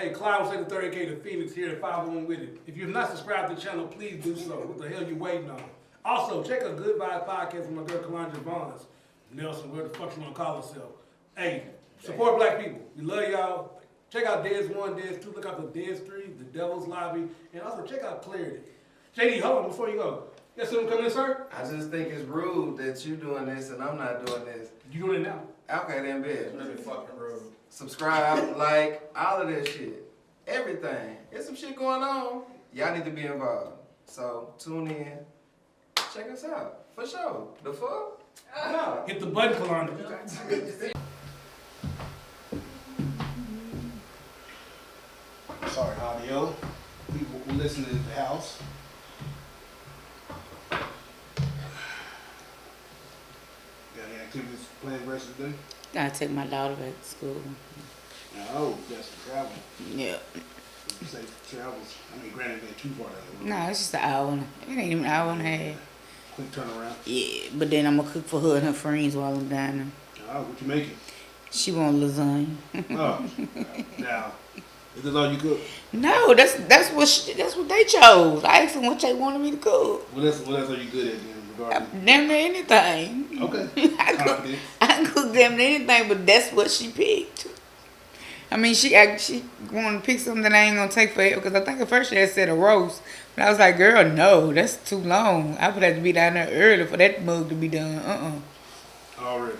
Hey, Cloud say the 30K to Phoenix here at 501 Witty. If you've not subscribed to the channel, please do so. What the hell you waiting on? Also, check out Good Vibes Podcast with my girl Kalanja Bonds. Nelson, where the fuck you want to call herself. Hey, support black people. We love y'all. Check out Dez 1, Dez 2, look out for Dez 3, The Devil's Lobby, and also check out Clarity. JD, hold on before you go. You got something coming in, sir? I just think it's rude that you doing this and I'm not doing this. You doing it now? Okay, then, bitch. It's really fucking rude. Subscribe, like, all of that shit. Everything. There's some shit going on. Y'all need to be involved. So, tune in. Check us out. For sure. The fuck? No. Hit the button, Kalanja. Sorry, audio. We listening to the house. Got any activities planned the rest of the day? I take my daughter back to school. No, that's the travel. Yeah. You say travels. I mean, granted, it ain't too far down the road. No, it's just an hour. It ain't even an hour and a half. Quick turnaround. Yeah, but then I'm gonna cook for her and her friends while I'm down there. Oh, what you making? She want lasagna. Oh, now, is this all you cook? No, that's what they chose. I asked them what they wanted me to cook. What else are you good at then, regarding? Damn near anything. Okay. I can cook damn near anything, but that's what she picked. I mean, she wanted to pick something that I ain't gonna take for it because I think at first she had said a roast, but I was like, girl, no, that's too long. I would have to be down there early for that mug to be done. Already.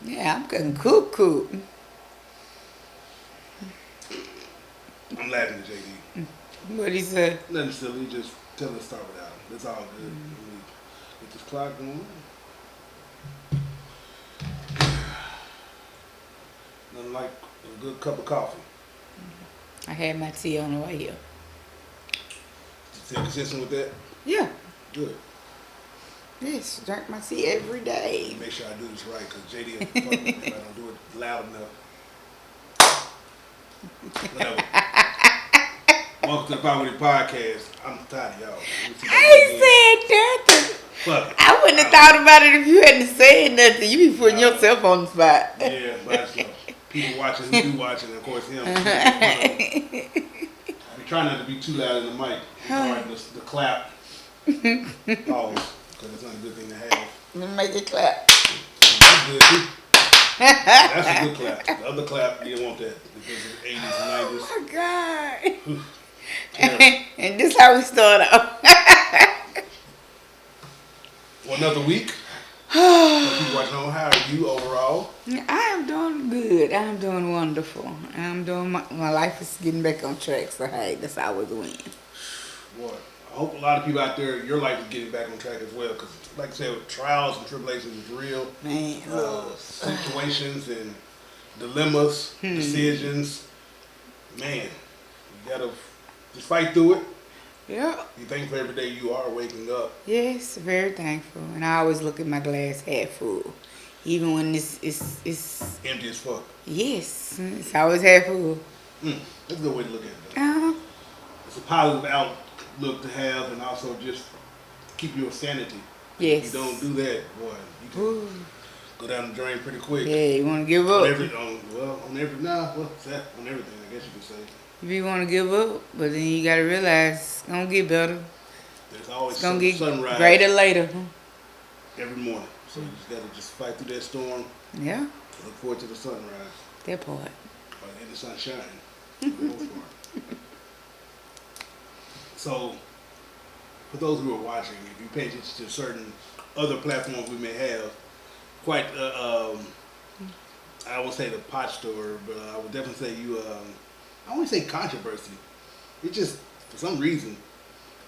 Yeah, I'm gonna cook. I'm laughing at JD. What he said? Nothing silly, just tell her to start without him. That's all good. Get this clock going. Nothing like a good cup of coffee. I had my tea on the way here. Stay consistent with that? Yeah. Good. Yes, drink my tea every day. Make sure I do this right, because JD will fuck with me if I don't do it loud enough. Whatever. Welcome to the Power Witty Podcast. I'm tired of y'all. I ain't said nothing. Fuck it. I wouldn't have thought about it if you hadn't said nothing. You be putting yourself on the spot. Yeah, but people watching who do watching, and of course him. I be trying not to be too loud in the mic. Regarding the clap. Pause. Because it's not a good thing to have. Let me make it clap. That's good too. That's a good clap. The other clap, you didn't want that because of the 80s and 90s. Oh my God. And this how we start off. Well, another week. So people watching home, how are you overall? I am doing good. I am doing wonderful. I'm doing my life is getting back on track. So hey, that's always a win. Boy, I hope a lot of people out there, your life is getting back on track as well. Because, like I said, with trials and tribulations is real. Man, Situations and dilemmas, decisions. Man, you gotta just fight through it. yeah. Be thankful every day you are waking up. Yes, very thankful. And I always look at my glass half full. Even when it's Empty as fuck. yes, it's always half full. That's a good way to look at it. It's a positive outlook to have, and also just keep your sanity. Yes. If you don't do that, boy, you can Ooh. go down the drain pretty quick. Yeah, you want to give On up. everything, on everything, I guess you could say. If you want to give up, but then you got to realize it's going to get better. There's always It's going to get sunrise greater later. every morning. So you just got to just fight through that storm. Yeah, Look forward to the sunrise. that part. And the sunshine. For the most part. So, for those who are watching, if you pay attention to certain other platforms we may have, quite, I won't say the pot store, but I would definitely say I wouldn't say controversy. It just, for some reason,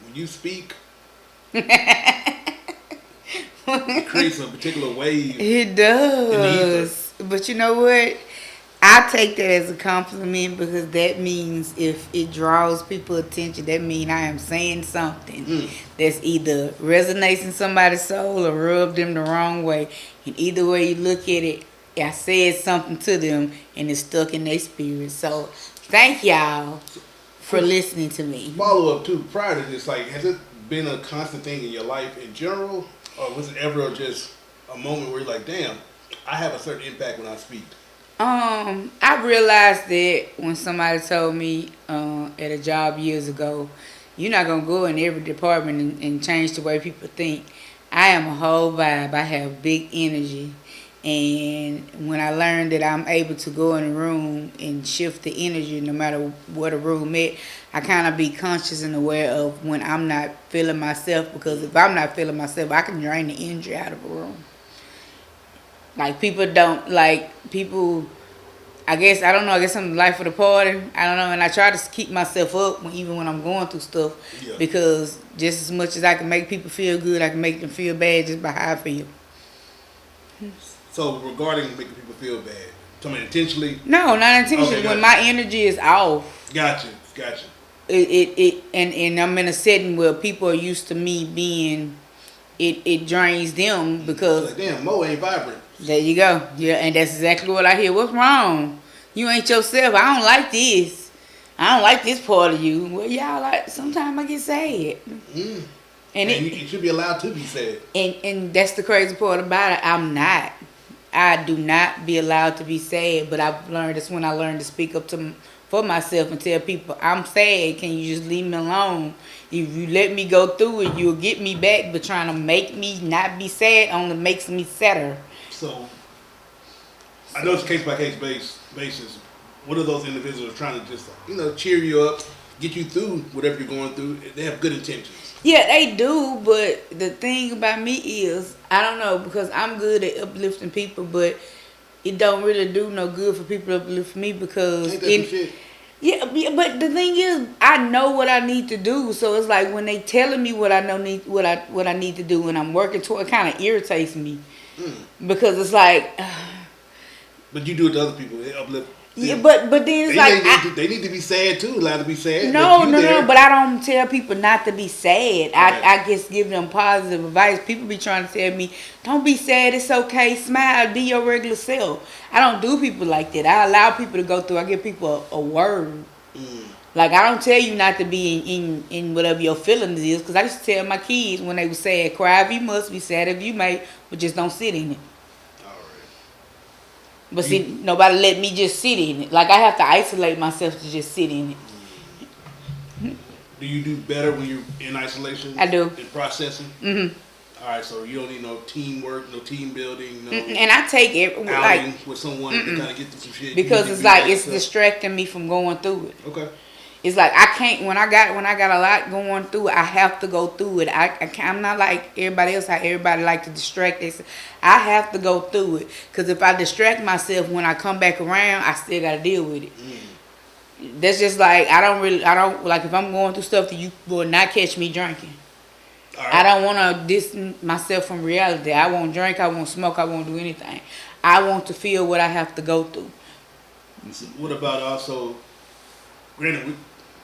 when you speak, it creates a particular wave. It does. But you know what? I take that as a compliment because that means if it draws people attention, that means I am saying something that's either resonates in somebody's soul or rub them the wrong way. And either way you look at it, I said something to them and it's stuck in their spirit. So thank y'all for listening to me. Follow up too, prior to this, like, has it been a constant thing in your life in general? Or was it ever just a moment where you're like, damn, I have a certain impact when I speak? I realized that when somebody told me at a job years ago, you're not gonna go in every department and change the way people think. I am a whole vibe. I have big energy. And when I learned that I'm able to go in a room and shift the energy no matter what a room is, I kind of be conscious and aware of when I'm not feeling myself, because if I'm not feeling myself, I can drain the energy out of a room. Like people, I guess, I don't know, I guess I'm the life of the party. I don't know, and I try to keep myself up even when I'm going through stuff, because just as much as I can make people feel good, I can make them feel bad just by how I feel. So regarding making people feel bad, something intentionally? No, not intentionally. Okay, when my energy is off. Gotcha. And I'm in a setting where people are used to me being, it drains them because. Like, damn, Mo ain't vibrant. There you go. Yeah, and that's exactly what I hear. What's wrong? You ain't yourself. I don't like this. I don't like this part of you. Well, y'all, like, sometimes I get sad. And you should be allowed to be sad. And that's the crazy part about it. I'm not. I do not be allowed to be sad. But I've learned, that's when I learned to speak up for myself and tell people, I'm sad. Can you just leave me alone? If you let me go through it, you'll get me back. But trying to make me not be sad only makes me sadder. So, I know it's case by case basis. What are those individuals trying to just, cheer you up, get you through whatever you're going through? They have good intentions. Yeah, they do, but the thing about me is, I don't know, because I'm good at uplifting people, but it don't really do no good for people to uplift me because Ain't that some shit? Yeah, but the thing is, I know what I need to do, so it's like when they telling me what I know what I need to do, and I'm working toward, it kind of irritates me because it's like. But you do it to other people. They uplift. Yeah, but then it's they need to be sad too. Allowed to be sad. No. But I don't tell people not to be sad. I just give them positive advice. People be trying to tell me, don't be sad. It's okay. Smile. Be your regular self. I don't do people like that. I allow people to go through. I give people a word. Like, I don't tell you not to be in whatever your feelings is, because I used to tell my kids when they were sad, cry if you must, be sad if you may, but just don't sit in it. But see, nobody let me just sit in it. Like, I have to isolate myself to just sit in it. Do you do better when you're in isolation? I do. In processing? Mm-hmm. All right, so you don't need no teamwork, no team building, no. And I take it outing with someone to kind of get through some shit. Because it's like it's distracting me from going through it. Okay. It's like I can't when I got a lot going through it, I have to go through it. I'm not like everybody else. How everybody like to distract themselves. I have to go through it, because if I distract myself, when I come back around, I still gotta deal with it. That's just like I don't like, if I'm going through stuff that you will not catch me drinking. Right. I don't want to distance myself from reality. I won't drink. I won't smoke. I won't do anything. I want to feel what I have to go through. What about also? Granted,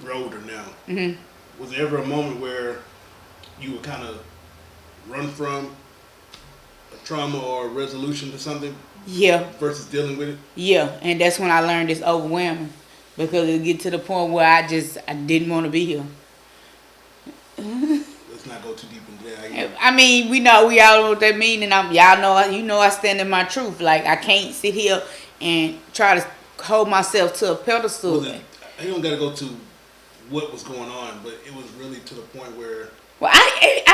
we're older now. Mm-hmm. Was there ever a moment where you would kind of run from a trauma or a resolution to something? Yeah. Versus dealing with it? Yeah, and that's when I learned it's overwhelming, because it get to the point where I didn't want to be here. Let's not go too deep into that. I mean, we all know what that means, and I stand in my truth. Like, I can't sit here and try to hold myself to a pedestal. You don't got to go to what was going on, but it was really to the point where. Well, I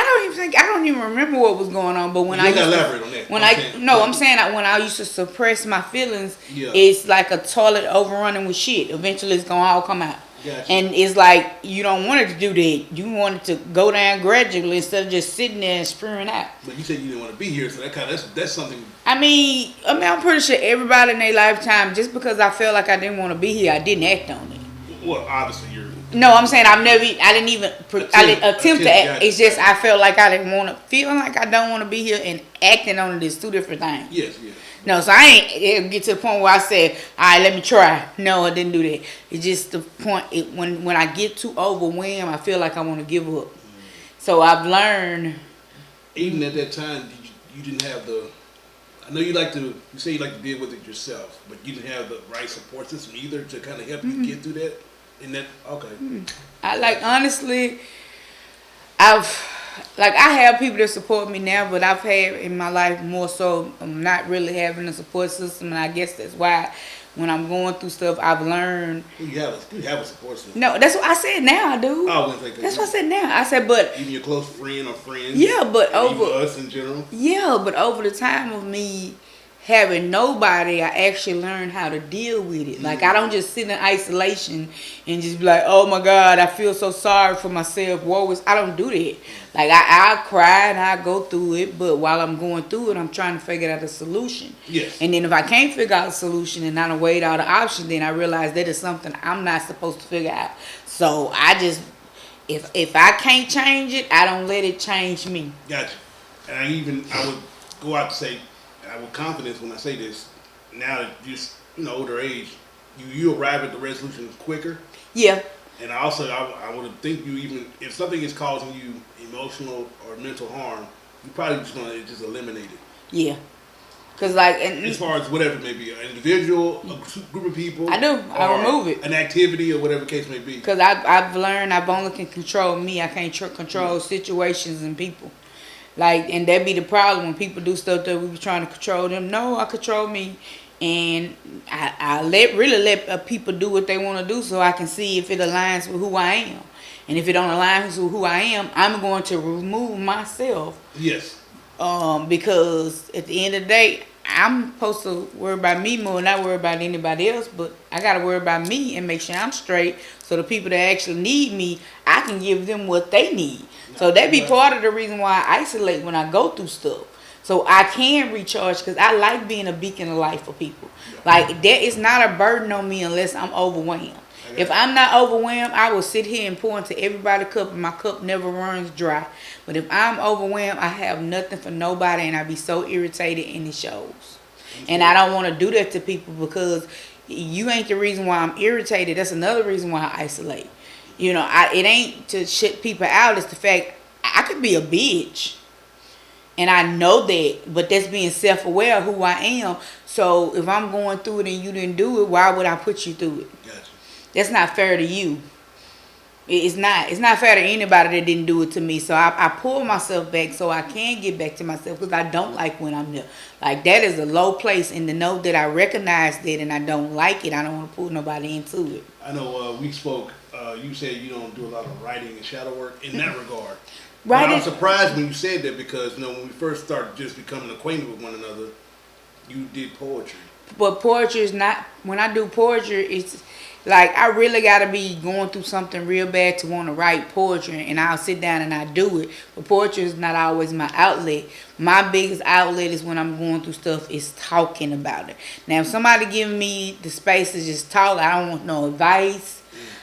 don't even remember what was going on. But when I elaborate on that. I'm saying that when I used to suppress my feelings, it's like a toilet overrunning with shit. Eventually, it's gonna all come out. Gotcha. And it's like you don't want it to do that. You want it to go down gradually instead of just sitting there and spewing out. But you said you didn't want to be here, so that's something. I mean, I'm pretty sure everybody in their lifetime, just because I felt like I didn't want to be here, I didn't act on it. Well, obviously you're. No, I'm saying I didn't even attempt to act. It's just I felt like I didn't want to. Feeling like I don't want to be here and acting on it is two different things. Yes. No, so I ain't get to the point where I said, all right, let me try. No, I didn't do that. It's just the point, when I get too overwhelmed, I feel like I want to give up. So I've learned. Even at that time, you didn't have I know you say you like to deal with it yourself, but you didn't have the right support system either to kind of help you get through that. Okay. I honestly, I've like I have people that support me now, but I've had in my life more so not really having a support system, and I guess that's why when I'm going through stuff, I've learned. You have a support system. No, that's what I said. Now I do. I wouldn't think That's what I said. Now I said, but even your close friend or friends. yeah, but even over us in general. yeah, but over the time of me having nobody, I actually learned how to deal with it. Like I don't just sit in isolation and just be like, oh my God, I feel so sorry for myself. I don't do that. Like I cry and I go through it, but while I'm going through it, I'm trying to figure out a solution. Yes. And then if I can't figure out a solution and I don't weigh out the option, then I realize that is something I'm not supposed to figure out. So I just, if I can't change it, I don't let it change me. Gotcha. And I would go out to say, with confidence when I say this, now that just older age, you arrive at the resolution quicker. Yeah. And also, I would think you even if something is causing you emotional or mental harm, you probably just gonna just eliminate it. Yeah. Cause like, as far as whatever it may be, an individual, a group of people. I do. I remove it. An activity or whatever the case may be. Cause I've learned I've only can control me. I can't control situations and people. Like, and that be the problem when people do stuff that we be trying to control them. No, I control me, and I let people do what they want to do, so I can see if it aligns with who I am. And if it don't align with who I am, I'm going to remove myself. Yes. Because at the end of the day, I'm supposed to worry about me more, not worry about anybody else. But I gotta worry about me and make sure I'm straight, so the people that actually need me, I can give them what they need. So that be part of the reason why I isolate when I go through stuff. So I can recharge, because I like being a beacon of light for people. Like, that is not a burden on me unless I'm overwhelmed. If I'm not overwhelmed, I will sit here and pour into everybody's cup, and my cup never runs dry. But if I'm overwhelmed, I have nothing for nobody, and I be so irritated, and it shows. And I don't want to do that to people, because you ain't the reason why I'm irritated. That's another reason why I isolate. You know, it ain't to shut people out. It's the fact I could be a bitch. And I know that, but that's being self-aware of who I am. So if I'm going through it and you didn't do it, why would I put you through it? Gotcha. That's not fair to you. It's not. It's not fair to anybody that didn't do it to me. So I pull myself back so I can get back to myself, because I don't like when I'm there. Like, that is a low place, and to know that I recognize that and I don't like it, I don't want to pull nobody into it. I know we spoke. You said you don't do a lot of writing and shadow work in that regard. Right. But I was surprised when you said that, because when we first started just becoming acquainted with one another, you did poetry. But poetry is not. When I do poetry, it's like I really gotta be going through something real bad to want to write poetry, and I'll sit down and I do it. But poetry is not always my outlet. My biggest outlet is when I'm going through stuff, is talking about it. Now, if somebody give me the space to just talk, I don't want no advice.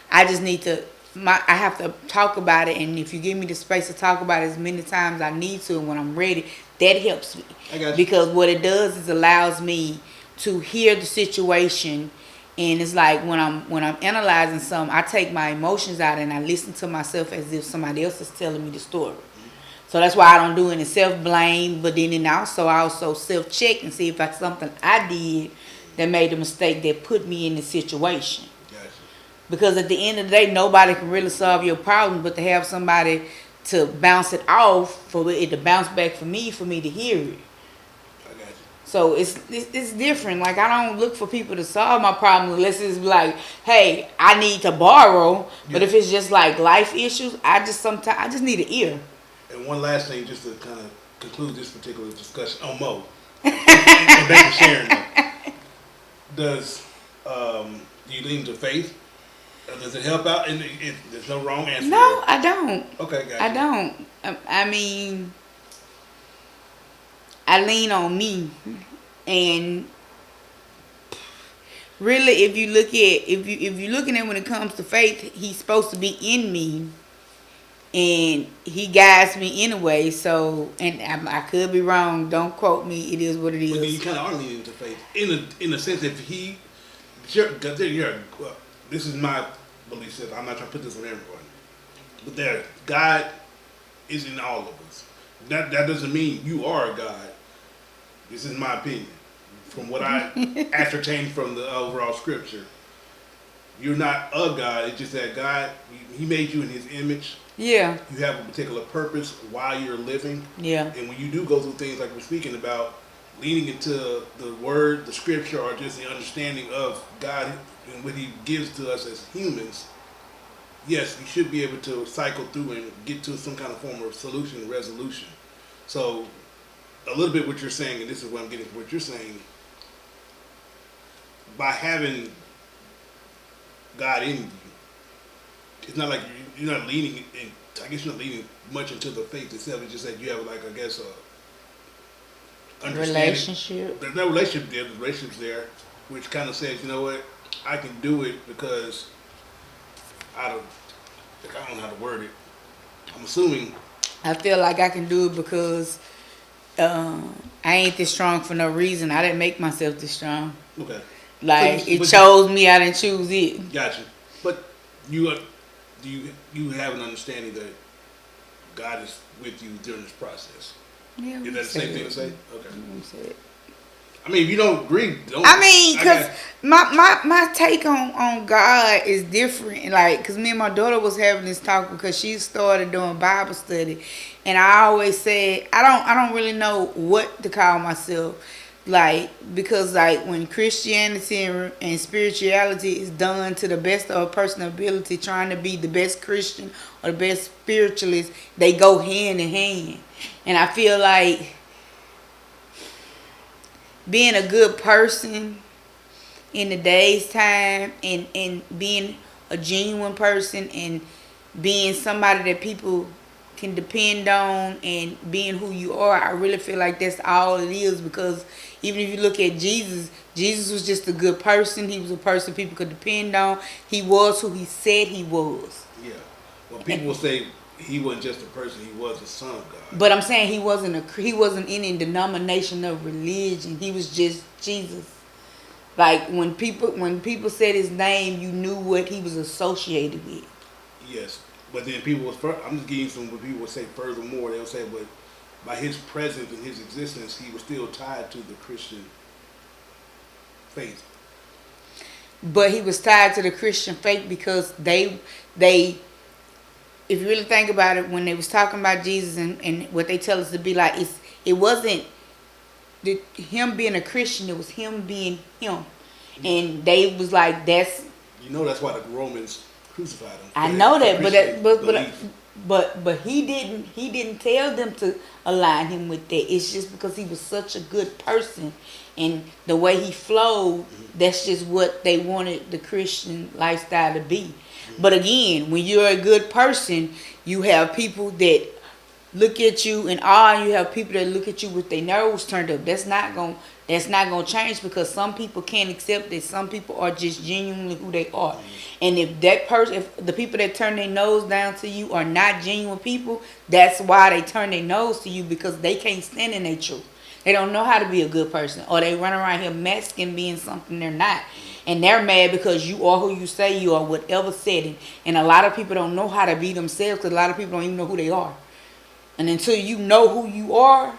I just need to. I have to talk about it, and if you give me the space to talk about it as many times as I need to, and when I'm ready, that helps me. I got you. Because what it does is allows me to hear the situation. And it's like when I'm analyzing something, I take my emotions out and I listen to myself as if somebody else is telling me the story. So that's why I don't do any self-blame, but then I also self-check and see if that's something I did that made a mistake that put me in the situation. Gotcha. Because at the end of the day, nobody can really solve your problem, but to have somebody to bounce it off, for it to bounce back for me to hear it. So it's different. Like, I don't look for people to solve my problem unless it's like, hey, I need to borrow. But if it's just like life issues, I just need an ear. And one last thing, just to kind of conclude this particular discussion on Mo. and back to Sharon. Does do you lean to faith? Does it help out? And there's no wrong answer. No, I don't. Okay, gotcha. I don't. I mean, I lean on me, and really, if you're looking at when it comes to faith, he's supposed to be in me, and he guides me anyway. So, and I could be wrong. Don't quote me. It is what it is. But then you kind of are leaning to faith in the sense that this is my belief system. I'm not trying to put this on everyone, but God is in all of us. That doesn't mean you are a God. This is my opinion, from what I ascertained from the overall scripture. you're not a God. It's just that God, He made you in His image. Yeah. You have a particular purpose while you're living. Yeah. And when you do go through things like we're speaking about, leaning into the Word, the Scripture, or just the understanding of God and what He gives to us as humans, yes, you should be able to cycle through and get to some kind of form of solution and resolution. So, a little bit what you're saying, and this is what I'm getting from what you're saying, by having God in you, it's not like you're not leaning in, I guess you're not leaning much into the faith itself. It's just that you have, like, I guess, understanding. Relationship. There's no relationship there. The relationship's there, which kind of says, you know what, I can do it because I don't know how to word it. I'm assuming. I feel like I can do it because I ain't this strong for no reason. I didn't make myself this strong. Okay. Like, But it chose me, I didn't choose it. Gotcha. But you have an understanding that God is with you during this process. Yeah, Is that the same thing to say? Okay. Say it. I mean, if you don't agree, don't. I mean, because my take on God is different. Like, because me and my daughter was having this talk because she started doing Bible study. And I always said, I don't really know what to call myself. Like, because, like, when Christianity and spirituality is done to the best of a person's ability, trying to be the best Christian or the best spiritualist, they go hand in hand. And I feel like being a good person in the day's time and being a genuine person and being somebody that people can depend on and being who you are, I really feel like that's all it is. Because even if you look at Jesus, Jesus was just a good person. He was a person people could depend on. He was who he said he was. Yeah. Well, people will say he wasn't just a person; he was the Son of God. But I'm saying he wasn't in any denomination of religion. He was just Jesus. Like, when people said his name, you knew what he was associated with. Yes, but then people I'm just giving you some what people would say furthermore. They'll say, but by his presence and his existence, he was still tied to the Christian faith. But he was tied to the Christian faith because they if you really think about it, when they was talking about Jesus and what they tell us to be like, it wasn't him being a Christian, it was him being him. And they was like, that's... You know that's why the Romans crucified him. I know that, but he didn't tell them to align him with that. It's just because he was such a good person and the way he flowed, that's just what they wanted the Christian lifestyle to be. But again, when you're a good person, you have people that look at you in awe. You have people that look at you with their nose turned up. That's not gonna change, because some people can't accept that some people are just genuinely who they are. And if the people that turn their nose down to you are not genuine people, that's why they turn their nose to you, because they can't stand in their truth. They don't know how to be a good person, or they run around here masking being something they're not. And they're mad because you are who you say you are, whatever setting. And a lot of people don't know how to be themselves, because a lot of people don't even know who they are. And until you know who you are,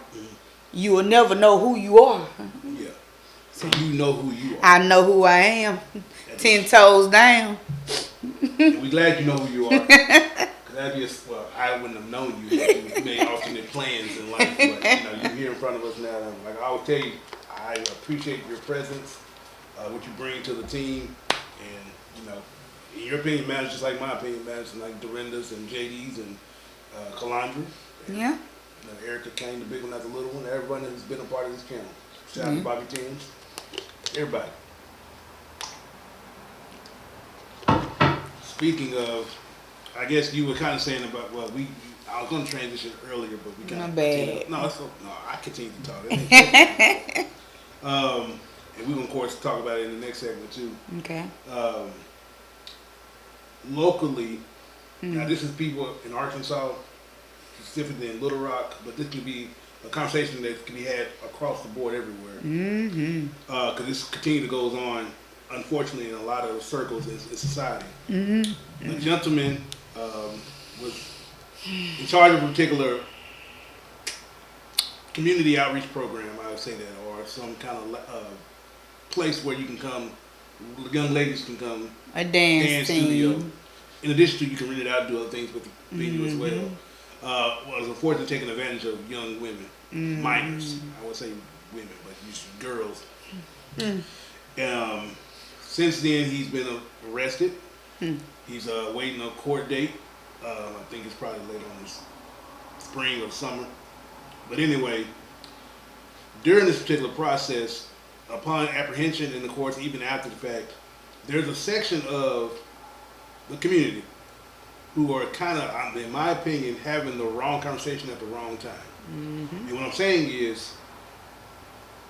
you will never know who you are. Yeah. So you know who you are. I know who I am. 10 toes down. And we're glad you know who you are. Because I wouldn't have known you if you made alternate plans in life. But, you're here in front of us now. Like I always tell you, I appreciate your presence, what you bring to the team. And, in your opinion matters just like my opinion matters, and like Dorinda's and JD's and Calandra. Yeah. Erica Kane, the big one, that's the little one. Everyone has been a part of this channel. Shout out to Bobby James. Everybody. Speaking of, I guess you were kind of saying about, I was going to transition earlier, but we kind of... My bad. No, I continue to talk. And we're going to, of course, talk about it in the next segment, too. Okay. Locally, now this is people in Arkansas, specifically in Little Rock, but this can be a conversation that can be had across the board everywhere. Because this continue to goes on, unfortunately, in a lot of circles in society. A gentleman was in charge of a particular community outreach program, I would say that, or some kind of place where you can come young ladies can come A dance studio. team. In addition to, you can rent it out and do other things with the venue as well. Was unfortunately taking advantage of young women, minors. I would say women, but usually girls. Since then, he's been arrested. He's waiting a court date. I think it's probably later on this spring or summer. But anyway, during this particular process, upon apprehension and of course even after the fact, there's a section of the community who are kind of, in my opinion, having the wrong conversation at the wrong time. And what I'm saying is,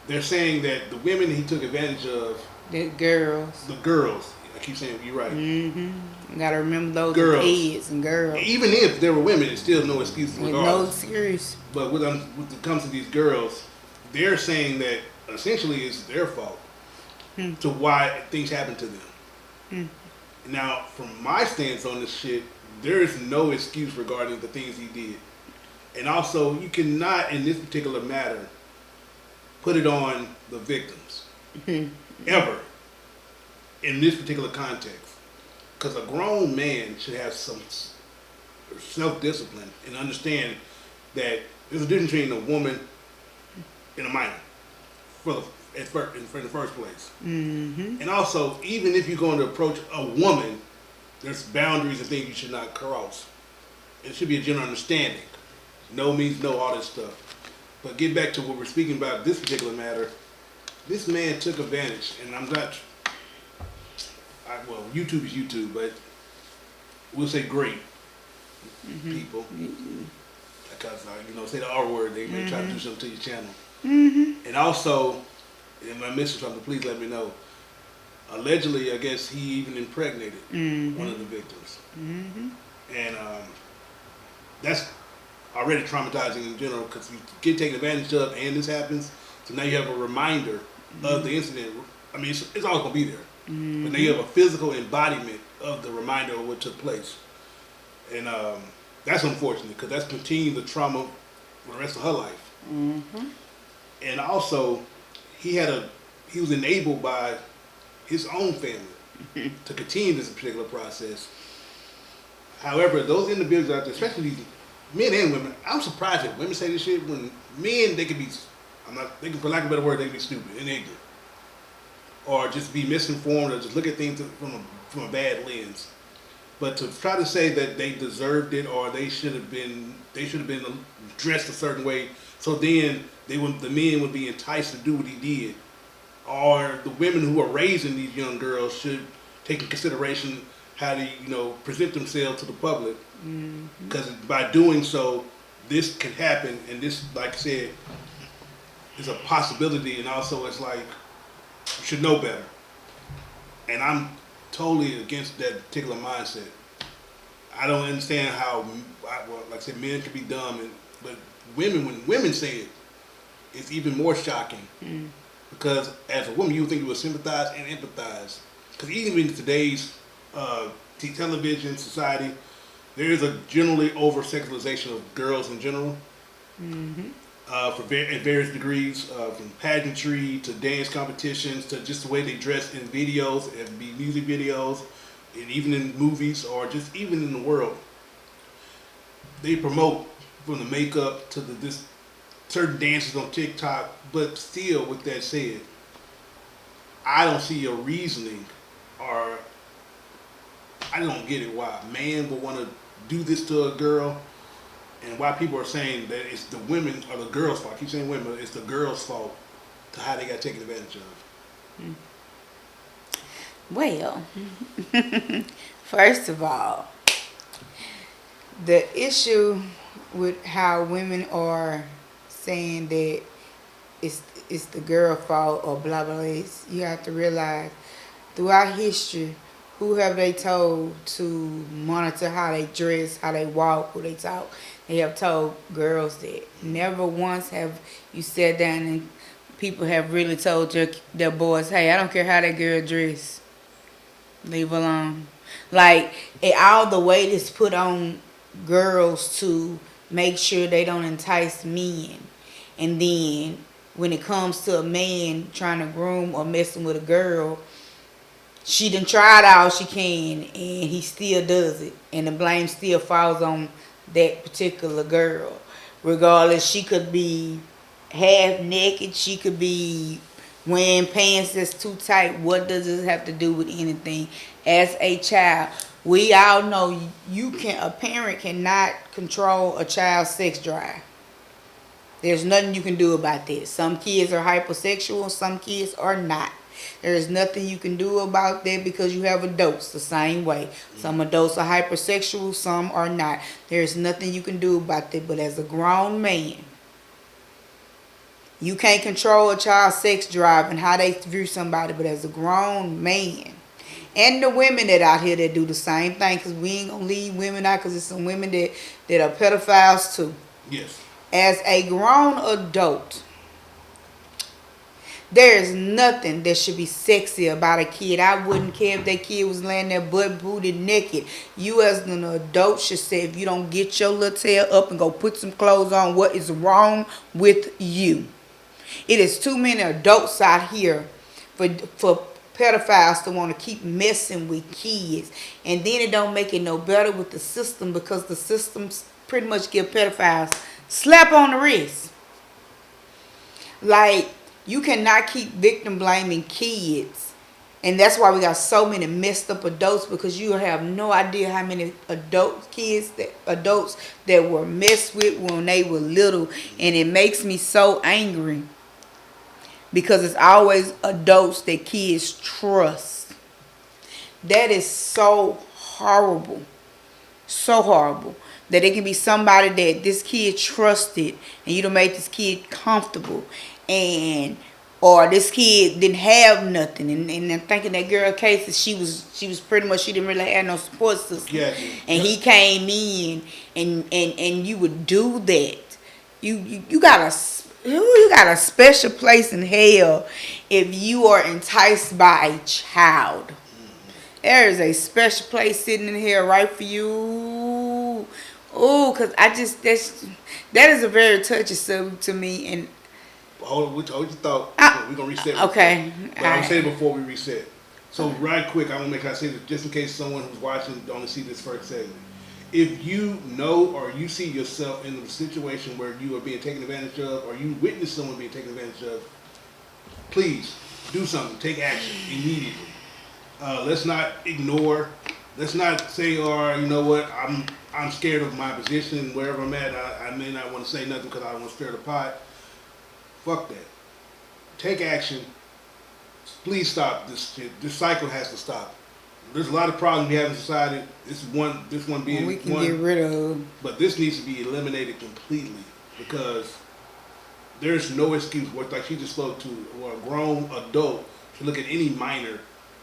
they're saying that the women he took advantage of, The girls. I keep saying, you're right. Gotta remember those Girls. kids and girls. Even if there were women, it's still no excuse With no regardless. serious. But when it comes to these girls, they're saying that essentially it's their fault to why things happen to them. Now, from my stance on this shit, there is no excuse regarding the things he did. And also, you cannot, in this particular matter, put it on the victims. Ever. In this particular context. Because a grown man should have some self-discipline and understand that there's a difference between a woman and a minor in the first place. And also, even if you're going to approach a woman, there's boundaries and things you should not cross. It should be a general understanding. No means no, all this stuff. But get back to what we're speaking about, this particular matter. This man took advantage, and I'm not... well, YouTube is YouTube, but we'll say great people. Because, say the R word, they may try to do something to your channel. And also, if I missed something, please let me know. Allegedly, I guess he even impregnated one of the victims. And that's already traumatizing in general because you get taken advantage of and this happens. So now you have a reminder of the incident. I mean, it's always going to be there. But now you have a physical embodiment of the reminder of what took place. And that's unfortunate because that's continuing the trauma for the rest of her life. And also, he was enabled by his own family to continue this particular process. However, those individuals out there, especially these men and women, I'm surprised that women say this shit when men, they can be, for lack of a better word, they can be stupid and ignorant. Or just be misinformed or just look at things from a bad lens. But to try to say that they deserved it or they should have been dressed a certain way, so then the men would be enticed to do what he did, or the women who are raising these young girls should take in consideration how they present themselves to the public, because by doing so, this can happen, and this, like I said, is a possibility, and also it's like you should know better. And I'm totally against that particular mindset. I don't understand how, like I said, men can be dumb, but women, when women say it, it's even more shocking. Because as a woman, you would think you would sympathize and empathize. Because even in today's television society, there is a generally over-sexualization of girls in general. In various degrees, from pageantry to dance competitions to just the way they dress in videos, and be music videos, and even in movies or just even in the world. They promote from the makeup to this certain dances on TikTok, but still, with that said, I don't see a reasoning, or I don't get it why a man would want to do this to a girl, and why people are saying that it's the women or the girls' fault. I keep saying women, but it's the girls' fault to how they got taken advantage of. Well, first of all, the issue with how women are saying that it's the girl's fault or blah blah is, you have to realize throughout history, who have they told to monitor how they dress, how they walk, who they talk? They have told girls that. Never once have you sat down and people have really told their boys, hey, I don't care how that girl dress. Leave her alone. Like, all the weight is put on girls to make sure they don't entice men. And then when it comes to a man trying to groom or messing with a girl, she done tried all she can and he still does it. And the blame still falls on that particular girl. Regardless, she could be half naked, she could be wearing pants that's too tight. What does this have to do with anything? As a child, we all know a parent cannot control a child's sex drive. There's nothing you can do about this. Some kids are hypersexual, some kids are not. There's nothing you can do about that because you have adults the same way. Some adults are hypersexual, some are not. There's nothing you can do about that. But as a grown man, you can't control a child's sex drive and how they view somebody. But as a grown man, and the women that out here that do the same thing, because we ain't going to leave women out because there's some women that are pedophiles too. Yes. As a grown adult, there is nothing that should be sexy about a kid. I wouldn't care if that kid was laying there butt booted naked. You as an adult should say, if you don't get your little tail up and go put some clothes on, what is wrong with you? It is too many adults out here for pedophiles to want to keep messing with kids. And then it don't make it no better with the system, because the systems pretty much give pedophiles slap on the wrist. Like, you cannot keep victim blaming kids. And that's why we got so many messed up adults, because you have no idea how many adults that were messed with when they were little. And it makes me so angry, because it's always adults that kids trust. That is so horrible. So horrible. That it can be somebody that this kid trusted, and you done made this kid comfortable, or this kid didn't have nothing, and I'm thinking that girl case, she was pretty much, she didn't really have no support system. Yeah. And he came in and you would do that. You got a special place in hell if you are enticed by a child. There is a special place sitting in here right for you. Oh, because that is a very touchy subject to me. And Hold your thought. We're going to reset. Okay. But I'm saying before we reset. So right quick, I want to make sure I say this, just in case someone who's watching don't see this first segment. If you know or you see yourself in a situation where you are being taken advantage of, or you witness someone being taken advantage of, please do something. Take action immediately. Let's not ignore. Let's not say, or you know what, I'm scared of my position wherever I'm at. I may not want to say nothing because I don't want to stir the pot. Fuck that. Take action. Please stop this shit. This cycle has to stop. There's a lot of problems we have in society. This one being we can one, get rid of. but this needs to be eliminated completely, because there's no excuse. What, like she just spoke to, or a grown adult to look at any minor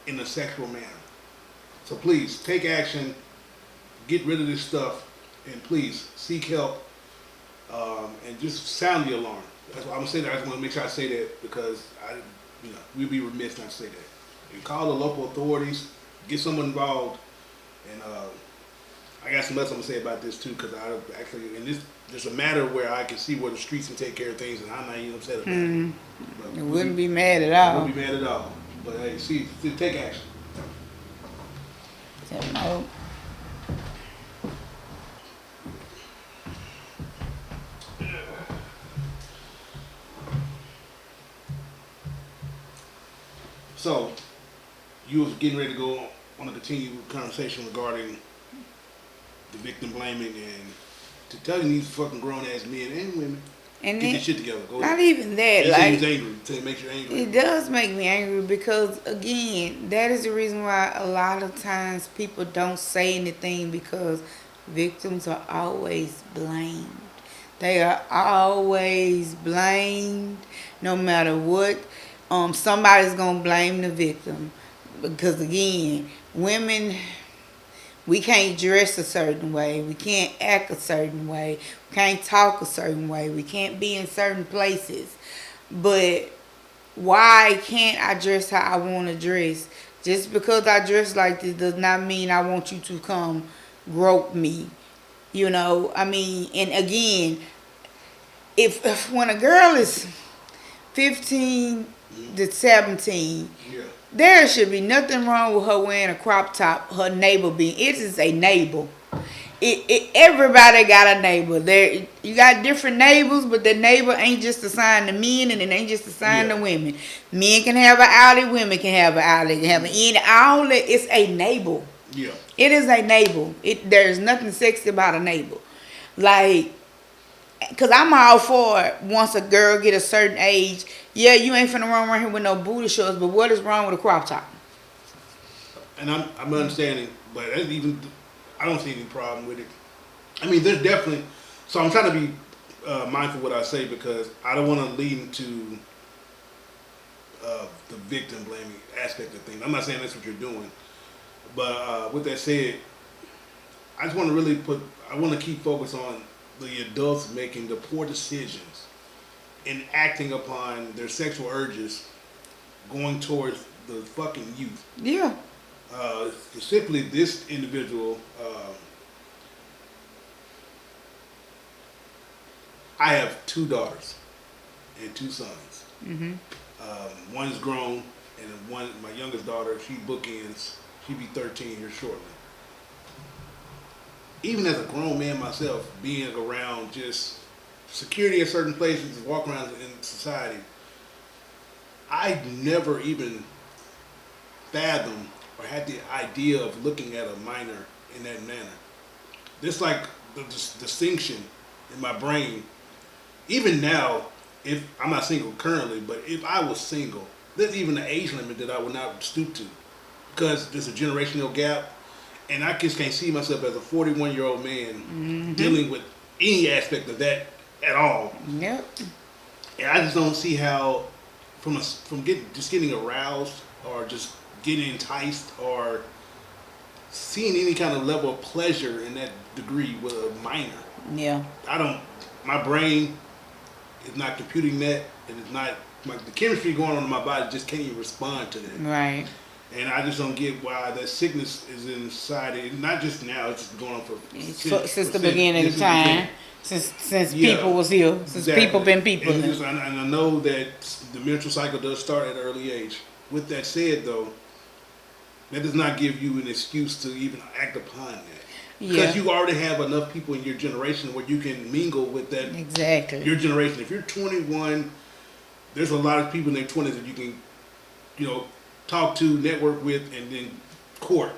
in a sexual manner. So please take action. Get rid of this stuff, and please seek help, and just sound the alarm. That's what I'm gonna say. That I just want to make sure I say that, because we'd be remiss not to say that. And call the local authorities. Get someone involved, and I got some else I'm gonna say about this too, because I actually, and this, there's a matter where I can see where the streets can take care of things, and I'm not even upset about it. I wouldn't be mad at all. Wouldn't be mad at all. But hey, see, take action. No. So, you was getting ready to go on a continued conversation regarding the victim blaming, and to telling these fucking grown ass men and women, And get then, your shit together. Go not ahead. even that. You Like, seems angry. It makes you angry. it does make me angry, because again, that is the reason why a lot of times people don't say anything, because victims are always blamed. They are always blamed, no matter what. Somebody's gonna blame the victim, because again, women, we can't dress a certain way, we can't act a certain way, we can't talk a certain way, we can't be in certain places. But why can't I dress how I want to dress? Just because I dress like this does not mean I want you to come grope me. You know, I mean, and again, if when a girl is 15, that's 17. Yeah. There should be nothing wrong with her wearing a crop top. Her neighbor being, it is a neighbor. Everybody got a neighbor. There, you got different neighbors, but the neighbor ain't just assigned to men, and it ain't just assigned to women. Men can have an outlet, women can have an outlet, can have an outlet. It's a neighbor. Yeah. It is a neighbor. There's nothing sexy about a neighbor. Like, cause I'm all for it. Once a girl get a certain age, yeah, you ain't finna run around here with no booty shorts. But what is wrong with a crop top? And I'm understanding, but I don't see any problem with it. I mean, there's definitely. So I'm trying to be mindful what I say because I don't want to lead into the victim blaming aspect of things. I'm not saying that's what you're doing, but with that said, I just want to really I want to keep focus on the adults making the poor decisions and acting upon their sexual urges going towards the fucking youth. Yeah. Specifically, this individual, I have 2 daughters and 2 sons. Mm-hmm. One is grown, and my youngest daughter, she bookends. She'll be 13 here shortly. Even as a grown man myself, being around just security at certain places, walk around in society, I never even fathomed or had the idea of looking at a minor in that manner. There's like the distinction in my brain. Even now, if I'm not single currently, but if I was single, there's even an age limit that I would not stoop to because there's a generational gap. And I just can't see myself as a 41-year-old man dealing with any aspect of that at all. Yep. And I just don't see how, from getting aroused or just getting enticed or seeing any kind of level of pleasure in that degree with a minor. Yeah. My brain is not computing that, and it's not, the chemistry going on in my body just can't even respond to that. Right. And I just don't get why that sickness is in society. Not just now; it's just going on since the beginning of time. Since people was here. Since exactly. People been people. And I know that the menstrual cycle does start at an early age. With that said, though, that does not give you an excuse to even act upon that. Because you already have enough people in your generation where you can mingle with that. Exactly. Your generation. If you're 21, there's a lot of people in their 20s that you can, talk to, network with, and then court.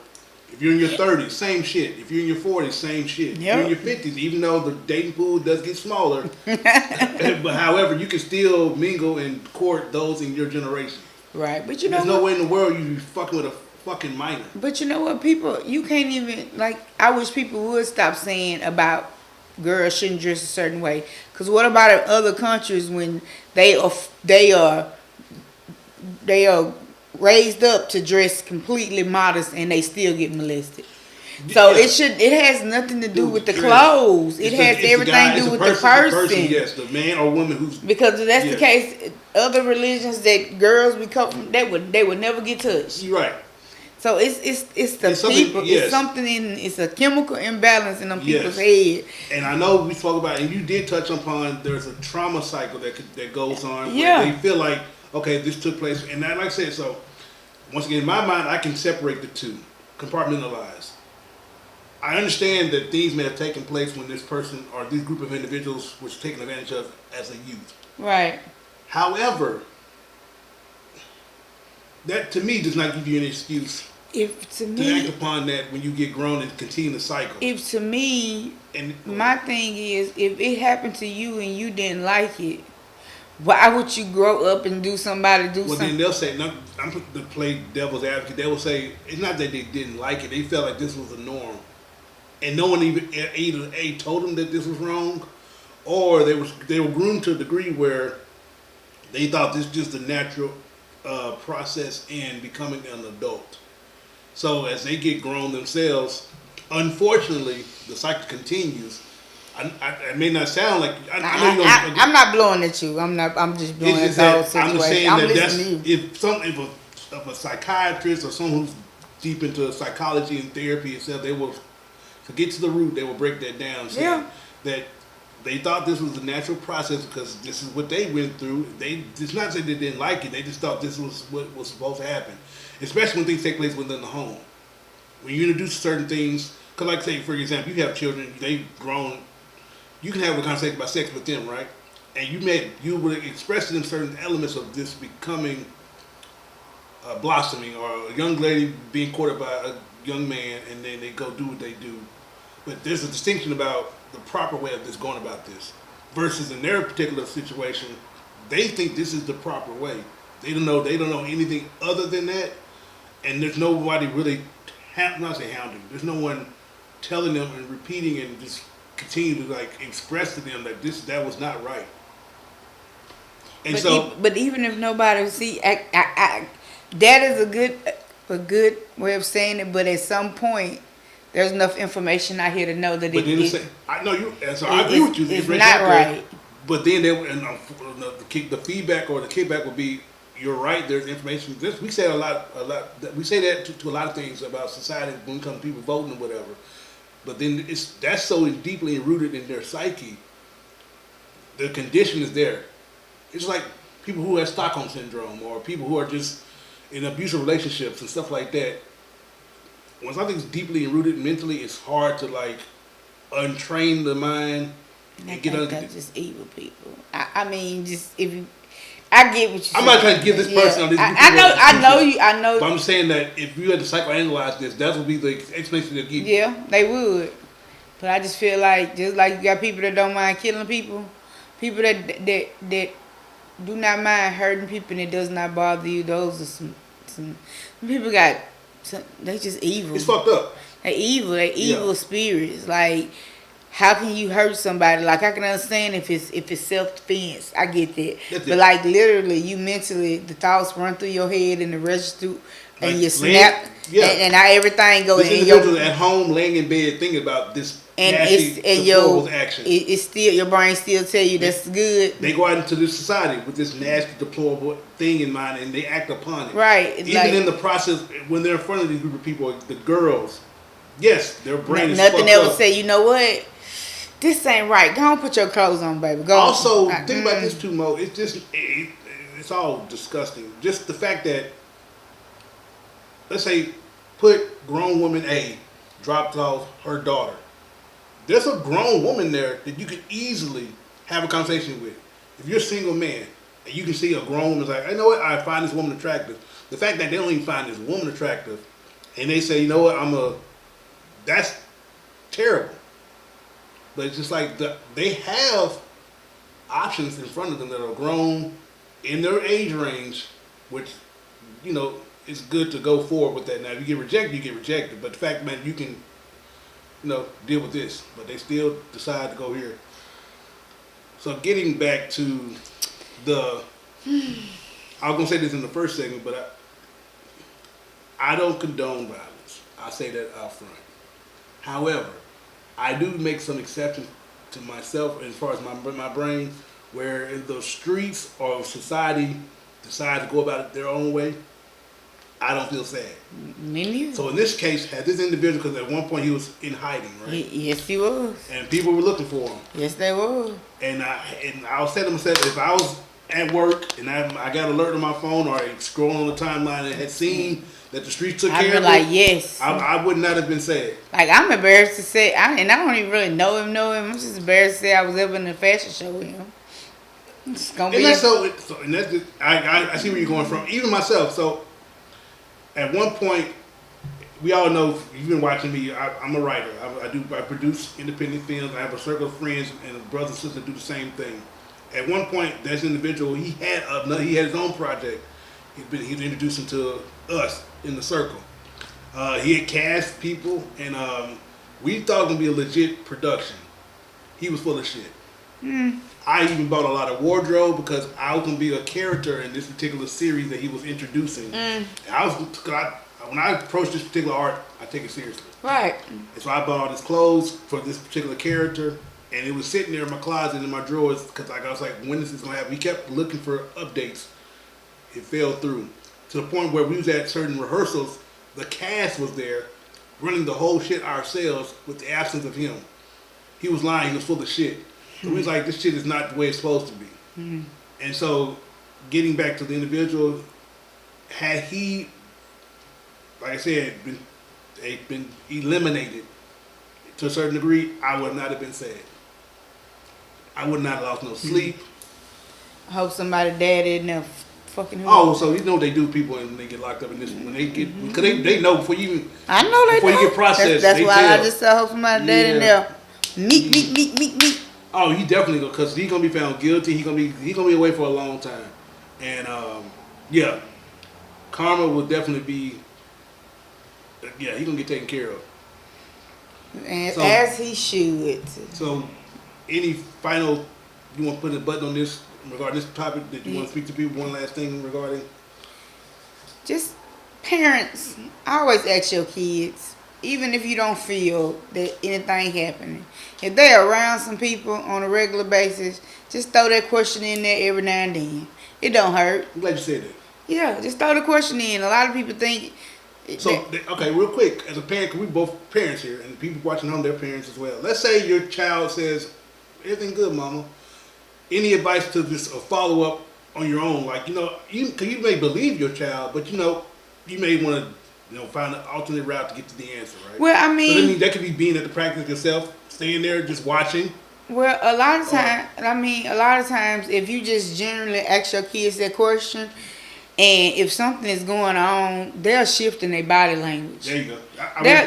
If you're in your 30s, same shit. If you're in your 40s, same shit. If you're in your 50s, even though the dating pool does get smaller, but however, you can still mingle and court those in your generation. Right, but there's no way in the world you be fucking with a fucking minor. But you know what, people, you can't even, I wish people would stop saying about girls shouldn't dress a certain way. Because what about in other countries when they are raised up to dress completely modest and they still get molested? So it has nothing to do with the clothes. It has everything to do with the person. Yes, the man or woman who's, because if that's the case, other religions that girls become from, they would never get touched. You're right. So it's the people. It's something it's a chemical imbalance in them people's head. And I know we spoke about, and you did touch upon, there's a trauma cycle that goes on. Where they feel like, okay, this took place, and that, like I said, so once again, in my mind, I can separate the two, compartmentalize. I understand that things may have taken place when this person or this group of individuals was taken advantage of as a youth. Right. However, that to me does not give you any excuse to act upon that when you get grown and continue the cycle. If to me, my thing is, if it happened to you and you didn't like it, why would you grow up and do something? Well, then they'll say, I'm to play devil's advocate. They will say it's not that they didn't like it; they felt like this was the norm, and no one even either told them that this was wrong, or they were groomed to a degree where they thought this was just a natural process in becoming an adult. So as they get grown themselves, unfortunately, the cycle continues. I may not sound like I'm not blowing at you. I'm just blowing at the whole situation. I'm just saying if a psychiatrist or someone who's deep into psychology and therapy itself, they will, to get to the root, they will break that down. Saying that they thought this was a natural process because this is what they went through. It's not that they didn't like it. They just thought this was what was supposed to happen, especially when things take place within the home. When you introduce certain things, because like say for example, you have children, they've grown. You can have a conversation about sex with them, right? And you would express to them certain elements of this becoming blossoming, or a young lady being courted by a young man, and then they go do what they do. But there's a distinction about the proper way of this going about this, versus in their particular situation, they think this is the proper way. They don't know anything other than that, and there's nobody really, not say hounding. There's no one telling them and repeating and just continue to like express to them that that was not right. And but even if nobody see, that is a good way of saying it. But at some point, there's enough information out here to know that I know you. So I agree with you. It's not right. But then the feedback or the kickback would be, you're right. There's information. We say a lot. We say that to a lot of things about society when it comes to people voting or whatever. But then that's so deeply rooted in their psyche. The condition is there. It's like people who have Stockholm syndrome, or people who are just in abusive relationships and stuff like that. When something's deeply rooted mentally, it's hard to like untrain the mind and get under. That's just evil people. I mean, just if you, I get what you're I'm not trying to give this person on this. I know. But I'm saying that if you had to psychoanalyze this, that would be the explanation they'll give you. Yeah, they would. But I just feel like, just like you got people that don't mind killing people that do not mind hurting people and it does not bother you. Those are some people they just evil. It's fucked up. They evil spirits. Like, how can you hurt somebody? Like, I can understand if it's self-defense. I get that. But like, literally, you mentally, the thoughts run through your head and the register, and you snap, and now everything goes in your at home, laying in bed, thinking about this. And action. It's still, your brain still tell you that's good. They go out into this society with this nasty, deplorable thing in mind, and they act upon it. Right. Even in the process, when they're in front of these group of people, the girls, yes, their brain is nothing fucked else up. say, you know what? This ain't right. Go on, put your clothes on, baby. Go. Also, think about this too, Mo. It's just, it's all disgusting. Just the fact that, let's say, put grown woman A dropped off her daughter. There's a grown woman there that you could easily have a conversation with. If you're a single man and you can see a grown woman's like, you know what, I find this woman attractive. The fact that they don't even find this woman attractive, and they say, you know what, that's terrible. But it's just like they have options in front of them that are grown in their age range, which, you know, it's good to go forward with that. Now, if you get rejected, you get rejected. But the fact, man, you can, you know, deal with this, but they still decide to go here. So getting back to I was gonna say this in the first segment, but I don't condone violence. I say that out front. However, I do make some exceptions to myself as far as my brain, where if the streets or society decide to go about it their own way, I don't feel sad. Me neither. So in this case, had this individual, because at one point he was in hiding, right? Yes, he was. And people were looking for him. Yes, they were. And I was saying to myself, if I was at work and I got an alert on my phone, or scrolling on the timeline and had seen that the streets took care of like, it, yes. I would not have been sad. Like, I'm embarrassed to say, and I don't even really know him. I'm just embarrassed to say I was ever in a fashion show with him. It's gonna And be. and that's just, I see where you're going from. Even myself. So at one point, we all know, you've been watching me, I'm a writer. I produce independent films. I have a circle of friends and brothers and sisters that do the same thing. At one point, this individual, he had his own project. He was introducing to us in the circle. He had cast people, and we thought it was gonna be a legit production. He was full of shit. I even bought a lot of wardrobe because I was gonna be a character in this particular series that he was introducing. When I approach this particular art, I take it seriously. Right. And so I bought all these clothes for this particular character, and it was sitting there in my closet in my drawers because I was like, when is this gonna happen? We kept looking for updates. It fell through to the point where we was at certain rehearsals. The cast was there, running the whole shit ourselves with the absence of him. He was lying. He was full of shit. So we was like, this shit is not the way it's supposed to be. And so, getting back to the individual, had he, like I said, been eliminated to a certain degree, I would not have been sad. I would not have lost no sleep. I hope somebody daddy in there fucking him. Oh, so you know what they do, people, when they get locked up in this, when they get, because they know before you, I know they before do. you get processed, That's they why tell. I just said I hope somebody daddy in there. Meek. Oh, he definitely go, because he's gonna be found guilty. He's gonna be away for a long time, and yeah, karma will definitely be. Yeah, he's gonna get taken care of. And So- as he should. So, any final, you want to put a button on this regarding this topic? That you want to speak to people? One last thing regarding. Just parents, always ask your kids, even if you don't feel that anything happening. If they're around some people on a regular basis, just throw that question in there every now and then. It don't hurt. I'm glad you said that. Yeah, just throw the question in. A lot of people think. So, okay, real quick, as a parent, 'cause we both parents here, and people watching home, they're parents as well. Let's say your child says, "Everything good, mama." Any advice to just a follow up on your own? Like, cause you may believe your child, but you may want to, find an alternate route to get to the answer, right? Well, I So mean, that could be being at the practice yourself, staying there, just watching. well, a lot of times, if you just generally ask your kids that question, and if something is going on, they'll shift in their body language. There you go.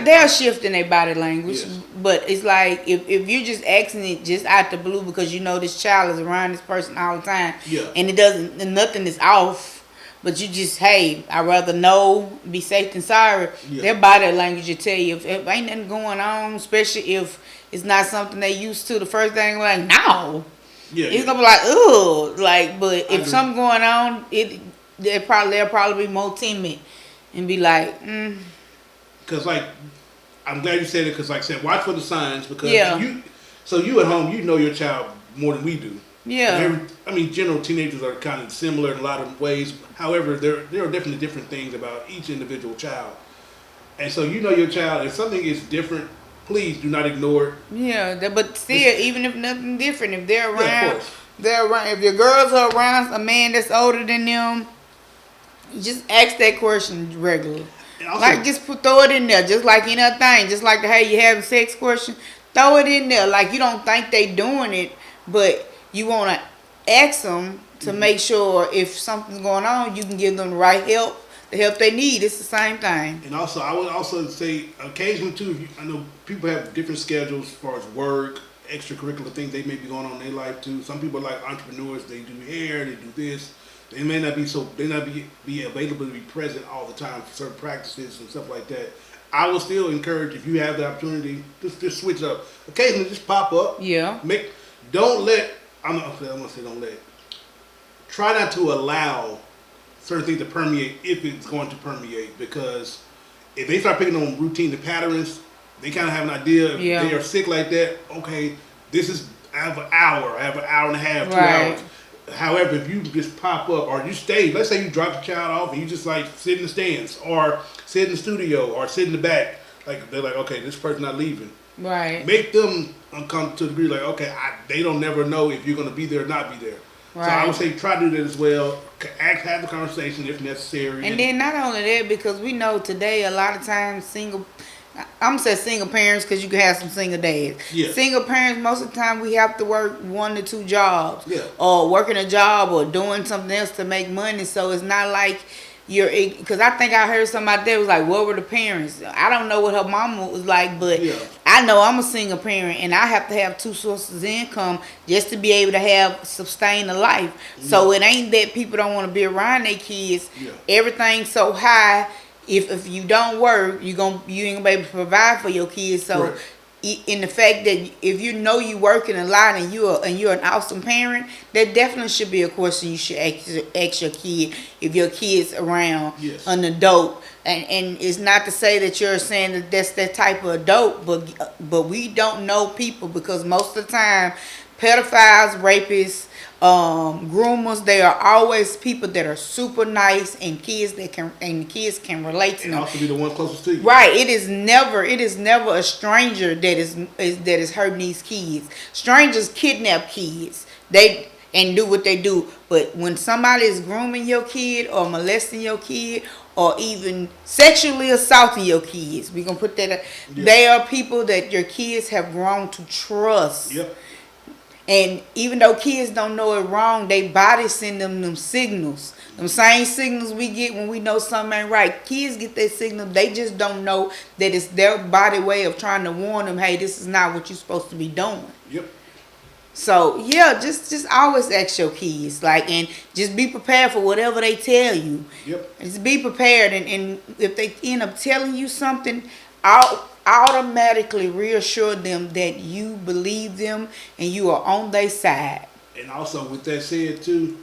They'll shift in their body language, Yes. but it's like if you're just asking it just out the blue because you know this child is around this person all the time, Yeah. and nothing is off, but you just, hey, I'd rather know, be safe than sorry. Yeah. Their body language will tell you if ain't nothing going on, especially if it's not something they used to. The first thing like, no, Yeah. it's gonna be like, ugh, like. But if agree. something going on, they'll probably be more timid and be like, Because, like, I'm glad you said it, because, like I said, watch for the signs, because Yeah. you at home, you know your child more than we do. yeah. General teenagers are kind of similar in a lot of ways. However, there are definitely different things about each individual child. And so you know your child, if something is different, please do not ignore it. Yeah, but still, even if nothing different, if they're Yeah, of around, course. If your girls are around a man that's older than them, just ask that question regularly. And also, Like, just throw it in there, just like any other thing. Just like the hey, you having sex question, throw it in there. Like, you don't think they doing it, but you want to ask them to make sure if something's going on, you can give them the right help, the help they need. It's the same thing. and also, I would also say occasionally too, I know people have different schedules as far as work, extracurricular things they may be going on in their life too. Some people are like entrepreneurs, they do hair, they do this. They may not be available to be present all the time for certain practices and stuff like that. I will still encourage, if you have the opportunity, just switch up. Occasionally, just pop up. Yeah. Don't let. I'm gonna say don't let. Try not to allow certain things to permeate if it's going to permeate, because if they start picking on routine and patterns, they kind of have an idea. If Yeah. they are sick like that, okay, I have an hour and a half, 2 Right. hours. However, if you just pop up or you stay, let's say you drop the child off and you just like sit in the stands or sit in the studio or sit in the back, like they're like, okay, this person's not leaving. Right. Make them come to the degree like, okay, they don't never know if you're going to be there or not be there. Right. So I would say try to do that as well. Have the conversation if necessary. And then not only that, because we know today a lot of times I'm gonna say single parents because you can have some single dads. Yeah. Single parents, most of the time we have to work 1 to 2 jobs. Yeah. Or working a job or doing something else to make money. So it's not like because I think I heard somebody there was like, what were the parents? I don't know what her mama was like, but Yeah. I know I'm a single parent and I have to have 2 sources of income just to be able to sustain a life. So it ain't that people don't want to be around their kids. Yeah. Everything's so high. If you don't work, you ain't gonna be able to provide for your kids. So, Right. In the fact that if you know you working a lot and you're an awesome parent, that definitely should be a question you should ask your kid. if your kid's around Yes. an adult. And it's not to say that you're saying that that's that type of adult, but we don't know people, because most of the time, pedophiles, rapists, groomers, they are always people that are super nice, and kids can relate to And them. also be the one closest to you. Right. It is never a stranger that is hurting these kids. Strangers kidnap kids. They and do what they do. But when somebody is grooming your kid or molesting your kid or even sexually assaulting your kids, we gonna put that. Yeah. They are people that your kids have grown to trust. Yep. And even though kids don't know it wrong, they body send them signals. Them same signals we get when we know something ain't right. Kids get that signal. They just don't know that it's their body way of trying to warn them, hey, this is not what you're supposed to be doing. Yep. So yeah, just always ask your kids, like, and just be prepared for whatever they tell you. Yep. Just be prepared, and if they end up telling you something, automatically reassure them that you believe them and you are on their side. And also, with that said too,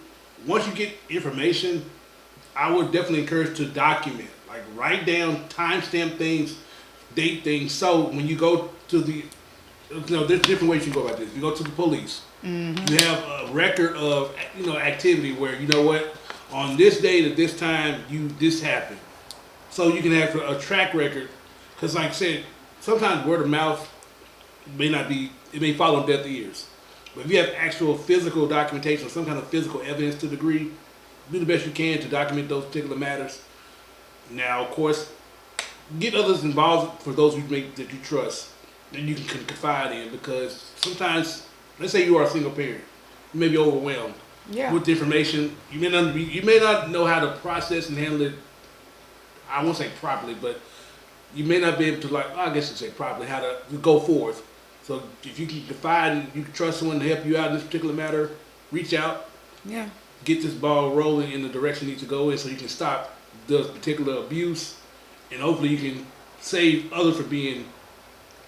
once you get information, I would definitely encourage to document. Like, write down, timestamp things, date things. So when you go to the, there's different ways you go about this. You go to the police. Mm-hmm. You have a record of activity where, you know what, on this date at this time this happened. So you can have a track record. Because like I said, sometimes word of mouth it may fall on deaf ears. But if you have actual physical documentation, some kind of physical evidence to the degree, do the best you can to document those particular matters. Now, of course, get others involved for those that you trust, that you can confide in, because sometimes, let's say you are a single parent, you may be overwhelmed with the information. You may not know how to process and handle it, I won't say properly, but you may not be able to, I guess you say properly, how to go forth. So if you can confide and you can trust someone to help you out in this particular matter, reach out. Yeah. Get this ball rolling in the direction you need to go in, so you can stop the particular abuse, and hopefully you can save others from being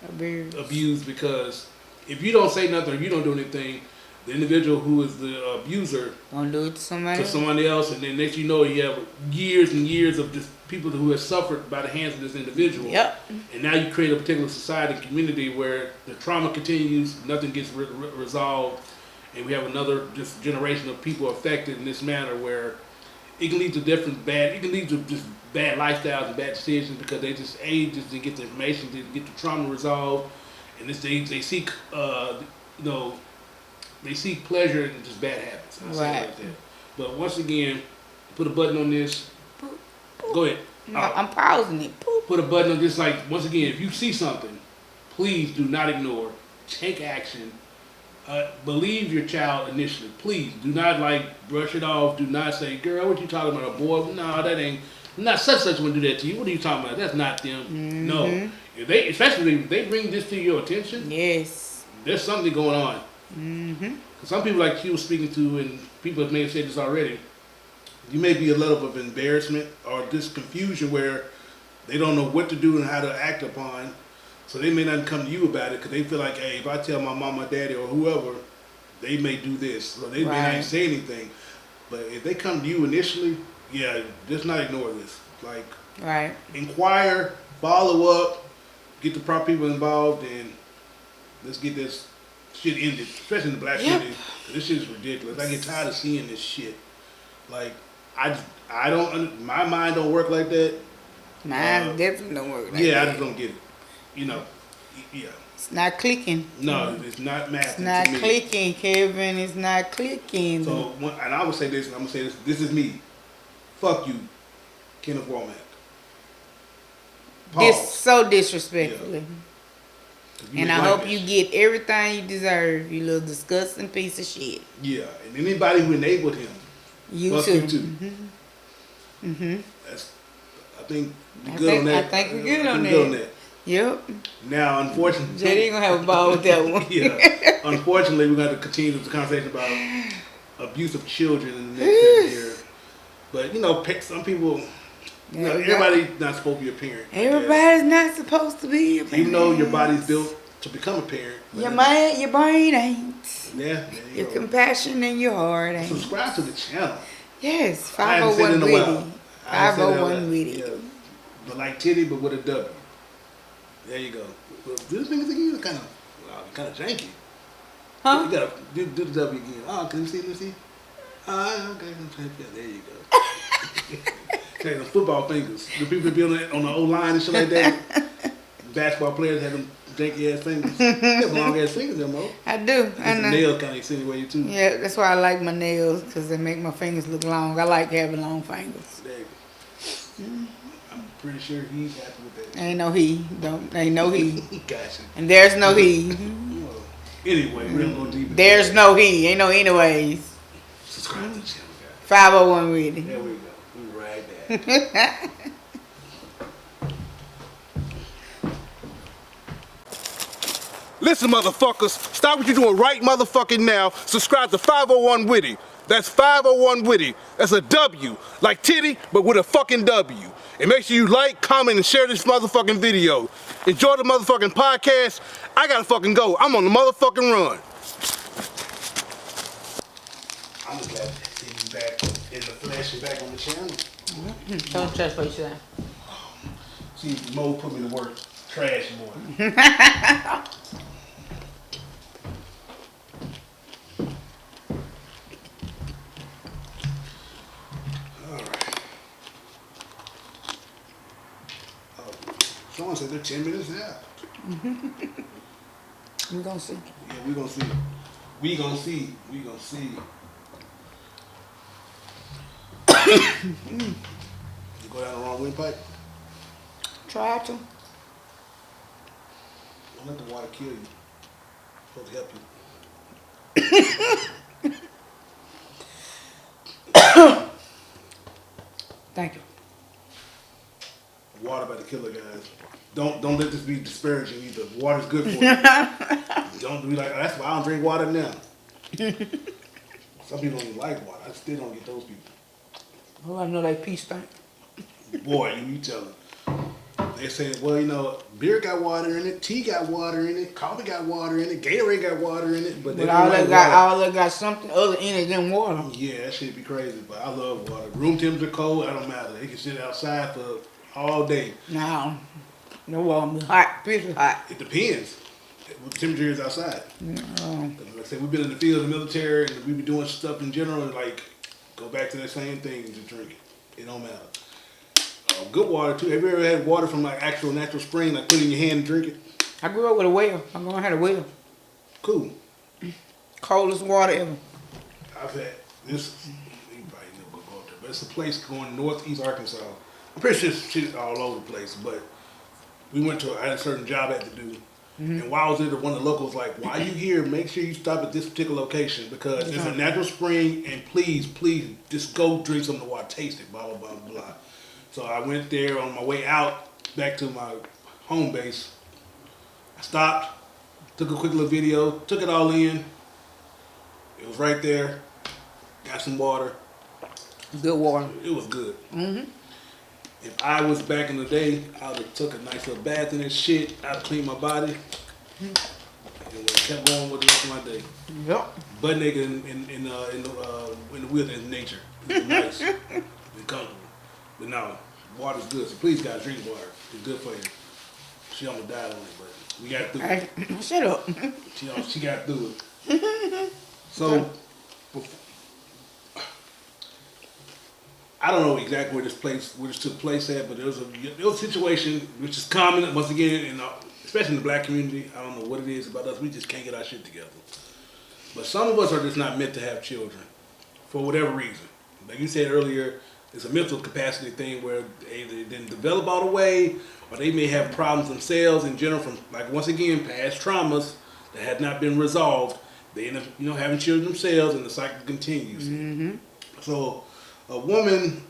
abused. Because if you don't say nothing or you don't do anything, the individual who is the abuser gonna do it to somebody else, and then next you know, you have years and years of just people who have suffered by the hands of this individual. Yep. And now you create a particular society and community where the trauma continues, nothing gets resolved, and we have another just generation of people affected in this manner, where it can lead to it can lead to just bad lifestyles and bad decisions, because they just didn't get the information, didn't get the trauma resolved, and they seek they seek pleasure in just bad habits. I'll say it like that. But once again, put a button on this. Go ahead. No, I'm pausing it. Put a button on this. Like, once again, if you see something, please do not ignore. Take action. Believe your child initially. Please do not brush it off. Do not say, "Girl, what you talking about? A boy? No, that ain't. Not such one do that to you. What are you talking about? That's not them." Mm-hmm. No. Especially if they bring this to your attention. Yes. There's something going on. Mm-hmm. Some people like she was speaking to, and people may have said this already, you may be a level of embarrassment or this confusion where they don't know what to do and how to act upon, so they may not come to you about it because they feel like, hey, if I tell my mom, my daddy, or whoever, they may do this, so they may not say anything. But if they come to you initially, just not ignore this. Inquire, follow up, get the proper people involved, and let's get this shit ended, especially in the black community. This shit is ridiculous. I get tired of seeing this shit. I don't. My mind don't work like that. Mine definitely don't work like that. Yeah, I just don't get it. It's not clicking. No, it's not math. It's not clicking, Kevin. It's not clicking. So, and I would say this, and I'm gonna say this. This is me. Fuck you, Kenneth Womack. This so disrespectfully. Yeah. And I hope you get everything you deserve, you little disgusting piece of shit. Yeah, and anybody who enabled him, you too. That's, I think we're good on that. I think we're good on that. Yep. Now, unfortunately, JD ain't gonna have a ball with that one. Yeah. Unfortunately, we're going to continue the conversation about abuse of children in the next year. But some people. Everybody's not supposed to be a parent. Everybody's not supposed to be a parent. Even though your body's built to become a parent. Your brain ain't. Yeah. Your compassion and your heart ain't. Subscribe to the channel. Yes, I haven't said it 501 in a while. Witty. I ain't said it out 501 loud. Witty. Yeah. But like titty, but with a W. There you go. Well, this nigga think you kind of janky. Huh? You gotta do the W again. Oh, can you see? Let me see. Okay. There you go. Okay, the football fingers. The people that be on the O-line and shit like that. Basketball players have them janky ass fingers. They have long ass fingers, them though. I do. I The know. nails kind of insinuate too. Yeah, that's why I like my nails because they make my fingers look long. I like having long fingers. There you go. I'm pretty sure he's happy with that. Ain't no he. Ain't no he. Gotcha. And there's no he. Well, anyway, we're gonna go deep. There's no he. Ain't no anyways. Subscribe to the channel, guys. 501 Witty. There we go. We right back. Listen, motherfuckers, stop what you're doing right motherfucking now. Subscribe to 501 Witty. That's 501 Witty. That's a W, like titty, but with a fucking W. And make sure you like, comment, and share this motherfucking video. Enjoy the motherfucking podcast. I gotta fucking go. I'm on the motherfucking run. I'm just glad to see you back in the flesh and back on the channel. Don't trust what you say. See, Mo put me to work. Trash boy. Alright. Oh, someone said they're 10 minutes out. We're gonna see. Yeah, we gonna see. We gonna see. We gonna see. You go down the wrong windpipe? Try to. Don't let the water kill you. It's supposed to help you. Thank you. Water about to kill her, guys. Don't let this be disparaging either. Water's good for you. Don't be like, oh, that's why I don't drink water now. Some people don't even like water. I still don't get those people. Oh, I know that peace thing. Boy, you tell them. They say, well, you know, beer got water in it, tea got water in it, coffee got water in it, Gatorade got water in it, but they But don't like water. all that got something other in it than water. Yeah, that shit be crazy, but I love water. Room temperature cold, I don't matter. They can sit outside for all day. No. No water. Hot. Pretty hot. It depends what the temperature is outside. Like I said, we've been in the field, the military, and we be doing stuff in general, and like, go back to that same thing and just drink it. It don't matter. Good water too. Have you ever had water from like actual natural spring, like put it in your hand and drink it? I grew up with a well. My grandma had a well. Cool. Coldest water ever. I've had this. You probably never go up there, but it's a place going northeast Arkansas. I'm pretty sure shit's all over the place, but we went to. I had a certain job I had to do, and while I was there, one of the locals was like, "While you here, make sure you stop at this particular location because it's a natural spring, and please, just go drink some of the water, taste it, blah blah blah blah." So I went there on my way out back to my home base. I stopped, took a quick little video, took it all in. It was right there. Got some water. Good water. It was good. If I was back in the day, I would have took a nice little bath in this shit. I'd have cleaned my body. And kept going with the rest of my day. Yep. Butt naked in the wilderness in nature. It was nice and comfortable. But no, water's good. So please, guys, drink water. It's good for you. She almost died on it, but we got through it. Shut up. She got through it. So, I don't know exactly where this took place at, but there was a situation which is common once again, especially in the black community. I don't know what it is about us. We just can't get our shit together. But some of us are just not meant to have children for whatever reason. Like you said earlier, it's a mental capacity thing where they didn't develop all the way, or they may have problems themselves in general from, like, once again, past traumas that had not been resolved. They end up, having children themselves, and the cycle continues. So, a woman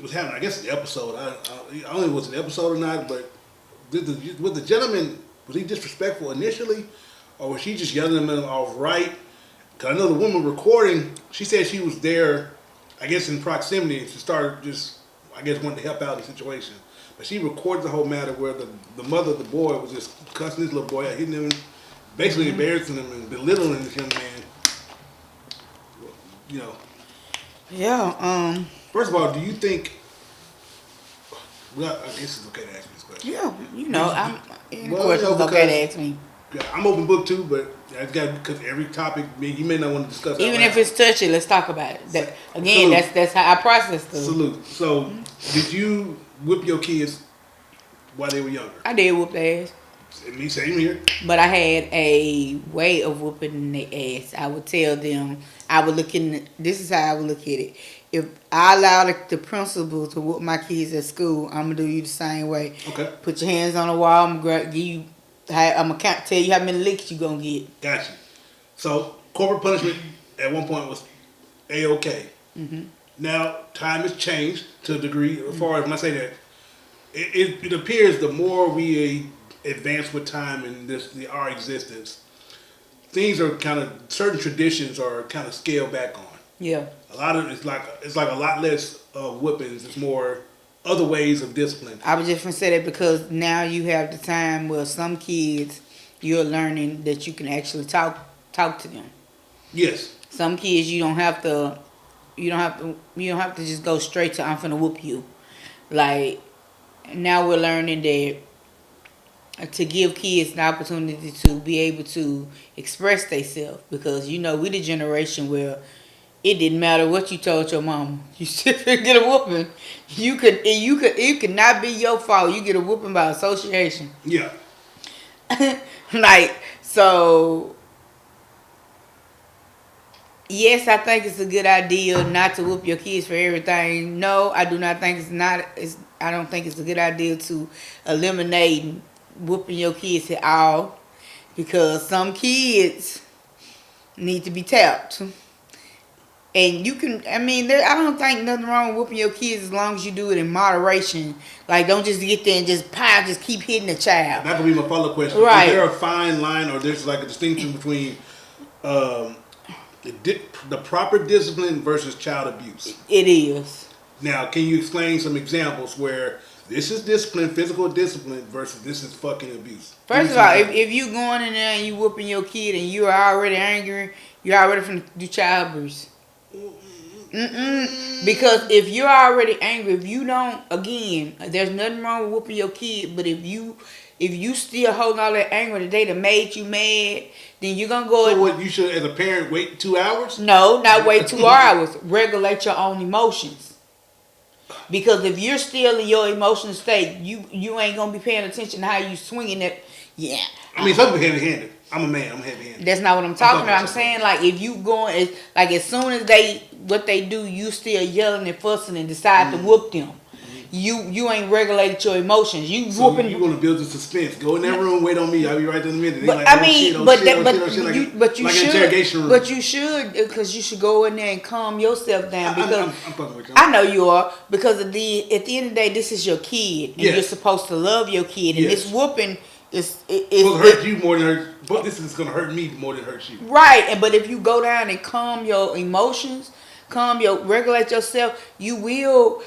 was having, I guess, an episode. I don't know if it was an episode or not, but was the gentleman, was he disrespectful initially, or was she just yelling him off right? Because I know the woman recording, she said she was there, I guess, in proximity, and she started just, I guess, wanting to help out in the situation. But she recorded the whole matter where the mother of the boy was just cussing this little boy out, hitting him, basically embarrassing him and belittling this young man. Yeah. First of all, do you think? Well, I guess it's okay to ask me this question. Yeah. You know, I'm. Any Well, questions no, okay to because- ask me. Yeah, I'm open book too, but I got because every topic you may not want to discuss. Even out if loud. it's touchy, let's talk about it. Again, Salute. that's how I process things. Salute. So, did you whip your kids while they were younger? I did whoop their ass. Me, same here. But I had a way of whooping their ass. I would tell them, this is how I would look at it. If I allow the principal to whoop my kids at school, I'm going to do you the same way. Okay. Put your hands on the wall, I'm going to tell you how many licks you going to get. Gotcha. So, corporate punishment at one point was A-OK. Mm-hmm. Now, time has changed to a degree. As far as when I say that, it appears the more we advance with time and our existence, things are certain traditions are kind of scaled back on. Yeah. A lot of it's like a lot less whippings. It's more other ways of discipline. I was just going to say that because now you have the time where some kids, you're learning that you can actually talk to them. Yes. Some kids you don't have to just go straight to I'm finna whoop you. Like now we're learning that to give kids the opportunity to be able to express themselves, because we the generation where it didn't matter what you told your mama, you still could get a whooping. It could not be your fault. You get a whooping by association. Yeah. Like, so yes, I think it's a good idea not to whoop your kids for everything. No, I do not think I don't think it's a good idea to eliminate whooping your kids at all, because some kids need to be tapped. And I don't think nothing wrong with whooping your kids as long as you do it in moderation. Like, don't just get there and just keep hitting the child. That could be my follow-up question. Right. Is there a fine line, or there's like a distinction between the proper discipline versus child abuse? It is. Now, can you explain some examples where this is discipline, physical discipline, versus this is fucking abuse? First of all, if you going in there and you whooping your kid and you are already angry, you're already finna do child abuse. Because if you're already angry, if you don't, again, there's nothing wrong with whooping your kid, but if you still holding all that anger the day that made you mad, then you're gonna go. So what, you should, as a parent, wait 2 hours? No, not wait 2 hours. Regulate your own emotions. Because if you're still in your emotional state, you ain't gonna be paying attention to how you swinging it. Yeah. I mean, some people heavy-handed. I'm a man. I'm heavy-handed. That's not what I'm talking about. I'm saying, like, if you going, like, as soon as what they do, you still yelling and fussing and decide to whoop them. You ain't regulated your emotions. You whooping. You want to build the suspense? Go in that room, wait on me. I'll be right there in a minute. They But like, I oh, mean, shit, oh, but shit, that, oh, but shit, oh, shit, you, but you like an should, interrogation room. but you should, because you should go in there and calm yourself down. Because I'm fucking with you. I know you are, because at the end of the day, this is your kid, and Yes. you're supposed to love your kid, and Yes. this whooping It's gonna hurt you more than hurt, but this is gonna hurt me more than hurt you. right. But if you go down and calm your emotions, regulate yourself, you will.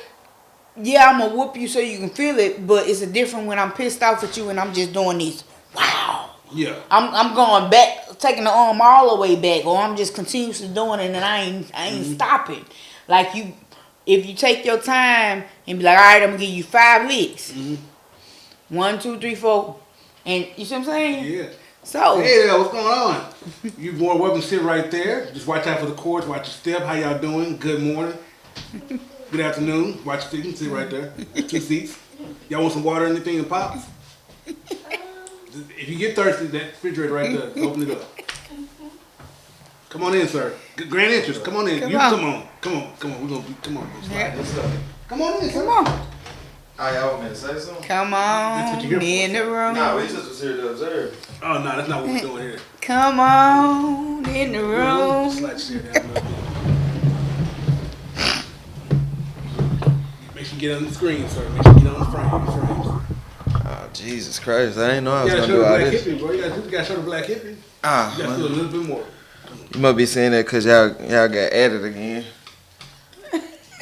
Yeah, I'm gonna whoop you so you can feel it, but it's a different when I'm pissed off at you and I'm just doing this. Wow. Yeah. I'm going back, taking the arm all the way back, or I'm just continuously doing it and I ain't stopping. Like, if you take your time and be like, all right, I'm gonna give you 5 licks. 1, 2, 3, 4, and you see what I'm saying? Yeah. So Hey there, what's going on? You more welcome to sit right there. Just watch out for the cords, watch your step. How y'all doing? Good morning. Good afternoon. Watch your feet. You can sit right there. 2 seats. Y'all want some water or anything to pop? If you get thirsty, that refrigerator right there, open it up. Come on in, sir. Grand entrance. Come on in. Come Come on. on. Come on. We're gonna be. Come on. Yeah. What's up? Come on in. come on, All right, y'all want me to say something? come That's what on, you're here in the room. Nah, we just was here to observe. Oh no, that's not what we're doing here. Come on in the room. Slide your chair down a little bit. Make sure you get on the screen, sir. Make sure you get on the frames. Oh, Jesus Christ. I didn't know I You was gotta going to show do the all black this. history, bro. You gotta show the black history. You gotta do a Man. little bit more. You must be saying that because y'all got added again.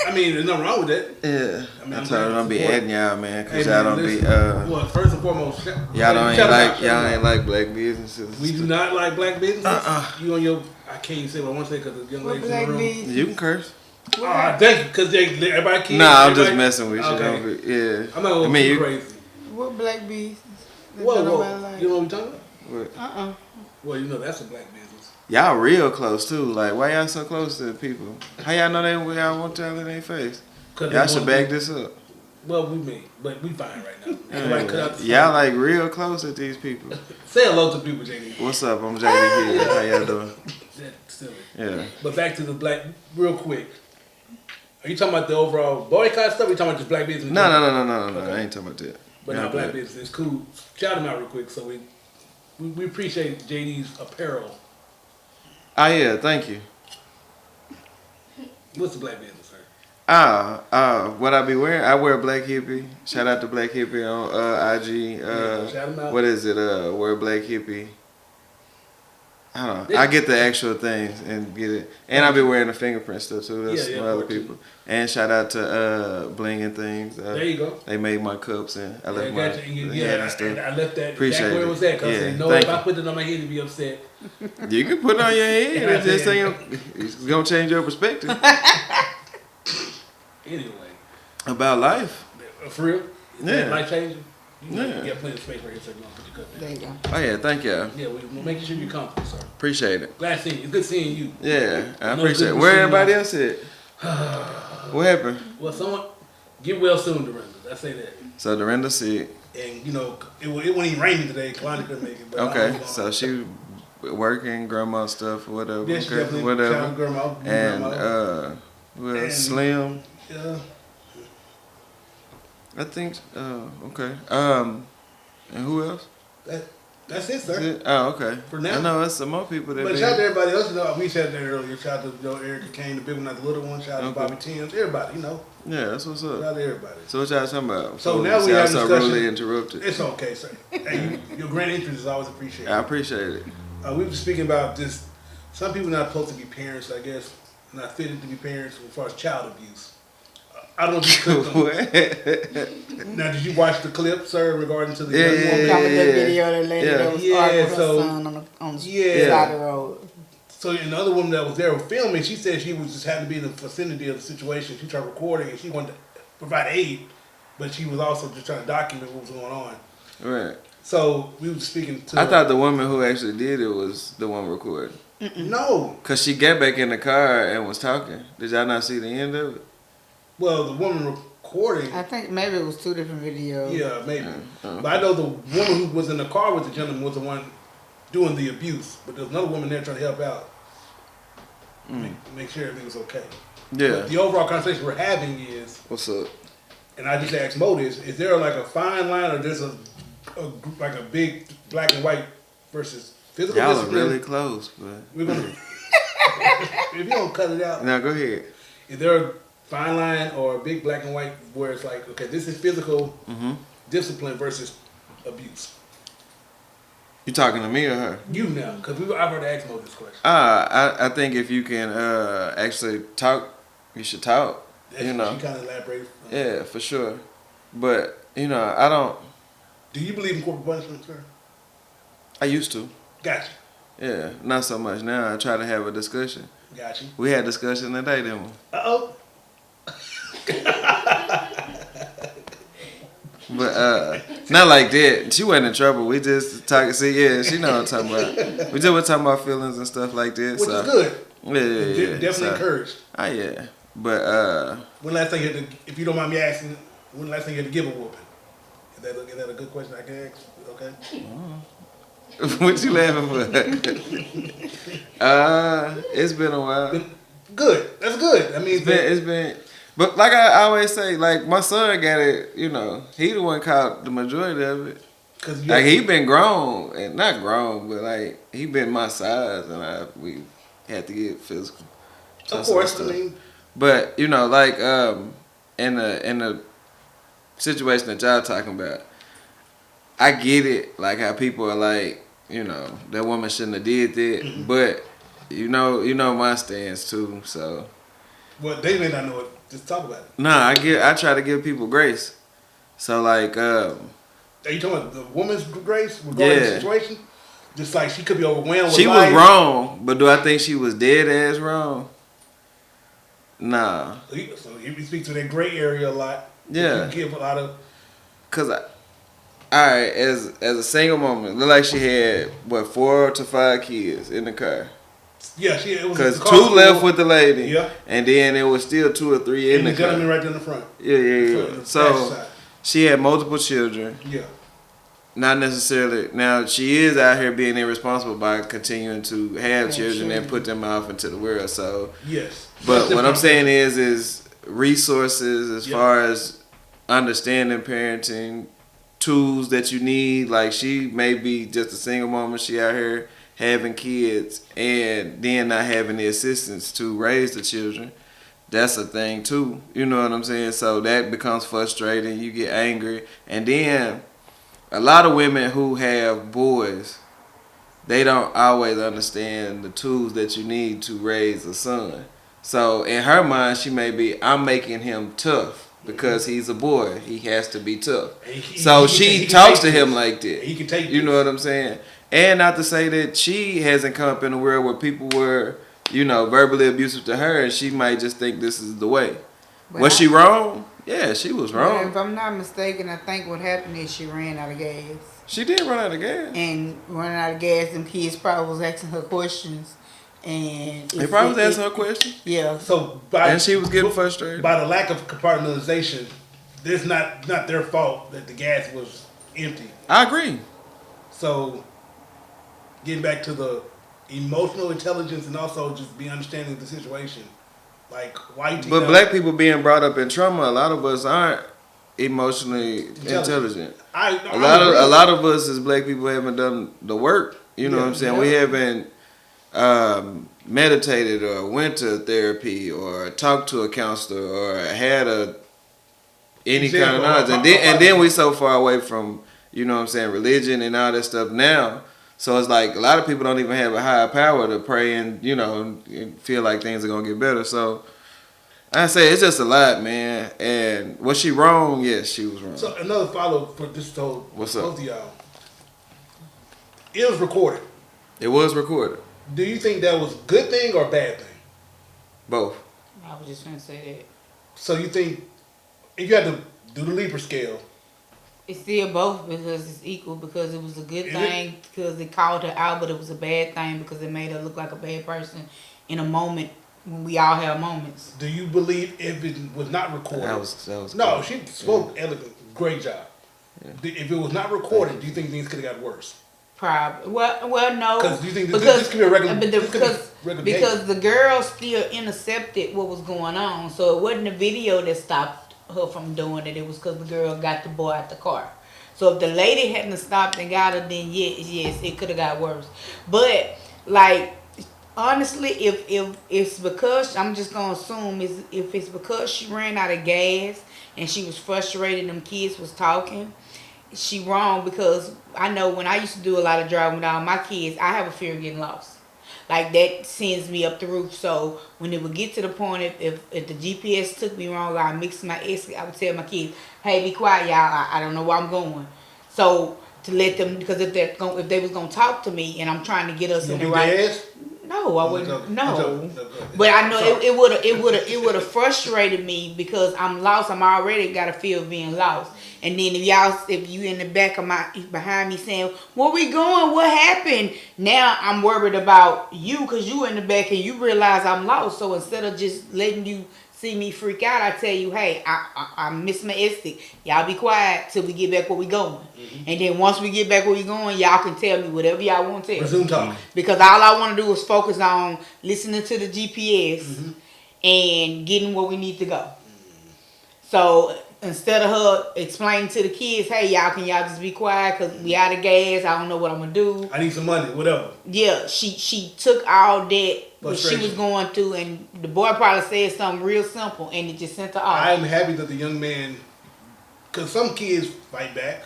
I mean, there's nothing wrong with that. Yeah. I mean, I I'm told them don't be glad to adding y'all, man, because Hey, y'all man, don't be, listen. Well, first and foremost, y'all ain't like black businesses. We do not like black businesses. Uh-uh. You on your, I can't even say what I want to say because the young What ladies in the black room. business? You can curse. Thank you, because everybody can. Nah, I'm just messing with you. Okay. Yeah. I'm not going to go crazy. What black business? Whoa. You know what I'm talking about? What? Well, you know that's a black business. Y'all real close too. Like, why y'all so close to the people? How y'all know y'all want y'all in their face? Y'all should back this up. Well, but we fine right now. Y'all like real close with these people. Say hello to people, JD. What's up? I'm JD here. How y'all doing? That's silly. Yeah. But back to the black, real quick. Are you talking about the overall boycott stuff? Or are you talking about just black business? No. Okay. I ain't talking about that. But not black business. It's cool. Shout them out real quick. So we appreciate JD's apparel. Oh yeah, thank you. What's the black business, sir? What I be wearing? I wear Black Hippie. Shout out to Black Hippie on IG. Shout 'em out. What is it? Wear Black Hippie. I don't know. I get the actual things and get it. And I be wearing the fingerprint stuff too. That's some other people. And shout out to Bling and Things. There you go. They made my cups and I left my head and stuff. I left that Appreciate exactly where it was at. Because if I put it on my head, to be upset. You can put it on your head. It just ain't it's gonna change your perspective. Anyway. About life. For real? Yeah. Life changing? You Yeah. got plenty of space right here, so you want to put your cup in. There you go. Oh yeah, thank y'all. Yeah, we're making sure you're comfortable, sir. Appreciate it. Glad seeing you. It's good seeing you. Yeah, I No, appreciate it. good Where to see everybody you. else at? What happened? Well, someone get well soon, Dorinda. I say that. So Dorinda said. And you know, it wasn't even raining today. Kalani couldn't make it. But Okay, so she working grandma stuff or whatever. Yeah, she okay, definitely whatever. shout out grandma. And grandma. And- Slim. Yeah. I think. Okay. And who else? That's it, sir. Is it? Oh, okay. For now. I know that's some more people that. But shout out to everybody else. You know, we said that earlier. Shout out to Erica Kane, the big one, not the little one. Shout out to Bobby Timms. Everybody, you know. Yeah, that's what's Shout up. out to everybody. So what y'all talking about? So now we y'all have so discussion. rudely interrupted. It's okay, sir. Hey, your grand interest is always appreciated. I appreciate it. We were speaking about this. Some people not supposed to be parents, I guess, not fitted to be parents as far as child abuse. I don't know if you clicked on. Now, did you watch the clip, sir, regarding to the young woman? Talking about that video that lady that was arguing with so- her son on the Yeah. side of the road. So, and the other woman that was there filming, she said she was just happened to be in the vicinity of the situation. She tried recording and she wanted to provide aid, but she was also just trying to document what was going on. Right. So we were speaking to. I thought the woman who actually did it was the one recording. No. Cause she got back in the car and was talking. Did y'all not see the end of it? Well, the woman recording. I think maybe it was two different videos. Yeah, maybe. But I know the woman who was in the car with the gentleman was the one doing the abuse. But there's another woman there trying to help out. Make sure everything was okay. Yeah. But the overall conversation we're having is, What's up? and I just asked Mo this, is there like a fine line or there's like a big black and white versus physical Y'all are discipline? really close, but We're gonna, if you don't cut it out, now go ahead. is there a fine line or a big black and white where it's like, okay, this is physical discipline versus abuse? You talking to me or her? You now, because I've already asked Mo this question. I think if you can actually talk, you should talk. That's You what know. she kind of elaborated. Yeah, for sure. But you know, I don't. Do you believe in corporal punishment, sir? I used to. Gotcha. Yeah, not so much now. I try to have a discussion. Gotcha. We had discussion today, didn't we? Uh-oh. But not like that. She wasn't in trouble. We just talking. See, yeah, she know what I'm talking about. We just were talking about feelings and stuff like that. Which so. is good. Yeah. Definitely So, encouraged. oh yeah, but When last time you had to, if you don't mind me asking, when last time you had to give a whooping? Is that a good question I can ask? Okay. what you laughing for? It's been a while. Good. That's good. I mean, It's been. But like I always say, like my son got it. You know, he the one caught the majority of it. Cause Like he been grown and not grown, but like he been my size, and we had to get physical. of course, I mean, But you know, like in the situation that y'all talking about, I get it. Like how people are like, you know, that woman shouldn't have did that. But you know my stance too. So well, they may not know it. Just talk about it. nah, I try to give people grace. So like Are you talking about the woman's grace regarding the situation? Just like she could be overwhelmed with she life. was wrong, but do I think she was dead ass wrong? Nah. So you speak to that gray area a lot. Yeah. You give a lot of. Cause alright, as a single woman, look like she had what 4 to 5 kids in the car. Yeah, it was. Cause the 2 car left full. with the lady. Yeah. And then it was still 2 or 3 in And the the car. gentleman right there in the front. Yeah. The So passenger side. she had multiple children. Yeah. Not necessarily. Now she is out here being irresponsible by continuing to have children and put them off into the world. So Yes. but what I'm saying is resources as far as understanding parenting, tools that you need. Like she may be just a single mom, she out here having kids and then not having the assistance to raise the children. That's a thing too. You know what I'm saying? So that becomes frustrating. You get angry. And then a lot of women who have boys, they don't always understand the tools that you need to raise a son. So in her mind, she may be, I'm making him tough because he's a boy. He has to be tough. So she talks to him like that. He can take You know what I'm saying? And not to say that she hasn't come up in a world where people were, verbally abusive to her, and she might just think this is the way. Was she wrong? Yeah, she was wrong. If I'm not mistaken, I think what happened is she ran out of gas. She did run out of gas. And running out of gas, and kids probably was asking her questions. And They probably was asking her questions. Yeah. So and she was getting frustrated. By the lack of compartmentalization, it's not their fault that the gas was empty. I agree. So getting back to the emotional intelligence and also just be understanding the situation. Like, why you But black people being brought up in trauma, a lot of us aren't emotionally intelligent. A lot of us as black people haven't done the work. You know what I'm saying? We haven't meditated or went to therapy or talked to a counselor or had any kind of knowledge. And then we so far away from, religion and all that stuff now. So it's like a lot of people don't even have a higher power to pray and, and feel like things are going to get better. So I say it's just a lot, man. And was she wrong? Yes, she was wrong. So another follow for this told What's both up? of y'all. It was recorded. It was recorded. Do you think that was a good thing or a bad thing? Both. I was just going to say that. So you think if you had to do the Libra scale, It's still both because it's equal, because it was a good Is thing because it called her out, but it was a bad thing because it made her look like a bad person in a moment when we all have moments. do you believe if it was not recorded? That was no, good. she spoke elegant. Great job. If it was not recorded, do you think things could have got worse? Probably. Well, no. Because do you think this could be a regular? Because the girl still intercepted what was going on, so it wasn't the video that stopped her from doing it. It was because the girl got the boy out the car. So if the lady hadn't stopped and got her, then yes, it could have got worse. But like honestly, if it's because, I'm just gonna assume if it's because she ran out of gas and she was frustrated, them kids was talking, she wrong. Because I know when I used to do a lot of driving with all my kids, I have a fear of getting lost. Like that sends me up the roof. So when it would get to the point, if the GPS took me wrong, I mixed my exit, I would tell my kids, "Hey, be quiet, y'all. I don't know where I'm going." So to let them, because if they was gonna talk to me and I'm trying to get us in the right. No, I wouldn't. No, but I know it would have frustrated me because I'm lost. I'm already got a fear of being lost. And then if you in the back of behind me saying, "Where we going? What happened?" Now I'm worried about you because you in the back and you realize I'm lost. So instead of just letting you see me freak out, I tell you, "Hey, I missed my exit. Y'all be quiet till we get back where we going." Mm-hmm. And then once we get back where we going, y'all can tell me whatever y'all want to tell. Resume talking. Because all I want to do is focus on listening to the GPS and getting where we need to go. So instead of her explaining to the kids, "Hey, can y'all just be quiet because we out of gas. I don't know what I'm going to do. I need some money, whatever." Yeah, she took all that what she was going through, and the boy probably said something real simple, and it just sent her off. I am happy that the young man, because some kids fight back.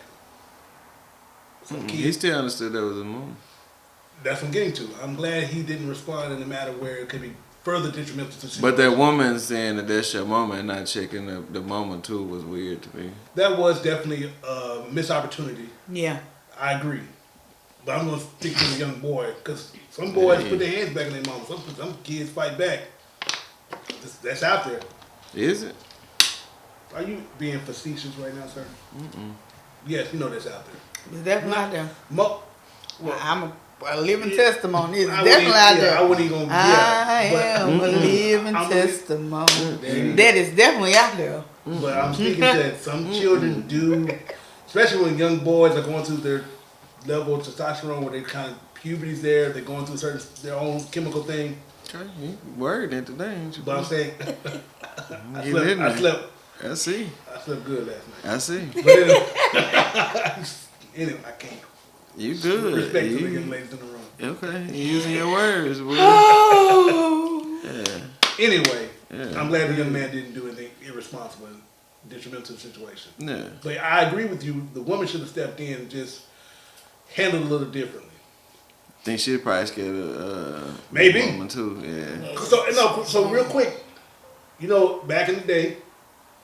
He still understood that was a move. That's what I'm getting to. I'm glad he didn't respond in a matter where it could be further detrimental to the situation. But that woman saying that that's your moment and not checking the moment too was weird to me. That was definitely a missed opportunity. Yeah. I agree. But I'm going to stick to the young boy because some boys put their hands back in their mama. Some kids fight back. That's out there. Is it? Are you being facetious right now, sir? Yes, you know that's out there. It's definitely out there. Well, I'm a living testimony. It's I definitely wouldn't- out yeah, there. I wouldn't even I am a living I'm a- testimony. That is definitely out there. But I'm speaking that some children do, especially when young boys are going through their level of testosterone, where they kind of puberty's there, they're going through their own chemical thing. Okay, you worried into that, ain't you? But I'm saying, I Get in there. slept I see. good last night. I see. But anyway, anyway, I can't. You good. Respect to the You, young ladies in the room. okay, you using your words, boy. Oh. Yeah. Anyway, Yeah. I'm glad the young man didn't do anything irresponsible and detrimental to the situation. Yeah. But I agree with you. The woman should have stepped in and just handled it a little differently. Think she'd probably scared Maybe. woman too. Yeah. So real quick, you know, back in the day,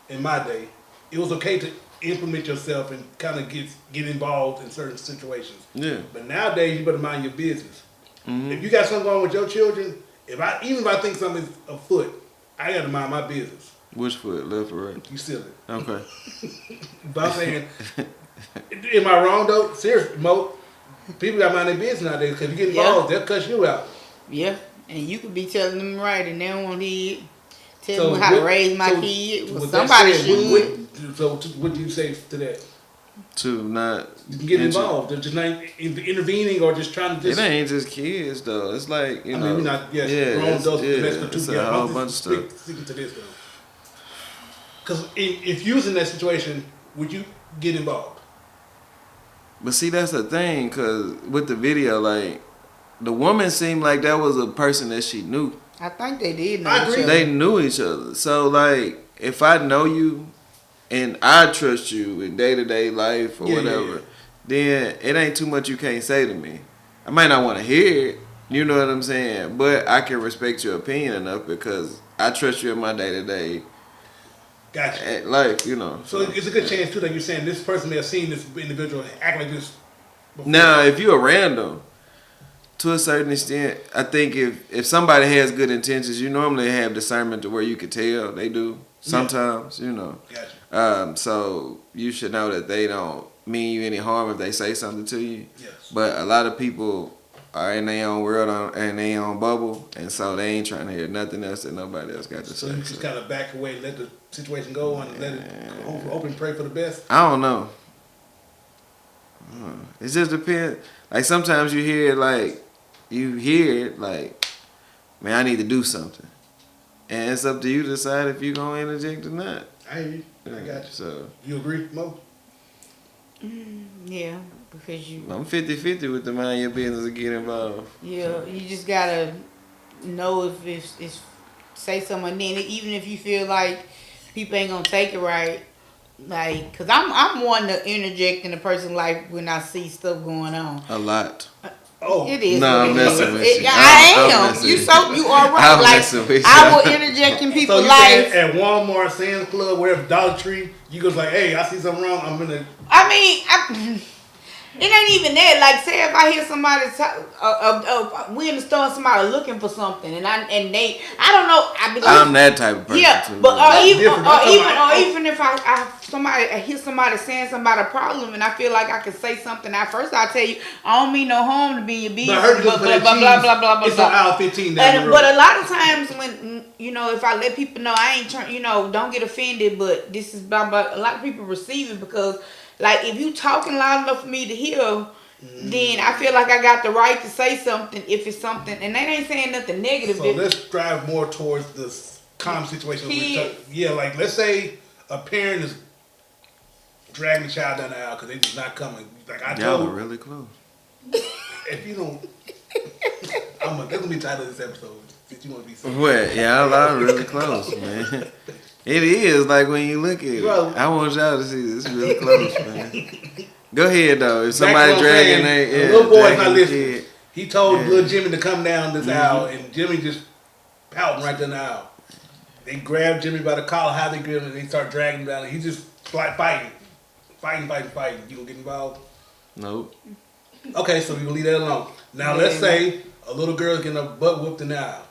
in my day, it was okay to implement yourself and kind of get involved in certain situations. Yeah. But nowadays, you better mind your business. Mm-hmm. If you got something going with your children, even if I think something's afoot, I got to mind my business. Which foot, left or right? You silly. Okay. But I'm saying, am I wrong though? Seriously, Mo, people got to mind their business nowadays because if you get involved, they'll cuss you out. Yeah, and you could be telling them right, and they don't want to hear it. Tell them how to raise my kid. Well, with that somebody said, should. what do you say to that? To not You can get involved. They're just not intervening or just trying to just. It ain't just kids though. It's like you know. I mean, we're not. Yes, yeah, grown adults. it's a whole bunch of stuff. Sticking to this though. Because if you was in that situation, would you get involved? But see, that's the thing, cause with the video, like the woman seemed like that was a person that she knew. I think they did know I each agree. other. They knew each other. So like, if I know you, and I trust you in day to day life or whatever, then it ain't too much you can't say to me. I might not want to hear it. You know what I'm saying? But I can respect your opinion enough because I trust you in my day to day. Gotcha. Life, you know. So it's a good chance too that you're saying this person may have seen this individual act like this before. Now, if you're a random, to a certain extent, I think if somebody has good intentions, you normally have discernment to where you can tell. They do sometimes, you know. Gotcha. So you should know that they don't mean you any harm if they say something to you. Yes. But a lot of people are in their own world and their own bubble, and so they ain't trying to hear nothing else that nobody else got to So say. you just kind of back away and let the situation go on and let it open and pray for the best. I don't know. It just depends. Like sometimes you hear like, man, I need to do something. And it's up to you to decide if you're going to interject or not. I hear you. I got you. So You agree, Mo? Yeah, because you. I'm 50-50 with the mind your business to get involved. Yeah, you just gotta know if it's say something. Then even if you feel like people ain't gonna take it right, like, cause I'm one to interject in a person's life when I see stuff going on. A lot. Oh. It is. No, what I'm it messing is. with you. I I'm am. messing You with you are right. I'm Like messing with you. I will interject in people's So you lives. saying at Walmart, Sam's Club, wherever, Dollar Tree, you goes like, hey, I see something wrong. I'm gonna. I mean, it ain't even that. Like, say if I hear somebody we in the store and somebody looking for something, and they, I don't know. I be like, I'm that type of person yeah, too. but different. even if I hear somebody saying something about a problem, and I feel like I can say something. At first, I tell you, I don't mean no harm to be in your business. But I heard you blah, for blah, that blah, cheese. blah blah blah blah It's blah. on aisle 15 down the road. But a lot of times when if I let people know I ain't trying, don't get offended. But this is blah blah. A lot of people receive it because, like, if you talking loud enough for me to hear. Then I feel like I got the right to say something if it's something, and they ain't saying nothing negative. So let's drive more towards this calm situation. Yeah, like let's say a parent is dragging the child down the aisle because they just not coming. Like I Y'all told, are really close. if you don't, that's gonna be the title of this episode. If you want to be serious. What? Y'all are really close, man. It is like when you look at it. Bro. I want y'all to see this. It's really close, man. Go ahead though. If Back somebody to what I'm dragging saying, their the little boy's dragging not the listening. kid. He told Yeah. little Jimmy to come down this aisle, and Jimmy just pouting right down the aisle. They grabbed Jimmy by the collar, how they grabbed him, and they start dragging him down. And he just like fighting. You gonna get involved? Nope. Okay, so we gonna leave that alone. Now let's say a little girl getting her butt whooped in the aisle.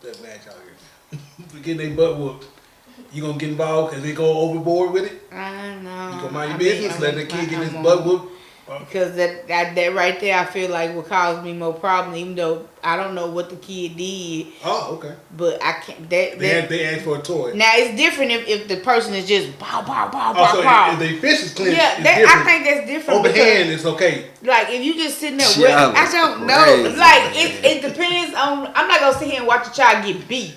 That bad y'all here. for getting their butt whooped, you gonna get involved because they go overboard with it? I know. You gonna mind your business, let the kid get his butt whooped? Because that right there, I feel like will cause me more problems, even though I don't know what the kid did. Oh, okay. But I can't. They asked for a toy. Now it's different if the person is just pow pow pow Oh, pow so pow. if the fist is clenched, Yeah, it's I different. think that's different. Over hand, it's okay. Like if you just sitting there, Child I is don't know. crazy, Like man. it depends on. I'm not gonna sit here and watch a child get beat.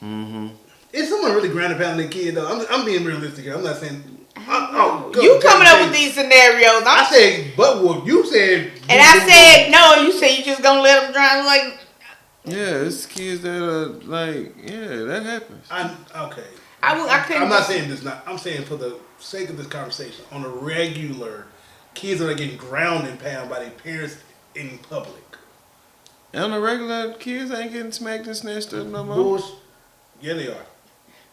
Mm-hmm. Is someone really ground pound their kid though? I'm being realistic here. I'm not saying. You coming up with these scenarios? I said butt whoop. You said. And I said no. You said you just gonna let them drown? Like Yeah, it's kids that are like, yeah, that happens. Okay. I couldn't. I'm not saying this. Not. I'm saying for the sake of this conversation, on a regular, kids are getting ground and pound by their parents in public. And on the regular, kids ain't getting smacked and snatched up no more. Bullsh. Yeah, they are.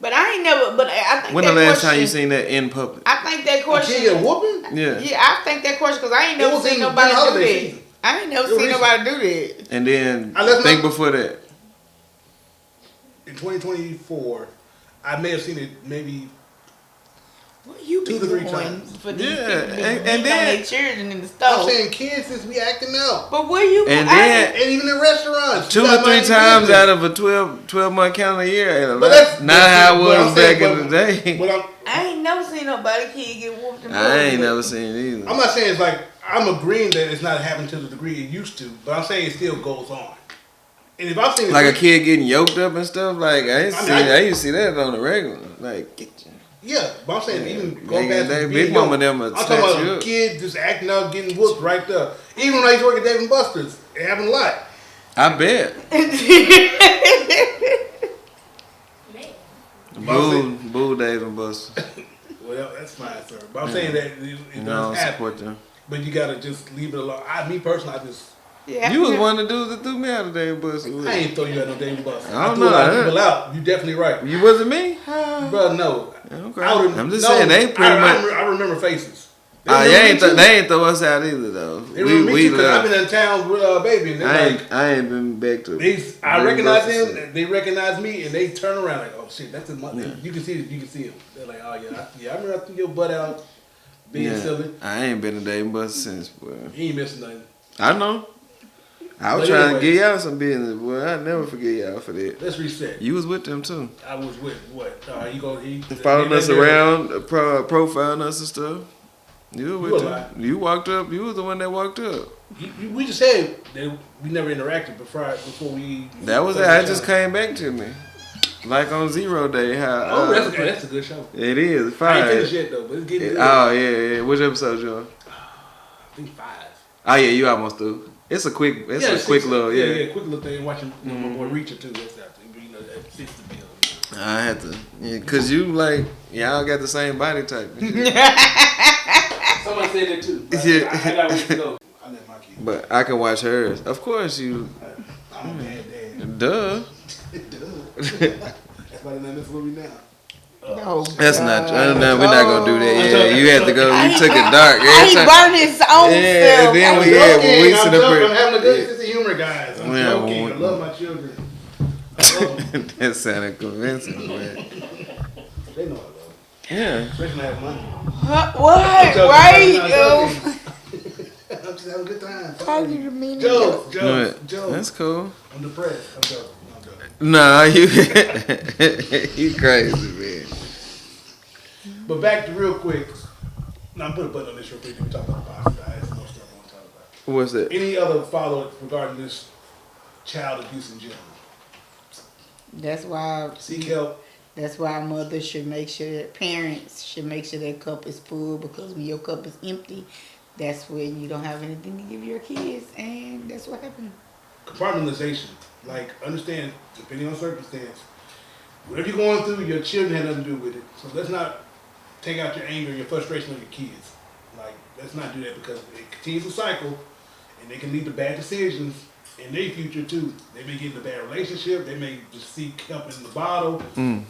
But I ain't never. But I think When that the last question, time you seen that in public? I think that A question. kid get a whooping? Yeah. Yeah, I think that question because I ain't It never was seen in nobody the do holiday that. season. I ain't never It was seen recent. nobody do that. And then Unless think my- before that. In 2024, I may have seen it maybe. What you 2 to 3 times. for these Yeah, people and and then- their children in the I'm store? saying kids since we acting out. But where you? And I- then- And even in restaurants. 2 or 3 times out of a 12 month calendar year. Ain't a But lot. that's- Not how it but I'm was saying, back in the day. But I ain't never seen nobody kid get whooped in I public. ain't never seen it either. I'm not saying it's like, I'm agreeing that it's not happening to the degree it used to, but I'm saying it still goes on. And if I've seen it, Like a kid getting yoked up and stuff. Like I used to see, I mean, I used to see that on the regular. Like get you. yeah, but I'm saying Yeah. even going Nigga, past they- the Big video, Mama them will I'm talking snatch about you a up. kid just acting out, getting whooped right there. Even when I used to work at Dave & Buster's, it happened a lot. I bet. Boo, Dave and Buster. Well, that's fine, sir. But I'm saying that it You know, does I happen. support them. But you gotta just leave it alone. Me personally, I just Yeah, You was one of the dudes that threw me out of Dave and Buster. I ain't throw you out no Dave & Buster's. I don't threw a know. lot of people out. You definitely right, You wasn't me? bro. No, Okay. I would've- I'm just no, saying they pretty much. I remember faces. They They remember me ain't too. they ain't throw us out either though. They remember me too, 'cause I've left. been in town with baby, and I ain't been back to. I Dave recognize Buster's. them. They recognize me, and they turn around like, "Oh shit, that's in my." Yeah. You can see it. You can see them. They're like, "Oh yeah, I remember I threw your butt out, being Yeah. silly. I ain't been to Dave and Buster since, boy. You ain't missing nothing." I know. I was But trying anyway. to get y'all some business, boy. I never forget y'all for that. Let's reset. You was with them too. I was with what? You go. Following us around, profiling us and stuff. You were You with a them. lie. You walked up. You was the one that walked up. We just said that we never interacted before we. That was it. It just came back to me. Like on 0 Day. How? Oh, that's a good show. It is. I ain't 5. finished yet though, but it's getting. Oh yeah. Which episode you on? I think 5. Oh yeah, you almost through. It's a quick. It's a quick little. Yeah. quick little thing. Watching my boy Reacher too. That's after. You know, that fits the bill. I had to. Yeah, cause you like y'all got the same body type. Somebody said that too. Yeah. I got ways to go. I let my kids. But I can watch hers. Of course you. I'm a bad dad. Duh. That's why they're not messing with me now. Oh, That's not. God. No, we're not gonna do that. Yeah, you had to go. You took it dark. How he Every time- burned his own Yeah, self. and then I'm we joking. had when we I'm sit up joking. here. I'm having a good sense of humor, guys. I'm Yeah, joking. I well, love my children. I love them. That sounded convincing, man. They know I love them. Yeah. Especially when I have money. What? I'm joking. Right? I'm Yo. joking. I'm just having a good time. Talking to me. Jokes, No, jokes, jokes. that's cool. I'm depressed. I'm joking. I'm joking. Nah, you you crazy, man. But back to real quick. Now I'm putting a button on this real quick. We talk about positive. I have some more stuff I want to talk about. What's that? Any other follow-up regarding this child abuse in general? That's why. Seek help. That's why mothers should make sure that parents should make sure their cup is full, because when your cup is empty, that's when you don't have anything to give your kids, and that's what happened. Compartmentalization. Like, understand, depending on circumstance, whatever you're going through, your children have nothing to do with it. So let's not take out your anger and your frustration on your kids. Like, let's not do that, because it continues to cycle, and they can lead to bad decisions in their future too. They may get in a bad relationship, they may just seek help in the bottle,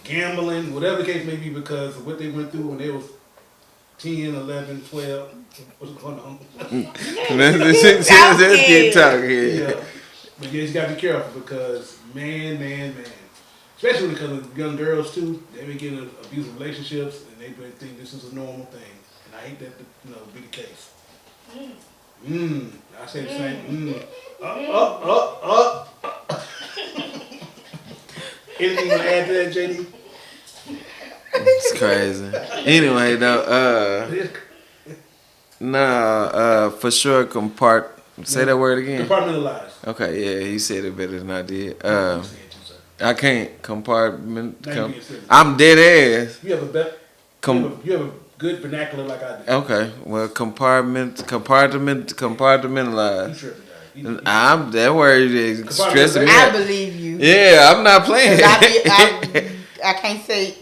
gambling, whatever the case may be, because of what they went through when they was 10, 11, 12. What's going on? Let's keep talking here. Yeah. But you just gotta be careful, because man. especially when it comes to young girls too. They be getting in abusive relationships, and they think this is a normal thing. And I hate that to be the case. I say the same. Anything you want to add to that, JD? It's crazy. Anyway, though, for sure, say that word again. Compartmentalize. Okay, yeah, he said it better than I did. You said it too, sir. I can't compartment. Now you being serious. I'm dead ass. You have a you have a good vernacular like I do. Okay, well, compartmentalize. You tripping, guys. I'm that word is stressing me I out. believe you. Yeah, I'm not playing. I can't say.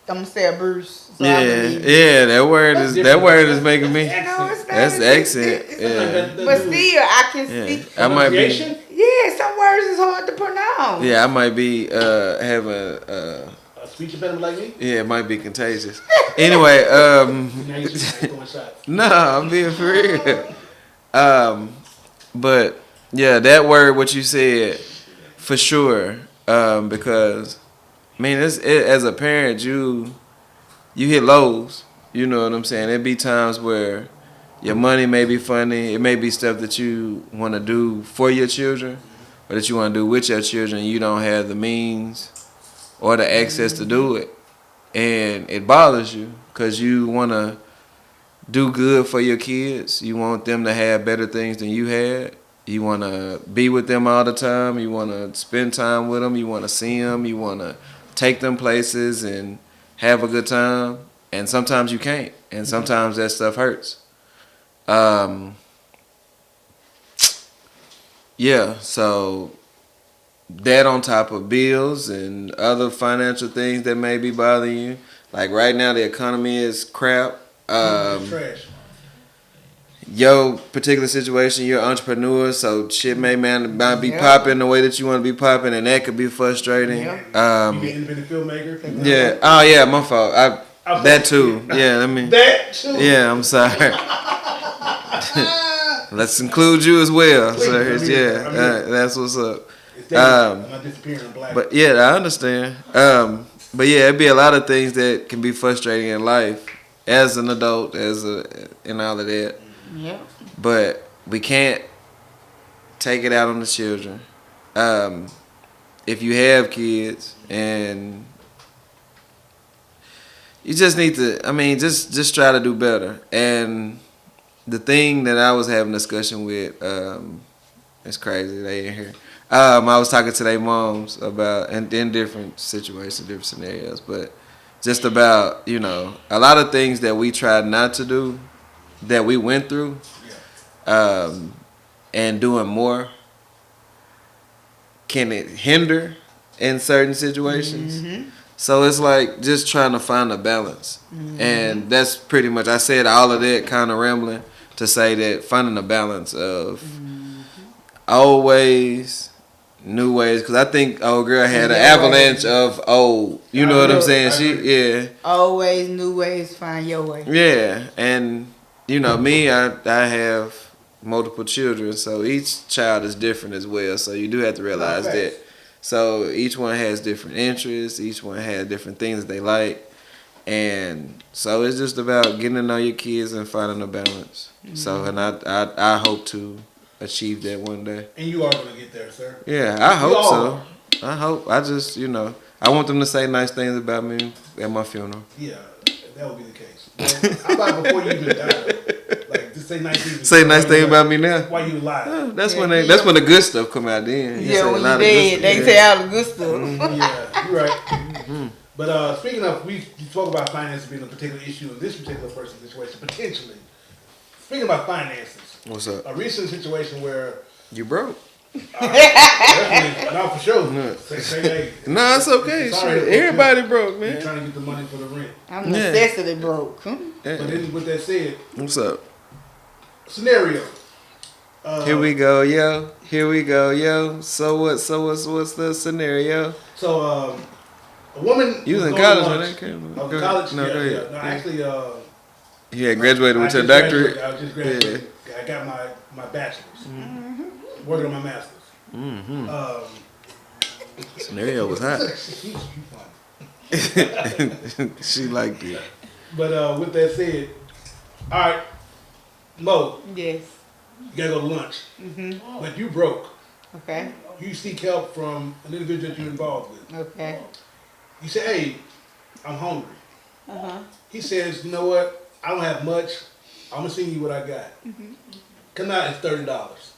I'm gonna say a Bruce. So I believe you. yeah, that word is making me. You know, it's not That's a- accent. Yeah, But still, I can yeah. speak. I might be. Pronunciation? Yeah, some words is hard to pronounce. Yeah, I might be having. A speech impediment like me? Yeah, it might be contagious. Anyway, Now you throwing shots. no, I'm being for real. But yeah, that word, what you said, for sure. Because, I mean, as a parent, you hit lows. You know what I'm saying? There be times where your money may be funny. It may be stuff that you want to do for your children, or that you want to do with your children. You don't have the means or the access to do it, and it bothers you because you want to do good for your kids. You want them to have better things than you had. You want to be with them all the time. You want to spend time with them. You want to see them. You want to take them places and have a good time. And sometimes you can't. And sometimes that stuff hurts. Yeah, so that on top of bills and other financial things that may be bothering you. Like right now, the economy is crap. It's trash. Your particular situation, you're an entrepreneur, so shit may not be Yeah. popping the way that you want to be popping, and that could be frustrating. Yeah. You be an independent filmmaker? Yeah. Oh yeah, my fault. That too. Yeah. I mean. That too? Yeah. I'm sorry. Let's include you as well, Please, sir. I'm here. Yeah. I'm here. That's what's up. It's definitely, I'm not disappearing in black. But yeah, I understand. But yeah, it'd be a lot of things that can be frustrating in life as an adult, and all of that. Yeah. But we can't take it out on the children. If you have kids, and you just need to, just try to do better. And the thing that I was having a discussion with, it's crazy, they ain't here. I was talking to their moms about, and in different situations, different scenarios, but just about, a lot of things that we tried not to do, that we went through, and doing more, can it hinder in certain situations? Mm-hmm. So it's like just trying to find a balance. Mm-hmm. And that's pretty much, I said all of that kind of rambling to say that finding a balance of old ways, new ways, because I think old girl had an avalanche of old, you know what I'm saying? Always new ways, find your way. Yeah, and me, I have multiple children, so each child is different as well. So you do have to realize that. So each one has different interests. Each one has different things they like, and so it's just about getting to know your kids and finding a balance. Mm-hmm. So, and I hope to achieve that one day. And you are gonna get there, sir. Yeah, I hope so. I hope. I just, I want them to say nice things about me at my funeral. Yeah, that would be the case. Well, how about before you even die? Like, just say nice things. Say nice thing about me now. While you alive. Yeah, that's when the good stuff come out then. Yeah, when you dead, they say all the good stuff. Yeah, you're right. Mm-hmm. But speaking of, you spoke about finances being a particular issue in this particular person's situation, potentially. Speaking about finances. What's up? A recent situation where... You broke. Definitely, not for sure. No. Say, No, it's okay. Shit. Everybody broke, man. You're trying to get the money for the rent. I'm necessity broke. But then with that said... What's up? Scenario. Here we go, yo. Here we go, yo. So what's the scenario? So a woman. You was in college when that came. I was in college. No, go ahead. No, actually. You had graduated with your doctorate. I just graduated. Yeah. I got my bachelor's. Mm-hmm. Working on my master's. Mm-hmm. Scenario was hot. You funny. She liked it. But with that said, all right, Mo, Yes. you gotta go to lunch. Mhm. But you broke. Okay. You seek help from an individual that you're involved with. Okay. You say, hey, I'm hungry. Uh-huh. He says, you know what? I don't have much. I'm gonna send you what I got. Come out, it's $30.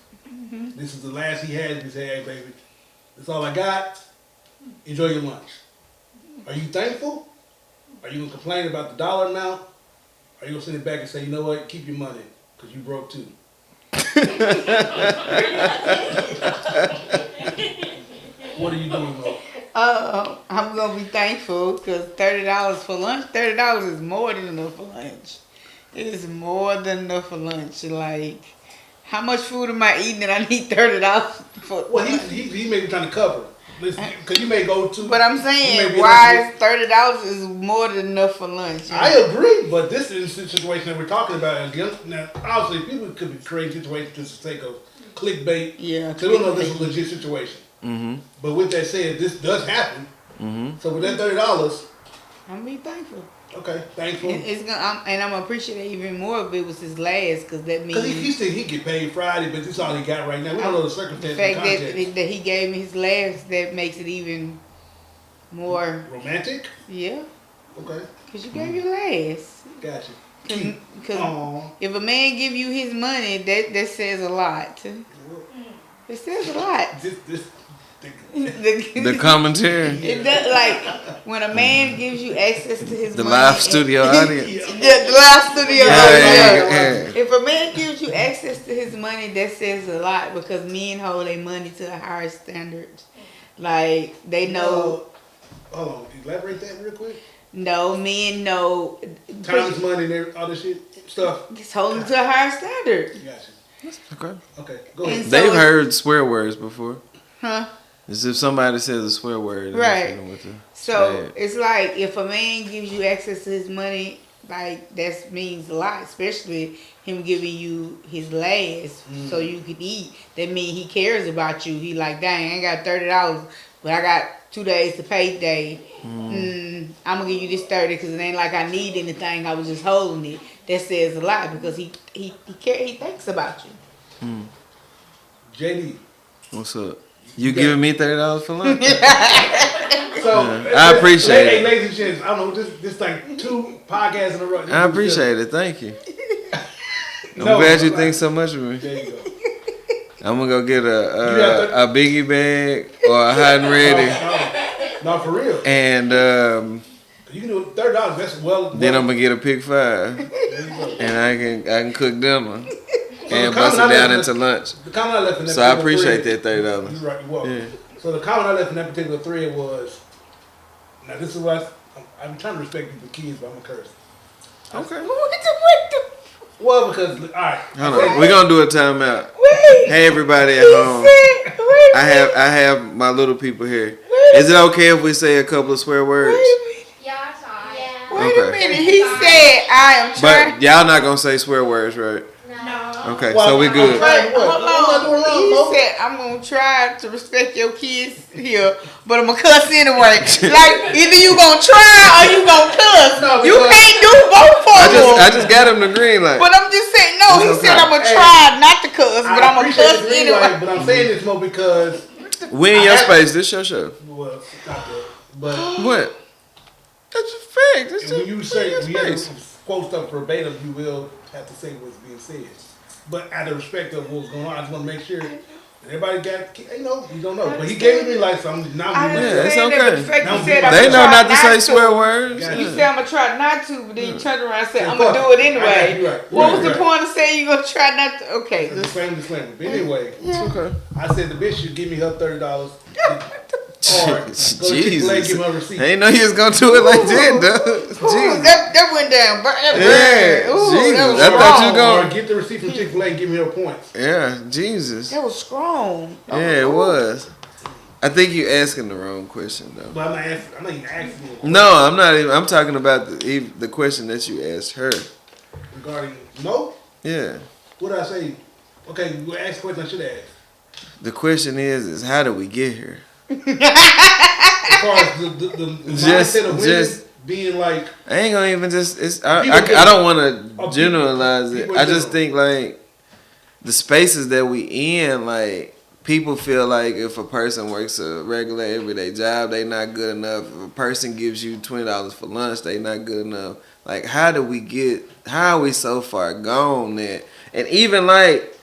This is the last he had. He said, hey, baby, that's all I got. Enjoy your lunch. Are you thankful? Are you gonna complain about the dollar amount? Are you gonna send it back and say, you know what? Keep your money, because you broke too. What are you doing, Mo? I'm gonna be thankful because $30 for lunch. $30 is more than enough for lunch. It is more than enough for lunch. Like, how much food am I eating that I need $30 for? Well, he may be trying to cover. Because you may go to. But I'm you may saying, be why is $30 is more than enough for lunch? I agree, but this is the situation that we're talking about. Again, now, obviously, people could be creating situations just for the sake of clickbait. Yeah. So we don't know if this is a legit situation. Mm-hmm. But with that said, this does happen. Mm-hmm. So with that $30, I'm gonna be thankful. okay, thankful. It's gonna, and I'm gonna appreciate even more if it was his last, because that means Because he said he get paid Friday, but this is all he got right now. We don't know the the circumstances fact and context. that he gave me his last, that makes it even more. Romantic? Yeah, Okay, because you gave your last. gotcha. Because Aw. if a man give you his money, that says a lot. It says a lot. This The commentary. It does, like when a man gives you access to his The money. live studio audience. Yeah, the live studio. Yeah, audience. yeah. If a man gives you access to his money, that says a lot because men hold their money to a higher standard. Like they know. Hold on, elaborate that real quick. No, men know. Time is money and all this shit stuff. It's holding to a higher standard. Gotcha. Okay. Okay, go ahead. And so They've it's- heard swear words before. Huh? As if somebody says a swear word. and Right. they hit 'em with the So bad. it's like if a man gives you access to his money, like that means a lot, especially him giving you his last so you could eat. That means he cares about you. He like, dang, I ain't got $30, but I got 2 days to payday. I'm gonna give you this 30 because it ain't like I need anything. I was just holding it. That says a lot because he thinks about you. JD. What's up? You giving me $30 for lunch? So I appreciate Hey, it. ladies and gents, I don't know this like 2 podcasts in a row. I appreciate it. Thank you. I'm No, glad you like- think so much of me. There you go. I'm gonna go get have a biggie bag or a hot and ready, No, for real. and You can do $30. That's well. then I'm gonna get a pick 5, There you go. and I can cook dinner and the bust it comment I down left- into lunch. The comment I left in that So I particular appreciate thread- that $30. You're right. You're welcome. Yeah. So the comment I left in that particular thread was, now this is what I'm trying to respect people's kids, but I'm gonna curse. Okay. Well, because all right. Hold on. We're gonna do a timeout. Wait. Hey everybody at He home. said, wait. I have my little people here. Is it okay if we say a couple of swear words? Yeah, I saw it. Yeah. Wait a Okay. minute. He said, I am trying. But y'all not gonna say swear words, right? No. Okay, Well, so we I'm good. trying- What? Hold What am I on. doing wrong, He Mo? said, I'm going to try to respect your kids here, but I'm going to cuss anyway. Like, either you going to try or you going to cuss. No, You because- can't do both of them. I just got him the green light. But I'm just saying, no, he It's said okay. I'm going to Hey, try not to cuss, but I'm I going to appreciate cuss the green anyway. light, but I'm saying this more because We in I your have- space. This your show. well, stop that. But What? That's a fact. That's when you say your when you have space. to quote stuff verbatim, you will have to say what's being said. But out of respect of what's going on, I just want to make sure that everybody got, you don't know. But he gave me like something. Now I I'm Yeah, understand it's that, but okay. the fact Now you said I'm They gonna know try not to say swear words. Yeah. You Yeah. said I'm going to try not to, but then you turned around and said I'm Fuck going to do it it. I got anyway. you right. What Right, was the right. point of saying you're going to try not to? Okay. It's the same disclaimer. But anyway, It's okay. I said the bitch should give me her $30. Or go to Chick-fil-A, give her a receipt. I ain't know he was gonna do it like that, though. Ooh, Jesus. that went down. That Yeah, Ooh, Jesus. that was I thought you strong. gonna- Or get the receipt from Chick-fil-A and give me her points. Yeah, Jesus. That was strong. Yeah, it was. I think you asking the wrong question though. But I'm not even asking you No, I'm not even. I'm talking about the question that you asked her. regarding no. Yeah. What did I say? Okay, you asked the question I should ask. The question is how do we get here? As far as the mindset of women being like, I ain't gonna even just. People I don't want to people- generalize it. people I just do. think like the spaces that we in, like people feel like if a person works a regular everyday job, they not good enough. If a person gives you $20 for lunch, they not good enough. Like how are we so far gone that? And even like,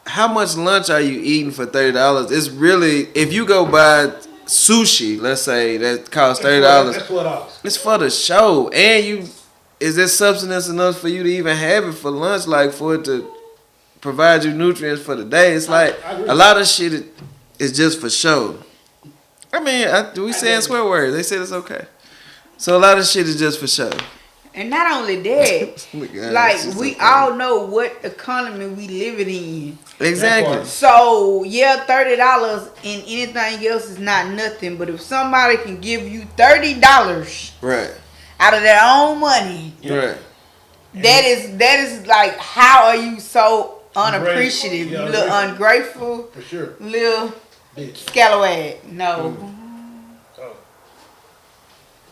how much lunch are you eating for $30? It's really, if you go buy sushi, let's say that costs $30. that's $12. It's for the show, and is there substance enough for you to even have it for lunch, like for it to provide you nutrients for the day? It's like I agree. a lot of shit is just for show. I mean, we saying swear words. They said it's okay. So a lot of shit is just for show. And not only that, Oh my God, like it's just we okay. all know what economy we living in. Exactly. So yeah, $30 and anything else is not nothing. But if somebody can give you $30 Right. out of their own money, Right. that is like, how are you so unappreciative? Yeah, You little ungrateful, For sure. little Bitch. scalawag. No. Oh.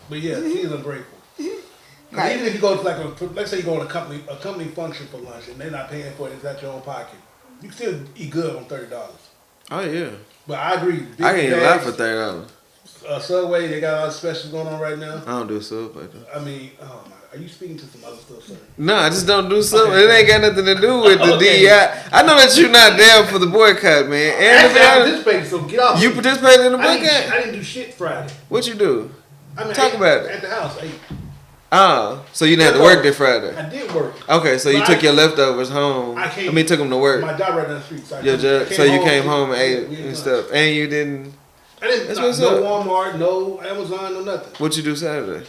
But yeah, she's ungrateful. 'Cause Right. even if you go to let's say you go to a company function for lunch and they're not paying for it, it's out your own pocket. You can still eat good on $30. Oh yeah. But I agree. Big I can eat a lot bags, for $30. Subway, they got a lot of specials going on right now. I don't do sub like that. I mean, oh my, are you speaking to some other stuff, sir? No, I just don't do sub. Okay. It ain't got nothing to do with the Okay. DEI. I know that you're not down for the boycott, man. And to be Actually, I honest, participated, so get off. you me. participated in the I boycott. didn't do shit Friday. What you do? I mean, Talk about it. At the house, I ate. Oh, so you didn't have to work this Friday. I did work. Okay, so you But took your leftovers home. I I came- mean, took them to work. My job right down the street. So, So you came home and ate we ate and lunch. stuff, and you didn't. I didn't. That's No what's up. Walmart, no Amazon, no nothing. What you do Saturday?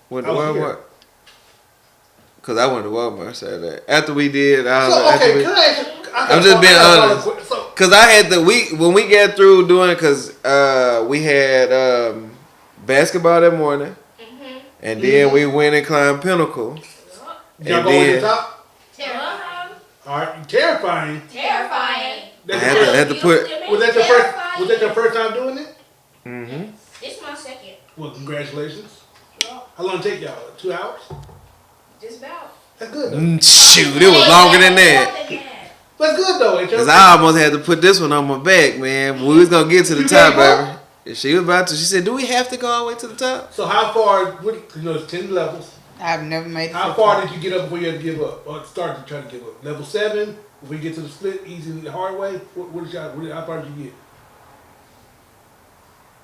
Went to I was Walmart. here. Cause I went to Walmart Saturday. After we did, I was So after okay, we, can I ask you? I'm just being honest. So Cause I had when we got through doing, cause we had basketball that morning, and then we went and climbed Pinnacle, y'all and go over the then top. Terrifying. All right, terrifying. Terrifying. I That's had the to, first, had to put. was that your first? Was that your first time doing it? Mm-hmm. This my second. Well, congratulations. How long take y'all? 2 hours? Just about. That's good. Though. Shoot, it was longer than that. That's good though. Ain't Cause your- I almost had to put this one on my back, man. We was gonna get to the You top, gave up? baby. And she was about to. She said, "Do we have to go all the way to the top?" So how far? It's 10 levels. I've never made it. How so far did you get up before you had to give up, or start to try to give up? Level 7. If we get to the split, easy and the hard way. How far did you get?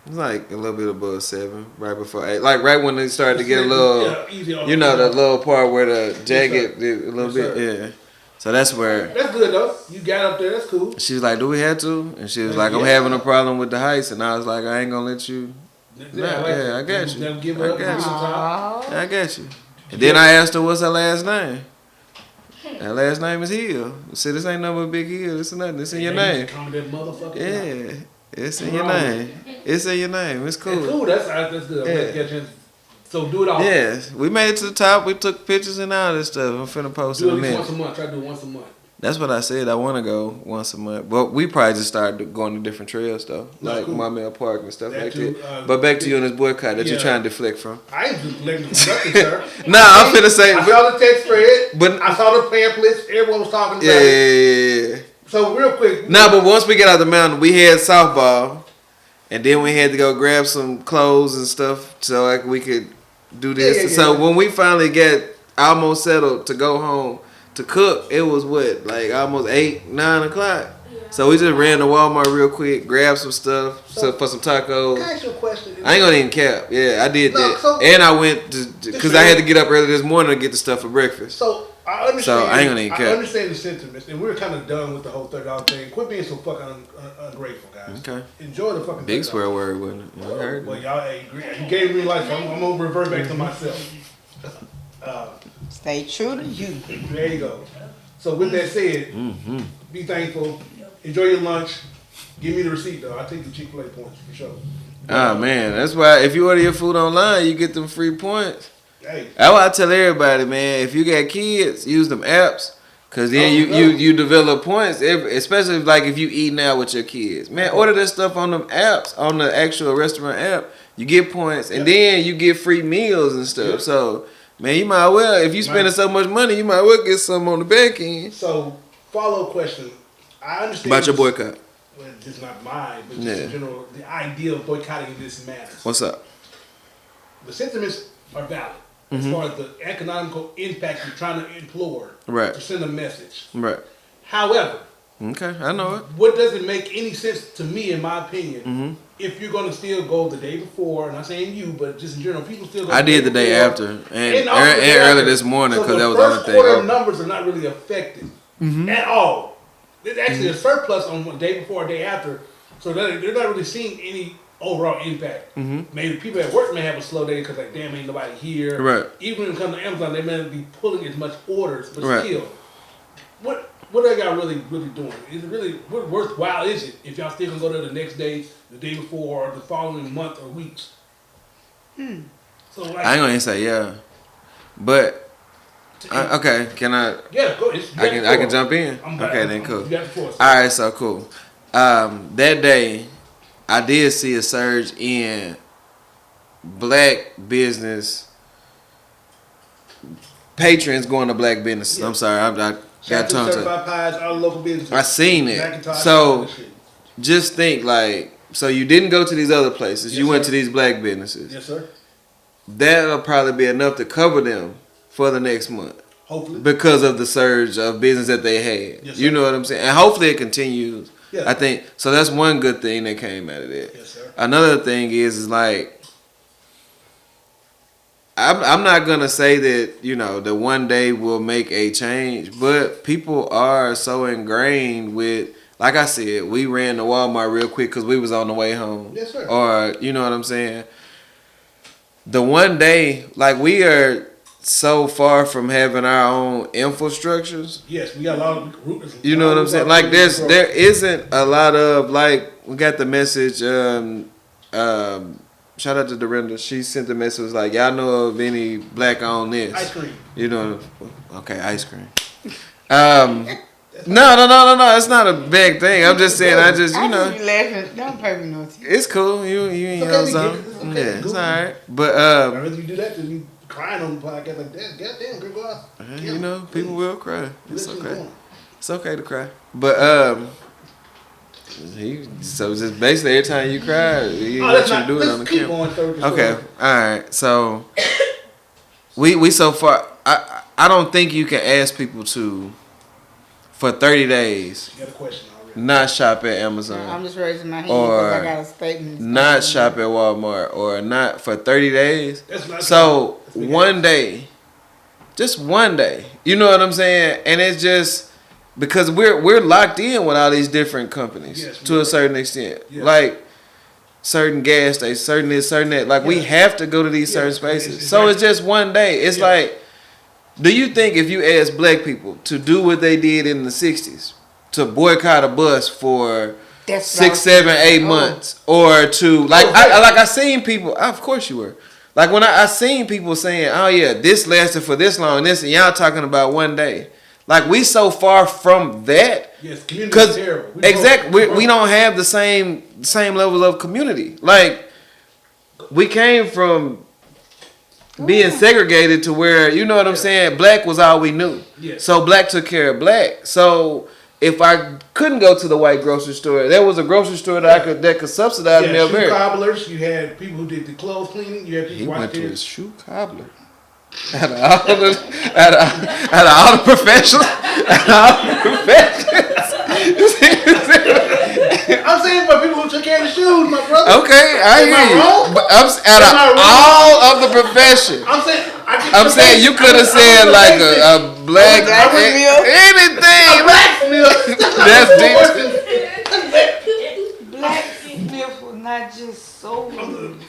It was like a little bit above 7, right before 8. Like right when they started to get a little, Yeah, easy on you know, the little part where the jacket did a little Yes, bit, yeah. So that's where That's good though. You got up there. That's cool. she was like, "Do we have to?" And she was like, "I'm Yeah. having a problem with the heights," and I was like, "I ain't gonna let you." Yeah, I got you. Never give I up. got you. Aw. I got you. And then I asked her, "What's her last name?" Her last name is Hill. I said, "This ain't no but Big Hill. This is nothing. It's in your name." Calm that motherfucker. Yeah, it's in your name. It's in your name. It's Cool. cool. Cool. That's good. Yeah. Let's get you. So do it all. Yeah, we made it to the top. We took pictures and all this stuff. I'm finna post Do in it a at least once minute. a month. Try to do it once a month. That's what I said. I want to go once a month. But we probably just started going to different trails though, No, like cool. Maumelle Park and stuff That like too, that. But back to you on this boycott that you're yeah. trying to deflect from. I ain't just letting you nothing, sir. Nah, I'm finna say. I saw the text thread. But I saw the pamphlets. Everyone was talking about yeah, it. yeah, yeah. So real quick. Nah, but once we get out the mountain, we had softball, and then we had to go grab some clothes and stuff so like we could do this. Yeah. So when we finally get almost settled to go home to cook, it was what, like almost 8, 9 o'clock. So we just ran to Walmart real quick, grabbed some stuff for some tacos. Can I ask you a question? I ain't gonna even cap. Yeah, I did No, that, so- and I went because I had to get up early this morning to get the stuff for breakfast. So I understand. So, I ain't gonna even care. I understand the sentiments, and we're kind of done with the whole $30 thing. Quit being so fucking ungrateful, guys. Okay, Enjoy the fucking big $30. swear word, wasn't it? You heard Well, me. y'all, hey, you gave me life. So I'm gonna revert back to myself. Stay true to you. There you go. So with that said, Mm-hmm. be thankful. Enjoy your lunch. Give me the receipt though. I'll take the Chick-fil-A points for sure. Oh man, that's why if you order your food online, you get them free points. Hey, That's why I tell everybody, man, if you got kids, use them apps. Cause then you develop points, especially like if you eating out with your kids. Man, order this stuff on them apps, on the actual restaurant app. You get points, and then you get free meals and stuff. Yeah. So, man, you might well, if you spending so much money, you might well get some on the back end. So, follow-up question. I understand About your boycott. Well, it's not mine, but just Yeah. in general, the idea of boycotting this matters. What's up? The sentiments are valid as far as the economical impact you're trying to implore Right. to send a message. Right. However, Okay, I know it. what doesn't make any sense to me, in my opinion, if you're going to still go the day before, and I'm saying you, but just in general, people still go I did the day before, after, and also the day early after. this morning, So because that was the only first thing. quarter open. numbers are not really affected at all. There's actually a surplus on the day before or day after, so they're not really seeing any overall impact. Maybe people at work may have a slow day because like, damn, ain't nobody here. Right. Even when it comes to Amazon, they may not be pulling as much orders, but Right. still, what are y'all really doing? Is it really what worthwhile is it if y'all still can go there the next day, the day before, or the following month or weeks? So like, I ain't gonna say yeah, but okay. Can I? yeah, go. I can jump in. Okay, then cool. All right, so cool. That day, I did see a surge in black business patrons going to black businesses. Yeah. I'm sorry, I got tongue tied. certified pies, all the local businesses. I seen it. Macintosh, all So that shit. just think like, so you didn't go to these other places. Yes, You went sir. to these black businesses. Yes, sir. That'll probably be enough to cover them for the next month Hopefully. because of the surge of business that they had. Yes, You sir. know what I'm saying? And hopefully it continues. Yeah. I think so. That's one good thing that came out of that. Yes, sir. Another thing is like, I'm not gonna say that the one day will make a change, but people are so ingrained with. Like I said, we ran to Walmart real quick because we was on the way home. Yes, sir. Or you know what I'm saying. The one day, like we are so far from having our own infrastructures. Yes, we got a lot of. You know what I'm saying? Like there isn't a lot of like we got the message. Shout out to Dorinda. She sent the message like y'all know of any black owned this. Ice cream. You know, okay, ice cream. No, it's not a big thing. I'm just saying, I just I just be laughing. Don't pay me no attention. it's cool. You ain't okay, know we get something. it. It's okay. Yeah, it's Goofy. alright. But I'd rather you do that than you crying on the podcast like that. Goddamn, girl, go out. people will cry. It's Listen okay. to 'em. It's okay to cry. But so just basically every time you cry, he Oh, let let's you not. do it on the Let's keep camera. going through the Okay, story. all right. So we so far. I don't think you can ask people to for 30 days You got a question already. not shop at Amazon. I'm just raising my hand Or because I got a statement. Not shop at Walmart or not for 30 days. That's not So that's big one day, just one day, you know what I'm saying? And it's just because we're locked in with all these different companies Yes, we to are. a certain extent. Yes. Like certain gas stations, certain this, certain that. Like we Yes. have to go to these certain Yes, spaces. it's So right. it's just one day. It's Yes. like, do you think if you ask black people to do what they did in the 60s, to boycott a bus for That's 6, 7, 8 months, or to like I seen people. Of course you were. Like when I seen people saying, "Oh yeah, this lasted for this long," and y'all talking about one day. Like we so far from that. Yes, community Cause is terrible. exactly, we don't have the same levels of community. Like we came from being segregated to where you know what I'm saying. Black was all we knew. Yes. So black took care of black. So if I couldn't go to the white grocery store, there was a grocery store that could subsidize You me had up shoe here. cobblers. You had people who did the clothes cleaning. You had He people went to watching. his shoe cobbler. Out of all the professionals, I'm saying for people who took care of the shoes, my brother. Okay, I Am I hear you. wrong? But out Am I of wrong? all of the professions, I'm saying you could have said like a black anything. That's Blacksmith was not just so.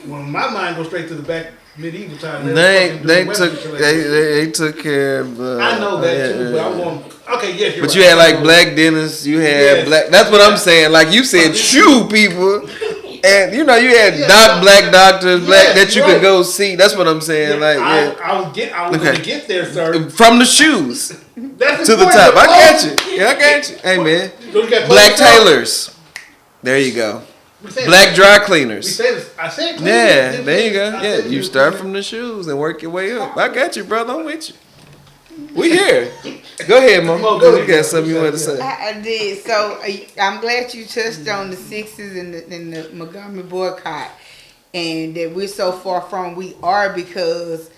Well, my mind goes straight to the back medieval time. They took care of. I know that too, but I'm going. Okay, yes, you're But right. you had like black dentists, you had Yes. black. That's what I'm saying. Like you said, shoe people, and you had Yeah. black doctors, black Yes, that you right. could go see. That's what I'm saying. Like I was going to get there, sir. from the shoes. That's to the important. top. I got you. Yeah, I got you. Hey man, So you got black clothes. tailors. There you go. We said- Black dry We cleaners. said this. I said clean. Yeah, there you go. I Yeah, said you clean. start from the shoes and work your way up. I got you, brother. I'm with you. We here. Go ahead, Mom. Come on, Go go ahead. You got something you want to say? I did. So I'm glad you touched on the Sixers and the Montgomery boycott, and that we're so far from we are, because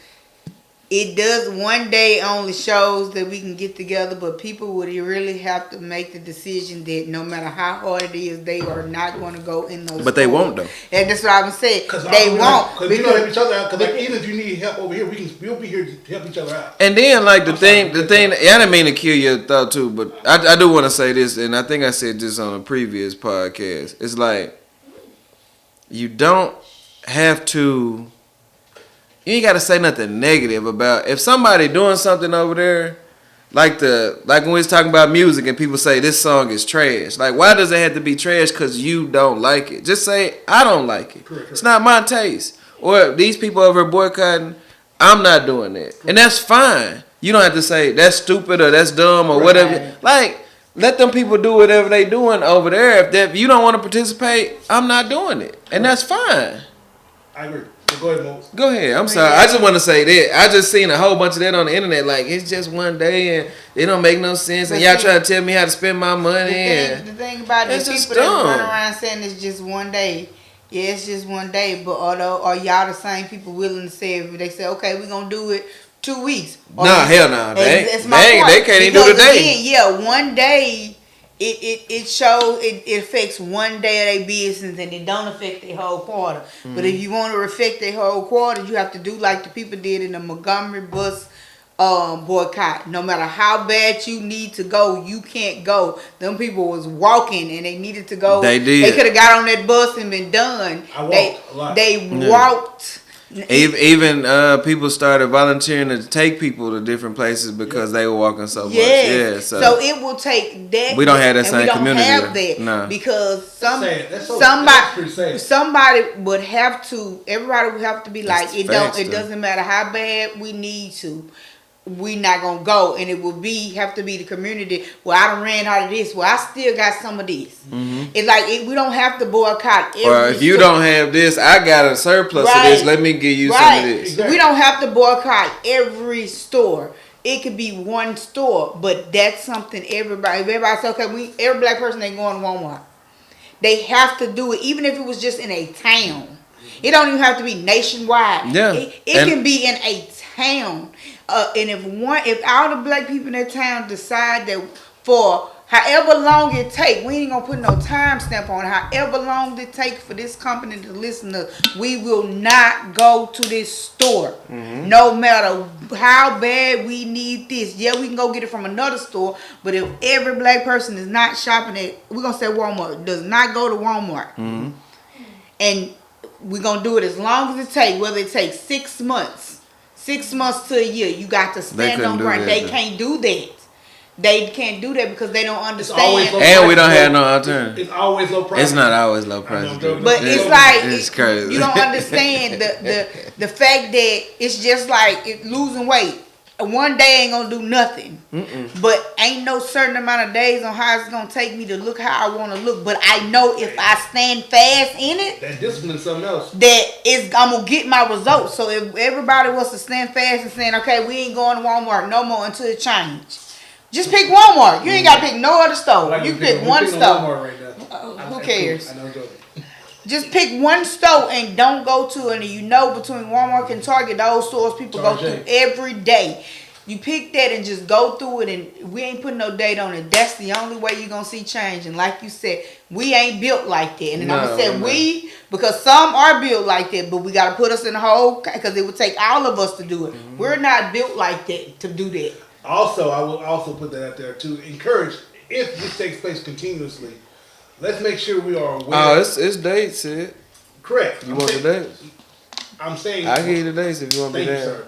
it does one day only shows that we can get together, but people would really have to make the decision that no matter how hard it is, they are not going to go in those. But they stores. won't though. And that's what I was saying. Cause They won't Because we don't help each other out. Because like, even if you need help over here, we'll be here to help each other out. And then like the thing, I didn't mean to kill your thought too, but I do want to say this, and I think I said this on a previous podcast. It's like you don't have to. You ain't gotta say nothing negative about if somebody doing something over there, like when we was talking about music and people say this song is trash. Like why does it have to be trash? Cause you don't like it. Just say I don't like it. Correct. It's not my taste. Or these people over here boycotting, I'm not doing that, and that's fine. You don't have to say that's stupid or that's dumb or whatever. Like let them people do whatever they doing over there. If you don't want to participate, I'm not doing it, and that's fine. I agree. So go ahead, Moses. Go ahead. I'm sorry. I just want to say that. I just seen a whole bunch of that on the internet. Like, it's just one day and it don't make no sense. And But y'all see, trying to tell me how to spend my money. The thing about it, It's the just people that run dumb. around saying it's just one day. Yeah, it's just one day. But are y'all the same people willing to say if they say, okay, we're going to do it 2 weeks? Or Nah, hell no. It's my point. They can't even do the Because day. again, yeah, one day, it shows, it affects one day of their business and it don't affect their whole quarter. But if you want to affect their whole quarter, you have to do like the people did in the Montgomery bus boycott. No matter how bad you need to go, you can't go. Them people was walking and they needed to go. They did. They could have got on that bus and been done. I walked a lot. They Yeah. walked. Even people started volunteering to take people to different places because they were walking so much. Yes. Yeah, So it will take that. We don't have that and same we don't community have here. that No. because Sad. That's pretty sad. somebody would have to. Everybody would have to be like, That's it facts, don't. It though. doesn't matter how bad we need to. We not gonna go, and it will have to be the community. Well, I done ran out of this. Well, I still got some of this. It's like we don't have to boycott. Every Or if you store. don't have this, I got a surplus of Right. this. Let me give you some Right. of this. Exactly. We don't have to boycott every store. It could be one store, but that's something everybody. If everybody's okay, every black person ain't going to Walmart. They have to do it, even if it was just in a town. It don't even have to be nationwide. Yeah. It And- can be in a town. And if all the black people in that town decide that for however long it take, we ain't gonna put no time stamp on it. However long it take for this company to listen to us, we will not go to this store. No matter how bad we need this. Yeah, we can go get it from another store, but if every black person is not shopping at, we're gonna say Walmart, does not go to Walmart. And we're gonna do it as long as it takes, whether it takes 6 months. 6 months to a year, you got to stand couldn't on do ground. that, They though. can't do that. They can't do that because they don't always understand. low And we prices, don't have though. no alternative. It's always low price. It's not always low I know, prices. I'm dude. joking. But Yeah. it's like It's crazy. you don't understand the fact that it's just like losing weight. One day ain't gonna do nothing. But ain't no certain amount of days on how it's gonna take me to look how I want to look. But I know if I stand fast in it, That discipline is something else. I'm gonna get my results. So if everybody wants to stand fast and saying, okay, we ain't going to Walmart no more until it change. Just pick Walmart. You ain't gotta pick no other store. Like You we pick we one picking store. Walmart right now. Who cares? I know, I'm joking. Just pick one store and don't go to it. And you know between Walmart and Target, those stores people go Target. through every day. You pick that and just go through it, and we ain't putting no date on it. That's the only way you're gonna see change. And like you said, we ain't built like that. And I'm No, gonna say no. we, because some are built like that, but we gotta put us in the hole because it would take all of us to do it. We're not built like that to do that. Also, I will also put that out there to encourage, if this takes place continuously, let's make sure we are aware. Oh, it's dates, Sid. Correct. You want the dates? I'm saying. I'll give you the dates if you want to be Thank you, there. sir.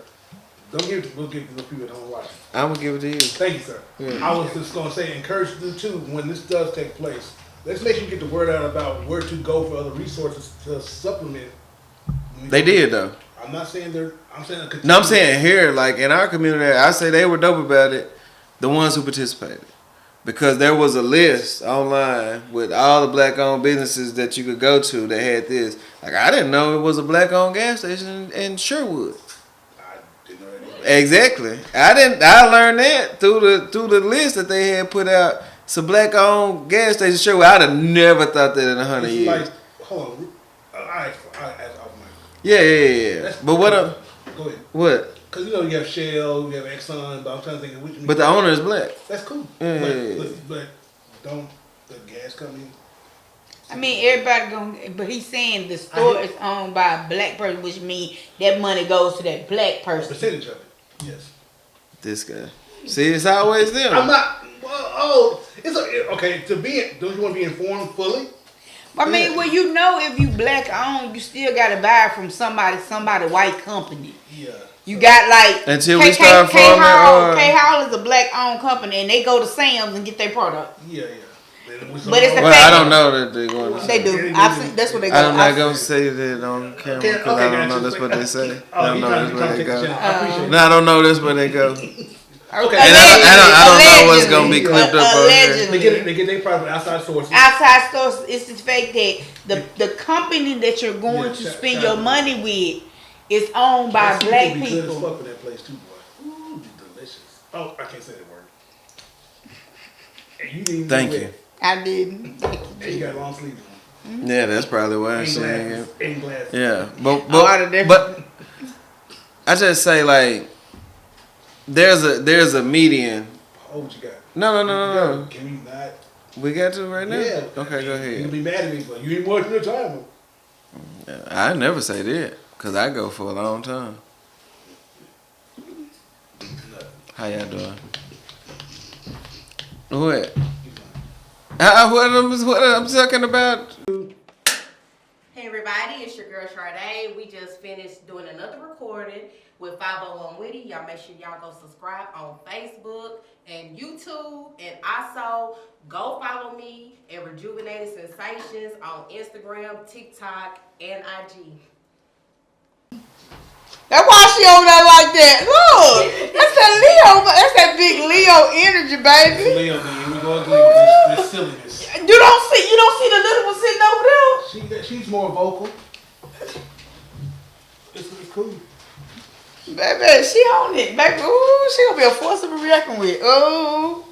Don't give it. We'll give it to the people at home watching. I'm going to give it to you. Thank you, sir. Yeah. I was just gonna say, encourage you too when this does take place. Let's make sure you get the word out about where to go for other resources to supplement. They did, though. I'm not saying they're. I'm saying. No, I'm saying here, like in our community, I say they were dope about it. The ones who participated. Because there was a list online with all the black-owned businesses that you could go to that had this. Like, I didn't know it was a black-owned gas station in Sherwood. I didn't know that. Exactly. I learned that through the list that they had put out. It's a black-owned gas station in Sherwood. I'd have never thought that in 100 It's years. like, hold on. I ask off mic. Yeah. But what Go ahead. what? Because you know you have Shell, you have Exxon, but I'm trying to think of which. But the owner is black. That's cool. Yeah. But don't the gas company? I mean, everybody gonna, but he's saying the store is owned by a black person, which means that money goes to that black person. Percentage of it. Yes. This guy. See, it's always them. I'm not. Well, okay. Don't you want to be informed fully? I mean, well, you know, if you black owned, you still gotta buy it from somebody white company. Yeah. You got like Until we start farming, K Hall is a black owned company, and they go to Sam's and get their product. Yeah. But it's the Well, fact I don't know that they're going to They say. do. I've seen, that's what they go. I'm not I've going to seen- say that on camera Okay, because I don't gotcha. know that's what they say. I Oh, don't you know trying that's to where they take the go. channel. I appreciate it. No, I don't know that's where they go. Okay. And I don't know what's gonna be clipped up on here. They get their product outside sources. outside stores. It's the fact that the company that you're going Yeah, to shout- spend shout your out. money with is owned by That black seafood be good as people. fuck for that place too, boy. Ooh, be delicious. Oh, I can't say that word. And you didn't. Thank do you. it. I didn't. And you got long sleeves on. Yeah, that's probably why I'm And saying glasses. it. And glasses. Yeah, lot of different- but I just say like there's a median. Oh, what you got? No. Can we not? We got to right now. Yeah. Okay, go You can ahead. be mad at me, but you ain't watching your time. I never say that because I go for a long time. How y'all doing? What? What I'm talking about? Hey everybody, it's your girl Sade. We just finished doing another recording with 501 Witty. Y'all make sure y'all go subscribe on Facebook and YouTube, and also go follow me at Rejuvenated Sensations on Instagram, TikTok, and IG. That's why she over there like that. Look, that's that Leo. That's that big Leo energy, baby. Leo, man, we go again. This silliness. You don't see the little one sitting over there. She's more vocal. It's cool. Baby, she on it, baby. Ooh, she gonna be a force to be reckoned with. Ooh.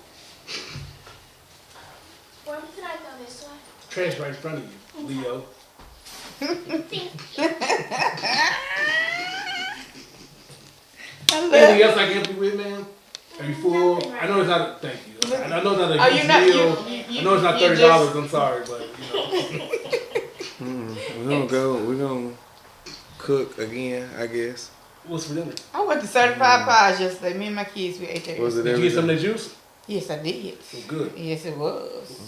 Where did I go this way? Trash right in front of you, Leo. I love Anything it. else I can help you with, man? Are you full? I know it's not. Thank you. I know it's not a Oh, huge you're not- deal. you- I know it's not you $30. I'm sorry, but you know. We're gonna cook again, I guess. What's for dinner? I went to Certified Pies yesterday. Me and my kids, we ate there. Was it Did you get some of everything? that juice? Yes, I did. It was good. Yes, it was.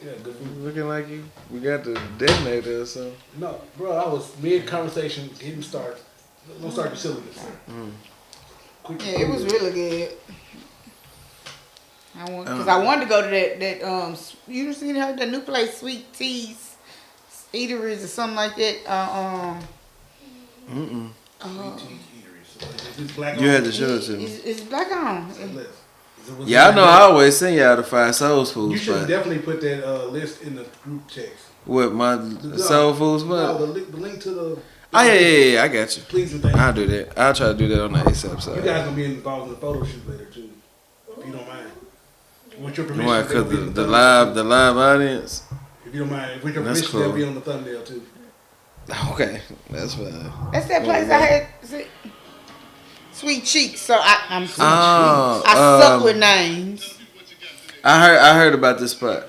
Yeah, good food. Looking like we got the detonator or something. No, bro, I was mid conversation, didn't start. Don't start your silliness. Quick. Yeah, it was really good. I wanted to go to that you seen how that new place, Sweet Teas Eateries or something like that. Sweet tea eateries. So is this black You owned? had to show it to me. It's black on. Is it Yeah, I know. I always send y'all to Five Soul Food You should spot. definitely put that list in the group text. What my Soul Food No, spot? the link to the. Oh yeah, I got you. Please and thank you. I'll do that. I'll try to do that on the ASAP You side. guys gonna be involved in the photo shoot later too, if you don't mind. With your permission, Why? they'll Cause be in the thumbnail. live audience. If you don't mind, with your That's permission, they'll cool. be on the thumbnail too. Okay, that's fine. That's that place I had. Sweet Cheeks. So I'm sweet. Oh, I suck with names. I heard about this spot.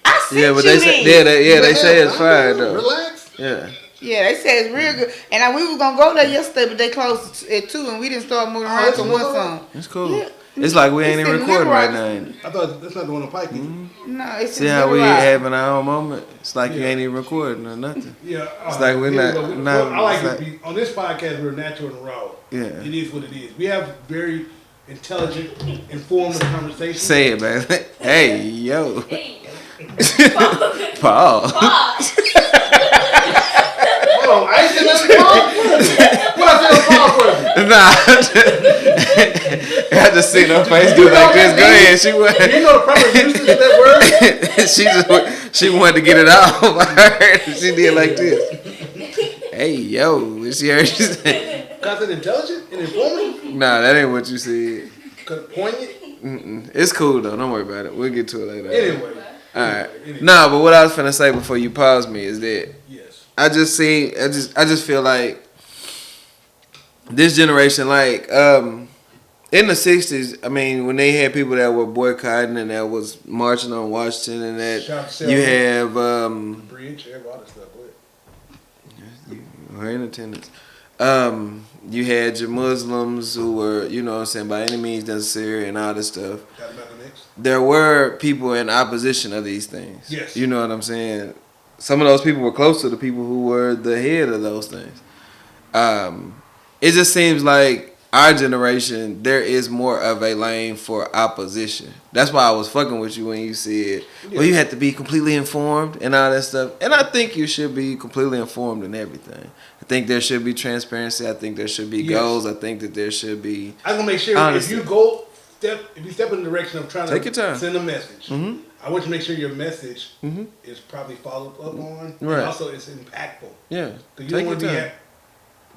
I sent Yeah, but you they say these. they say it's fire though. Relax. Yeah. Yeah, they said it's real good. And we was gonna go there yesterday, but they closed at 2, and we didn't start moving around that's till what 1 it song. It's cool. Yeah. It's like we ain't It's even in recording right Little now. Rock. ain't it? I thought that's not the one on Pike. No, it's See in how we Little Rock. having our own moment? It's like you Yeah. ain't even recording or nothing. Yeah, It's like we're yeah, not- but not- I like it's to be on this podcast. We're natural and raw. Yeah. It is what it is. We have very intelligent, informative conversations. Say it, man. Hey, yo. Hey. Paul. Hold on, I ain't said nothing wrong. What I said on Paul for? Nah. I just seen her face do like this. Go ahead. She Do you went. know the proper usage of that word? she wanted to get it off. I heard she did like this. Hey yo, she heard you say. Cause it's intelligent and informative. Nah, that ain't what you said. Cause poignant. It's cool though. Don't worry about it. We'll get to it later. Anyway. All right. Nah, but what I was finna say before you pause me is that Yes. I just feel like this generation, like, in the 60s, I mean, when they had people that were boycotting and that was marching on Washington and that you have, Bridge, all that stuff. we're in attendance. You had your Muslims who were, you know what I'm saying, by any means necessary and all this stuff. There were people in opposition of these things. Yes. You know what I'm saying? Some of those people were close to the people who were the head of those things. It just seems like our generation, there is more of a lane for opposition. That's why I was fucking with you when you said, well, you have to be completely informed and all that stuff. And I think you should be completely informed in everything. I think there should be transparency. I think there should be goals. I think that there should be... I'm going to make sure honesty. if you step in the direction of trying to send a message, I want you to make sure your message is probably followed up on, and also it's impactful. Yeah. Because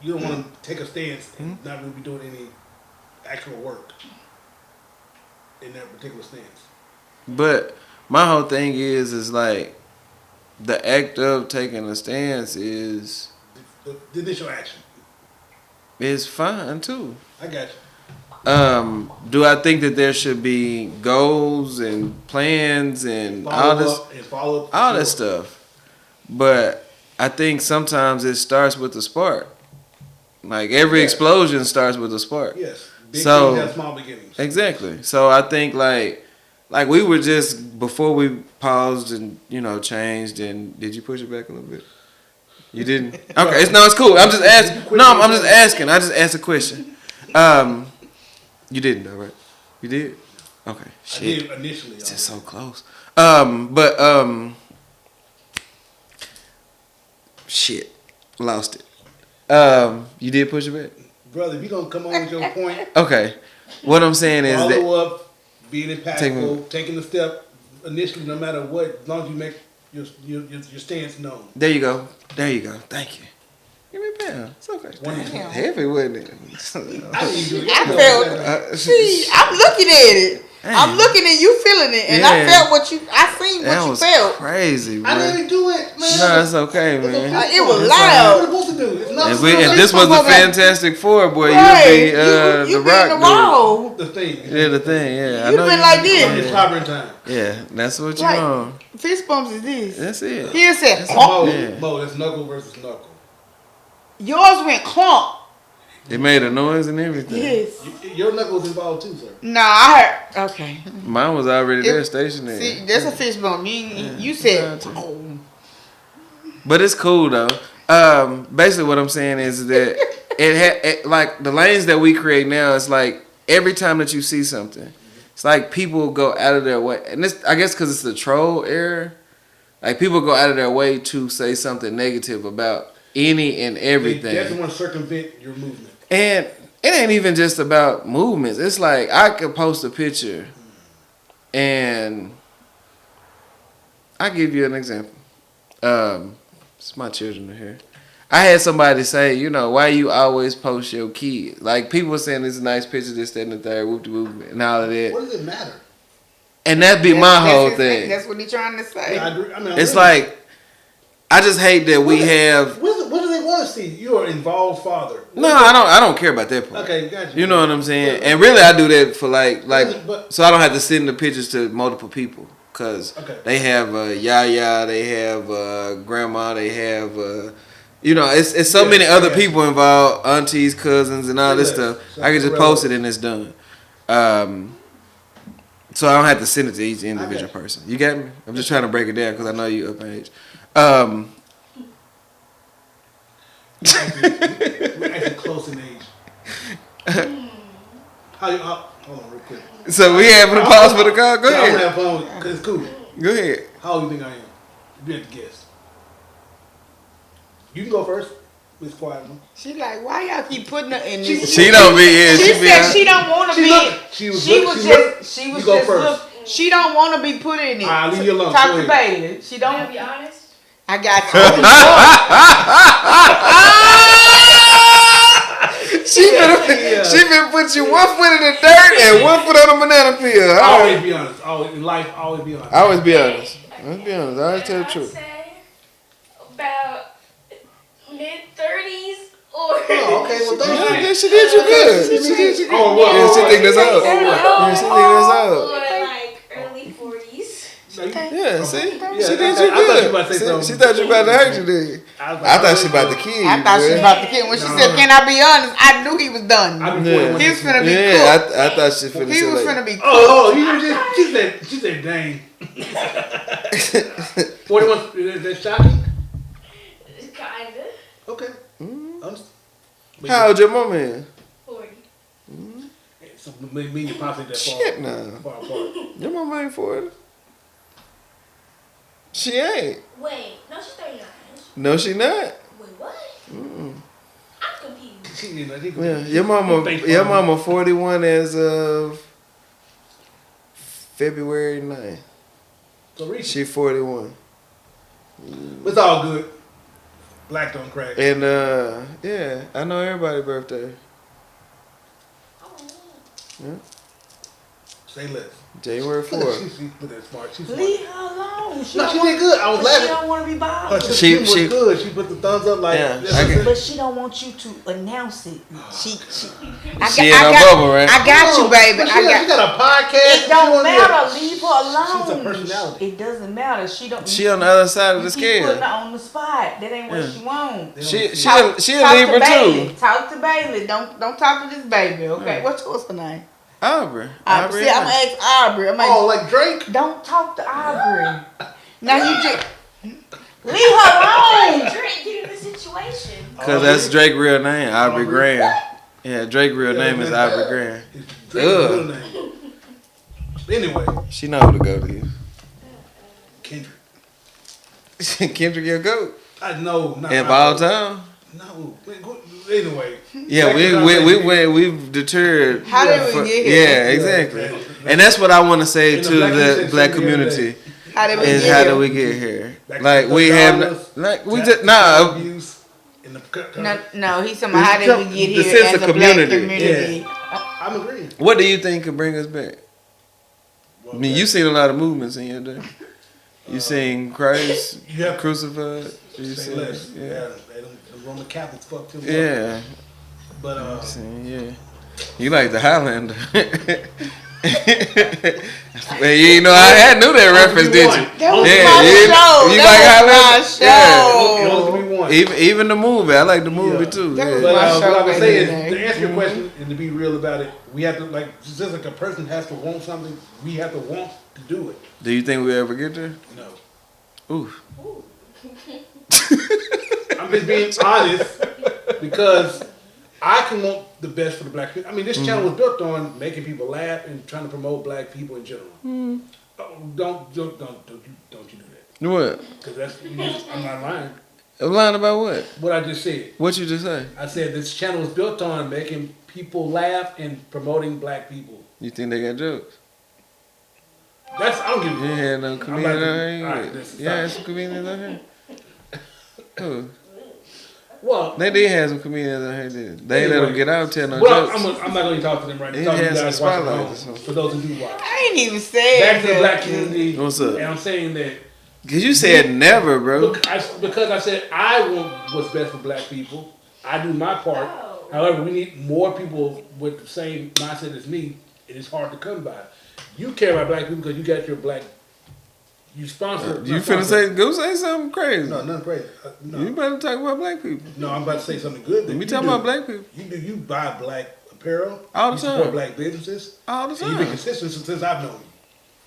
you don't want to take a stance and not really be doing any actual work in that particular stance. But my whole thing is like the act of taking a stance is The initial action. fine too. I got you. Do I think that there should be goals and plans and all this stuff? But I think sometimes it starts with the spark. Like every explosion starts with a spark. Yes. Big things have small beginnings. Exactly. So I think like we were just before we paused and changed and did you push it back a little bit? You didn't? Okay. It's cool. I'm just asking. No, I'm just asking. I just asked a question. You didn't though, right? You did? Okay. Shit. I did initially. It's just so close. Shit. Lost it. You did push it back? Brother, if you don't come on with your point. Okay. What I'm saying is that follow up, being impactful, taking the step initially, no matter what, as long as you make your stance known. There you go. Thank you. Give me a pound. It's okay. Damn. Heavy, wasn't it? I'm looking at it. Damn. I'm looking and you feeling it, and I felt I seen what you felt. Crazy, bro. I didn't do it, man. No, it's okay, man. It was loud. What are we supposed to do? It's not If this was the Fantastic Four, boy, Right. you'd be You the be Rock in the dude. wall. the thing. Yeah, the thing. Yeah, You'd been like this. It's clobbering time. Yeah, that's what you Right. on. Fist bumps is this. That's it. He said, Mo, that's knuckle versus knuckle. yours went clunk. It made a noise and everything. Yes. Your knuckle was involved too, sir. No, I heard. Okay. Mine was already there, stationary. See, that's a fist bump. You said, oh. But it's cool though. Basically, what I'm saying is that like the lanes that we create now. It's like every time that you see something, it's like people go out of their way, and this I guess because it's the troll era. Like people go out of their way to say something negative about any and everything. They definitely want to circumvent your movement. And it ain't even just about movements. It's like I could post a picture, and I'll give you an example. It's my children are here. I had somebody say, why you always post your kid? Like people were saying this is a nice picture, this, that, and the third, whoop de whoop, and all of that. What does it matter? And that'd be my whole thing. That's what he's trying to say. Yeah, I agree. It's like I just hate that we have. What do they want to see? You're an involved father. No, I don't care about that part. Okay, gotcha. You know what I'm saying? And really, I do that for But- so I don't have to send the pictures to multiple people. Cause they have Yaya, they have grandma, they have it's so many other people involved, aunties, cousins, and all this stuff. I can just post it and it's done. So I don't have to send it to each individual person. You got me? I'm just trying to break it down because I know you up in age. We're actually close in age. Hold on real quick. So we having a pause for the call? Go I'm ahead. gonna have fun because it's cool. Go ahead. How old do you think I am? If you had to guess. You can go first. Miss Quiet One. She like, why y'all keep putting her in this? She don't be in. She said she don't want to She be. look- she was just you go first. look. She don't want to be put in it. I'll leave you alone. Talk Go to ahead. Bailey. She Can I don't. be honest? I got you. She been put you 1 foot in the dirt and 1 foot on the banana peel. Always be honest. Always in life. Always be honest. I always be honest. Let's be honest. I always tell the I'd truth. say about mid-30s or... Oh, okay. Well, thank you. Yeah, she did you good. She did you good. Oh, what? Yeah, she think that's up. Oh, what? Yeah, she think that's Or up. like early 40s. So you- Yeah, see? Yeah, She did I you thought you good. about to say something. She thought you about to hurt you, did you? I was I like, thought she about to kill you. I thought she boy. was about to kill. When she said, "Can I be honest?" I knew he was done. I be Yeah. 41 He was this finna month. be Yeah, cooked. I thought she finna He say was like, finna be cooked. Oh, she said, dang. 41, is that shocking? Kinda. Okay. Mm-hmm. Understand. how old your mama is? 40. So me and your pops ain't that Shit, far, nah. far apart. Your mama ain't 40. She ain't. Wait, no, she's 39. No, she not. Wait, what? I'm confused. She, you know, she, Yeah, your mama 41 as of February 9th. So recent. She 41. It's all good. Black don't crack. And yeah, I know everybody's birthday. Oh, Say less. January 4th. She put that smart. She's smart. Leave her alone. No, she did good. I was She laughing. don't want to be Her bothered. sense She- of humor was good. She put the thumbs up like. Yeah, that's I what get- I'm But saying. she don't want you to announce it. She She in her bubble, right? I got you, baby. But I she got. got a podcast. It don't She on there. matter. Leave her alone. She's a personality. It doesn't matter. She don't. She on the other side of the you keep putting her scale. on the spot. That ain't what Yeah. she want. They She don't- she Talk- a talk to Libra Bailey. too. Talk to Bailey. Don't talk to this baby. Okay. What's her name? Aubrey. Aubrey. See, I'm gonna ask Aubrey. I'm Oh, like, like Drake? don't talk to Aubrey. Now you just leave her alone. Drake, get in the situation. Cause that's Drake's real name, Aubrey Aubrey. Graham. Yeah, Drake's real name is Aubrey Graham. Drake's Ugh. real name. Anyway, She know who to go to. Kendrick. Kendrick your goat. I know. Not In my Ball fault. Town. No. Anyway. Yeah, Back to the we've deterred. How did we get here? Yeah, exactly. And that's what I want to say And to the black the people black said the other community How did we is get how here? do we get here? Back Like to we the have dollars, like we tax just nah. abuse, and the No, he's talking about how did we get The here sense as of a black community. community. I'm agreeing. What do you think could bring us back? I mean, you seen a lot of movements in your day. You seen Christ You have crucified. You say seen, less. yeah, They don't, the Roman Catholics fucked him up. yeah. But You seen, yeah. You like the Highlander. Man, you ain't know I knew that reference, did you? That was Yeah, my you- show. you That like was my Highlander? show. it only be one. Even the movie, I like the movie Yeah. too. That was Yeah. But my what show I would back say in is, the day. to answer your question and to be real about it, we have to, like, just like a person has to want something, we have to want to do it. Do you think we ever get there? No. Ooh. I'm just being honest because I can want the best for the black people. I mean, this channel was built on making people laugh and trying to promote black people in general. Oh, don't you do that? What? Because I'm not lying. I'm lying about what? What I just said. What you just say? I said this channel was built on making people laugh and promoting black people. You think they got jokes? That's I don't give You a had no about comedian to- out here? alright, let's Yeah, stop. some comedians out here. Who? Well, They did have some comedians out here. Did they? They let Anyway. them get out and tell no well, jokes. I'm not going to talk to them right They now. Talk to you had some guys watching spotlight home, or something. for those who do watch. I ain't even said Back to the that. black community. What's up? And I'm saying that Cause you said never, bro. because I said I want what's best for black people. I do my part. However, we need more people with the same mindset as me. It is hard to come by. You care about black people because you got your black. You sponsor. You not finna sponsor. say go say something crazy. No, nothing crazy. No. You better talk about black people. No, I'm about to say something good. That We you talking do. about black people You buy black apparel. All the you support time. black businesses. all the And you've been time. consistent since I've known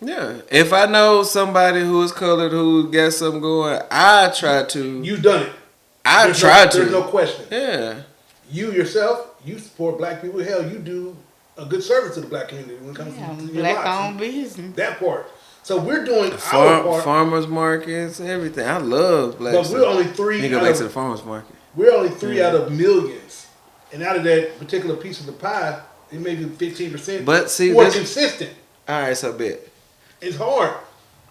you. Yeah. If I know somebody who is colored who got something going, I try to. You've done it. I There's try no, to. There's no question. Yeah. You yourself, you support black people. Hell, you do a good service to the black community when it comes Yeah, to your black lives. owned business. That part. So we're doing our part, Farmers markets, everything. I love black but stuff. we're only three. You go out back of- to the farmers market. We're only 3 out of millions. And out of that particular piece of the pie, it may be 15%. But see, more this- consistent. All right, so bet. It's hard.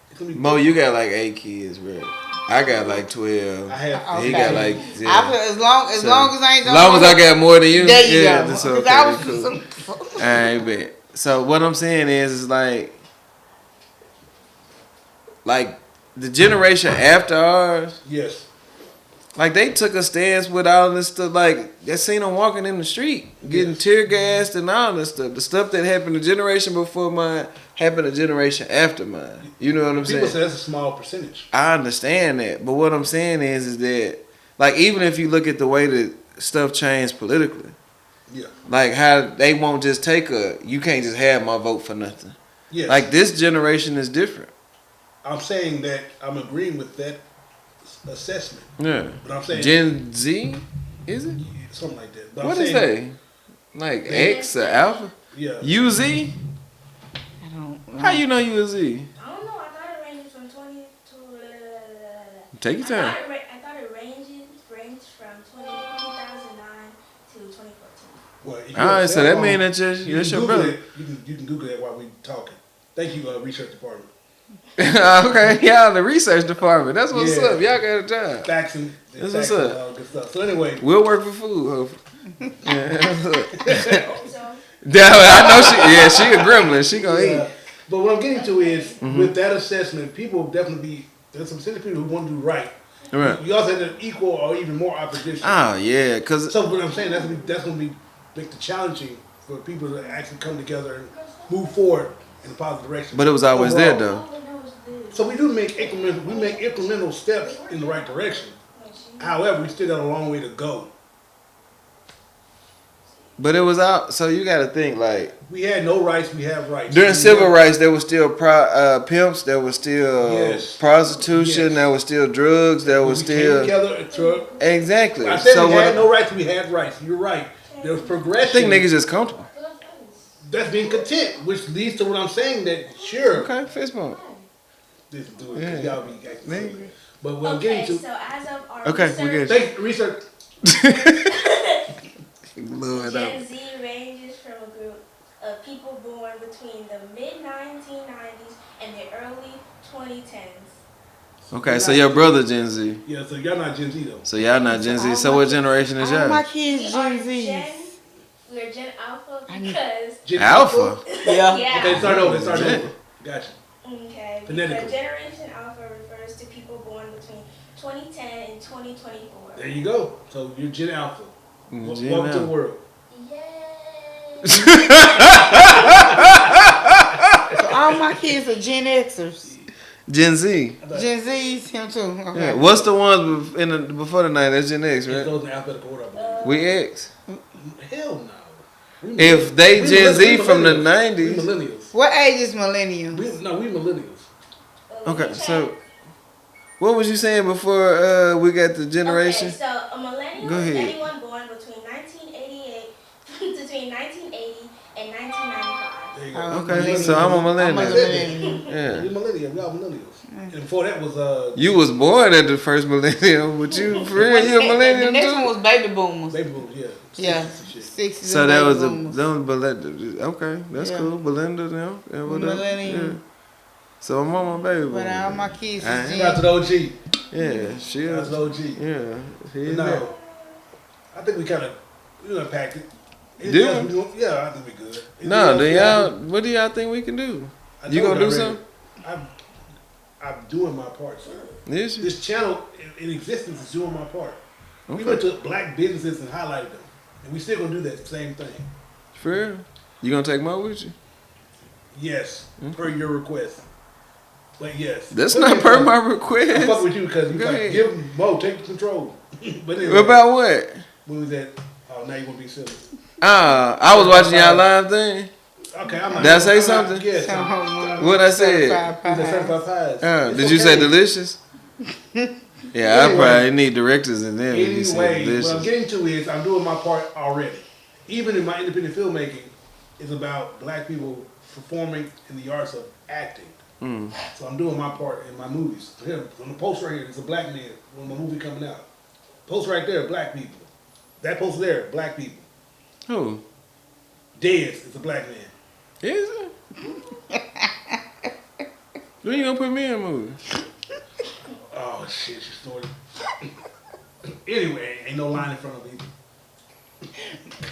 It's gonna be Mo, you got like 8 kids, bro. I got like 12. I have. He got like I feel as long as I ain't as long as I got more than you, there you yeah, go. that's 'Cause okay. I was Cool. All right, bet. So what I'm saying is like the generation after ours, Yes. like they took a stance with all this stuff. Like they seen them walking in the street, getting Yes. tear gassed and all this stuff. The stuff that happened a generation before mine happened a generation after mine. You know what I'm People saying? say that's a small percentage. I understand that, but what I'm saying is that like even if you look at the way that stuff changed politically, Yeah. like how they won't just take you can't just have my vote for nothing. Yes. Like this generation is different. I'm saying that I'm agreeing with that assessment. Yeah. But I'm saying Gen Z, is it? something like that. But What I'm is saying, that? Like X or Alpha? Yeah. UZ? I don't How you know you a Z? I don't know. I thought it ranges from 20 to. Take your time. I thought it ranged from 2009 to 2014. Well, if All you're right, a so cell that phone, mean that's your you that's can your Google brother. it. You can Google that while we talking. Thank you, research department. Okay, y'all the research department. That's what's Yeah. up. Y'all got a job. Facts and That's facts what's and up. all good stuff. So anyway, We'll work for food, hopefully. Yeah, that's up. So, Yeah, I know she a gremlin. She gonna yeah. eat. But what I'm getting to is Mm-hmm. with that assessment, people will definitely be there's some percentage of people who want to do right. Right. You also have an equal or even more opposition. Oh yeah, cause So what I'm saying that's gonna be make it challenging for people to actually come together and move forward in a positive direction. but it was always there Overall. though. all I know is this. So we do make incremental steps in the right direction. However, we still got a long way to go. But it was out. So you got to think like We had no rights, we have rights. during civil rights, there was still pimps, there was still Yes. prostitution, Yes. there was still drugs, there was We came still together to exactly. I said So we what? had no rights, we had rights. You're right. There was I progression. think niggas just comfortable. That's being content, which leads to what I'm saying that sure, Okay, fist bump. this do it Yeah. 'cause y'all be acting Nigga. silly. But what I'm Okay, getting to, so as of our Okay, we research, get thank research. Lord, Gen Z ranges from a group of people born between the mid-1990s and the early 2010s. Okay, so your brother Gen Z. Yeah, so y'all not Gen Z though. So y'all not Gen Z. So what generation is All my y'all? kids We are Gen Z. We're Gen Alpha I know. because Gen Alpha. Yeah. yeah. Okay, start over. Start Gen- over. Gotcha. Okay, Phonetically. because Generation Alpha refers to people born between 2010 and 2024. There you go. So you're Gen Alpha. Gen Welcome to the Alpha. world. Yay! So all my kids are Gen Xers. Gen Z. Gen Z's, him too. Okay. Yeah. What's the ones before the 90s? That's Gen X, It right? goes in alphabetical order. I believe. We X. Hell no. We If they we Gen Z millennials. from the We 90s. millennials. What age is millennials? We millennials. Okay, so what was you saying before we got the generation? Okay, so a millennial Go is ahead. anyone born between 1988 between 1980 and 1995. There you go. Okay, so I'm a millennial. I'm a millennial. Yeah. We millennials. We all millennials. And before that was You was born at the first millennium, but you for real, you a The millennium next one too? was baby boomers. baby boomers. Yeah. Yeah, 60s and shit. 60s So and that baby was boomers. them Belinda. Okay, that's Yeah. cool. Belinda, them. And what else? Millennium. Yeah. So I'm on my baby But all boom. my kids I is ain't Shout out to Gen the OG. Yeah, she Shout out is. to the OG. Yeah, he is No, there. I think we kind of unpacked it. Do else we? we doing- Yeah, I think we good. Anything No, else do we y'all? have? What do y'all think we can do? I You told gonna do already. something? I'm doing my part, sir. Is you? This channel in existence is doing my part. We Okay. went to black businesses and highlighted them, and we still gonna do that same thing. For real? You gonna take Mo with you? Yes, per your request. But yes, That's But not yes, per I'm- my I'm request. fucking with you because you Go like ahead. give Mo take control. But anyway, What about what? when was that? Oh, now you gonna be silly. I was watching y'all live thing. Okay, I'm not. Did I say I'm not- something? Yes. What I said? certified These are pies. certified pies. It's Did you say okay. delicious? Yeah, I Anyway. probably need directors in there. when you say Anyway, what I'm delicious. getting to is I'm doing my part already. Even in my independent filmmaking, it's about black people performing in the arts of acting. Mm. So I'm doing my part in my movies. Here, on the poster right here, there's a black man on my movie coming out. Post right there, black people. That post there, black people. Who? Dez is a black man. Is it? When you gonna put me in a movie? Oh shit, she snorted. Anyway, ain't no line in front of me.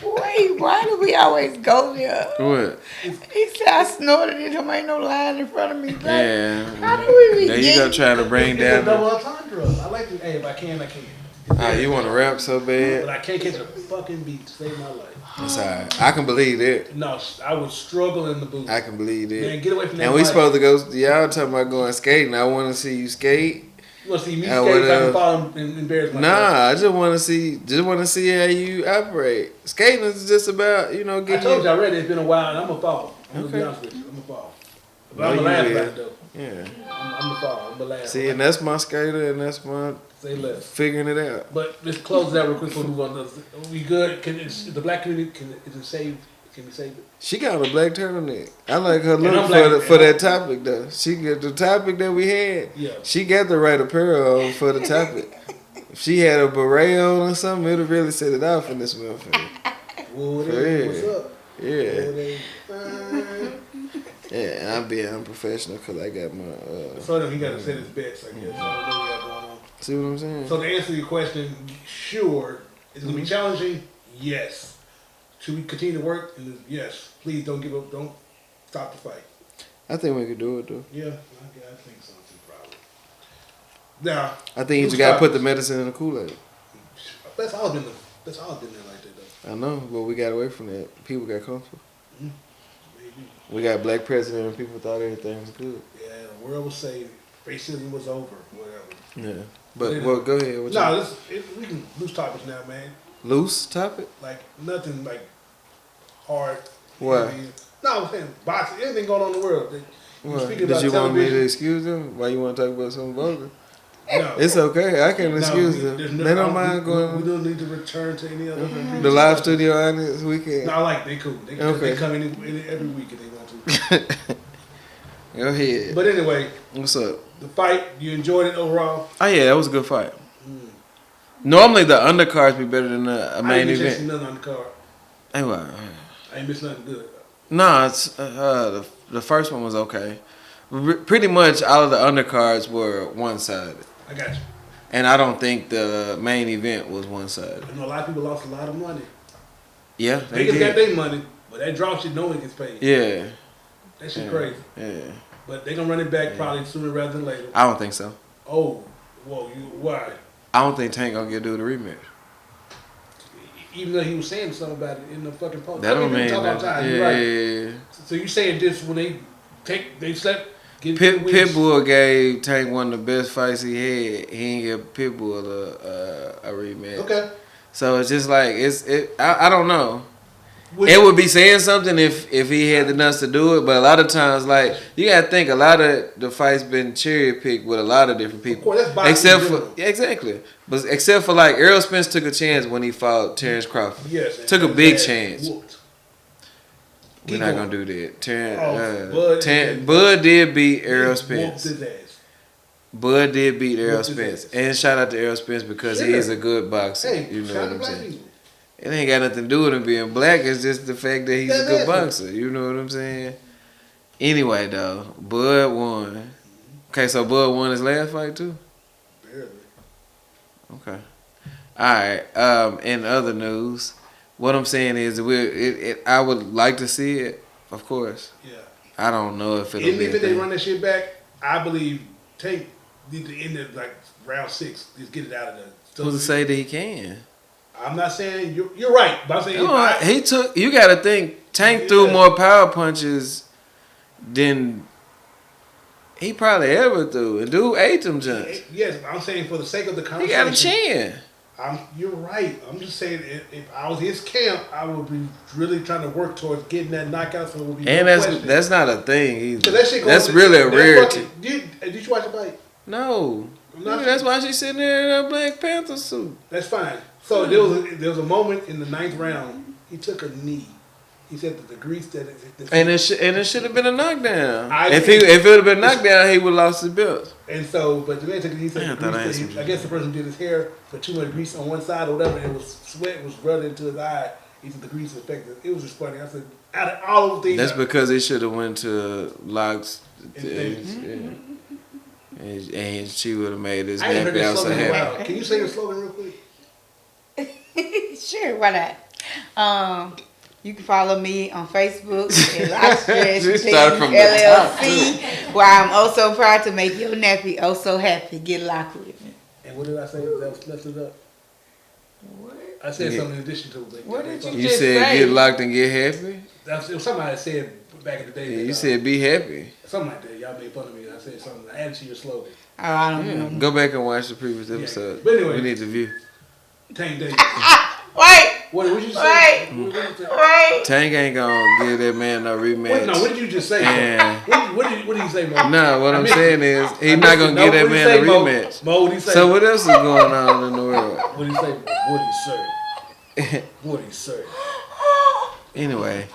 Wait, why do we always go there? What? He said I snorted it. There ain't no line in front of me. Bro. Yeah. How do we be There you go, getting- trying to bring It's a down. double entendre. I like to. Hey, if I can, I can. Ah, you want to rap so But bad? I can't catch a fucking beat to save my life. It's alright. I can believe that. No, I would struggle in the booth. I can believe that. Man, get away from that. And we mic. supposed to go. Y'all talking about going skating? I want to see you skate. You want to see me I skate so I would've- can fall and embarrass myself? Nah, I just want to see how you operate. Skating is just about I getting. told you already. It's been a while, and I'm gonna fall. I'm gonna be Okay. honest with you. I'm gonna fall. But No, I'm you gonna laugh will. about it though. Yeah. I'm gonna fall. I'm gonna laugh. See, and that's my skater, and that's my Say less. figuring it out. But let's close that real quick before we move on. We good? The black community is it saved? Can we save it? She got a black turtleneck. I like her And look I'm black, for and that topic though. She got the topic that we had. Yeah. She got the right apparel on for the topic. If she had a beret on or something, it'd really set it off in this motherfucker. Whoa, For there, real. what's up? Yeah, Whoa, there. yeah. And I'm being unprofessional because I got my. So he got to set his bets, I guess. I don't know what we got going on. See what I'm saying? So to answer your question, sure, it's gonna be challenging. Yes. Should we continue to work? And yes. Please don't give up. Don't stop the fight. I think we could do it though. Yeah, I think so too, probably. Now, I think you who's just gotta put topics? the medicine in the Kool-Aid. That's always been there like that though. I know, but we got away from that. People got comfortable. Maybe. We got black president and people thought everything was good. Yeah, the world was saved. Racism was over. Whatever. Yeah. But Yeah. well, go ahead. What No, we can lose topics now, man. you, loose topic? Like nothing like hard. Why? heavy. No, I'm saying boxing. Anything going on in the world. What? speaking Did about you want me to television- excuse them? Why you want to talk about something vulgar? No. It's okay. I can excuse No, them. there's They don't mind We going. don't need to return to any other. The live studio audience, we can. No, I like they cool. They Okay. come in every week if they want to. Go ahead. But anyway, What's up? the fight, you enjoyed it overall. Oh yeah, that was a good fight. Normally the undercards be better than the I main ain't missing event. nothing on the card. Anyway, I ain't missing nothing good. no, it's the first one was okay. Pretty much all of the undercards were one-sided, I got you. and I don't think the main event was one-sided. I know a lot of people lost a lot of money. Yeah, they Vegas got did. their money, but that draw shit no one gets paid. Yeah, That shit yeah, crazy. yeah. But they gonna run it back probably sooner rather than later. I don't think so. Oh, whoa, why? I don't think Tank gonna get do the rematch. Even though he was saying something about it in the fucking post. That don't we mean talk about that. time. You're right. Yeah. So you saying this when they slept? Get 2 weeks? Pitbull gave Tank one of the best fights he had. He ain't give Pitbull a rematch. Okay. So it's just like I don't know. Which- It would be saying something if he had the nuts to do it, but a lot of times, like, you gotta think a lot of the fights been cherry picked with a lot of different people. Of course, that's boxing except in for general. yeah, exactly, but except for like Errol Spence took a chance when he fought Terrence Crawford. Yes. and Took a his big ass chance. whooped. We're Keep not going. gonna do that. Oh, Bud did beat Errol Whooped Spence. his ass. Bud did beat Errol Whooped his Spence, ass. and shout out to Errol Spence because he Sure. is a good boxer. Hey, You know shout what out to I'm black saying? people. It ain't got nothing to do with him being black. It's just the fact that he's a good That's boxer. You know what I'm saying? Anyway, though, Bud won. Okay, so Bud won his last fight too. Barely. Okay. All right. In other news, what I'm saying is, I would like to see it, of course. Yeah. I don't know if it'll Even be. if a they thing. run that shit back, I believe Tank need to end it like round 6. Just get it out of there. So Who's to say that he can? I'm not saying you're right, but I'm saying No, he took. You got to think. Tank threw Yeah. more power punches than he probably ever threw, and dude ate them junks. Yes, I'm saying for the sake of the He conversation. got a chin. You're right. I'm just saying if I was his camp, I would be really trying to work towards getting that knockout. So it would be And no that's question. that's not a thing either. 'Cause that shit That's goes- really a that rarity. fucking- Did you watch the fight? No. Not- Nigga, that's why she's sitting there in a Black Panther suit. That's fine. So there was a moment in the 9th round. He took a knee. He said that the grease that And it should have been a knockdown. I If think- it would have been knocked down, he would have lost his belt. and so, but the man took it. He said Man, I the thought I grease, had that some- I guess the person did his hair put too much grease on one side or whatever, and it was sweat was running into his eye. He said the grease affected. It was just funny. I said, out of all those things, That's because it should have went to Locks. And things. And she would have made his I ain't heard nappy that out so slogan in a happy. while. Can you say the slogan real quick? Sure, why not? You can follow me on Facebook at Lockstretch She started from the top, LLC, where I'm oh so proud to make your nappy oh so happy. Get locked with me. And what did I say? That was messed it up. What? I said Yeah. something in addition to it. What did you You just said say? get locked and get happy? That's it was something I said back in the day. Yeah, that, you said be happy. something like that. Y'all made fun of me. I said something. I added to your slogan. Oh, I don't know. Go back and watch the previous episode. But anyway. We need to view. Tank Davis. Wait, What did you say? Wait. What did you say? wait. Tank ain't gonna give that man no rematch. Wait, no, what did you just say? Yeah. What did you say, Mo? No, what I I'm missed saying it. is I he's not missed gonna it. give No, that what'd he man a say, Mo? rematch. Mo, what did he say? So what else is going on in the world? What did he say? What did he say? What did he say? Anyway,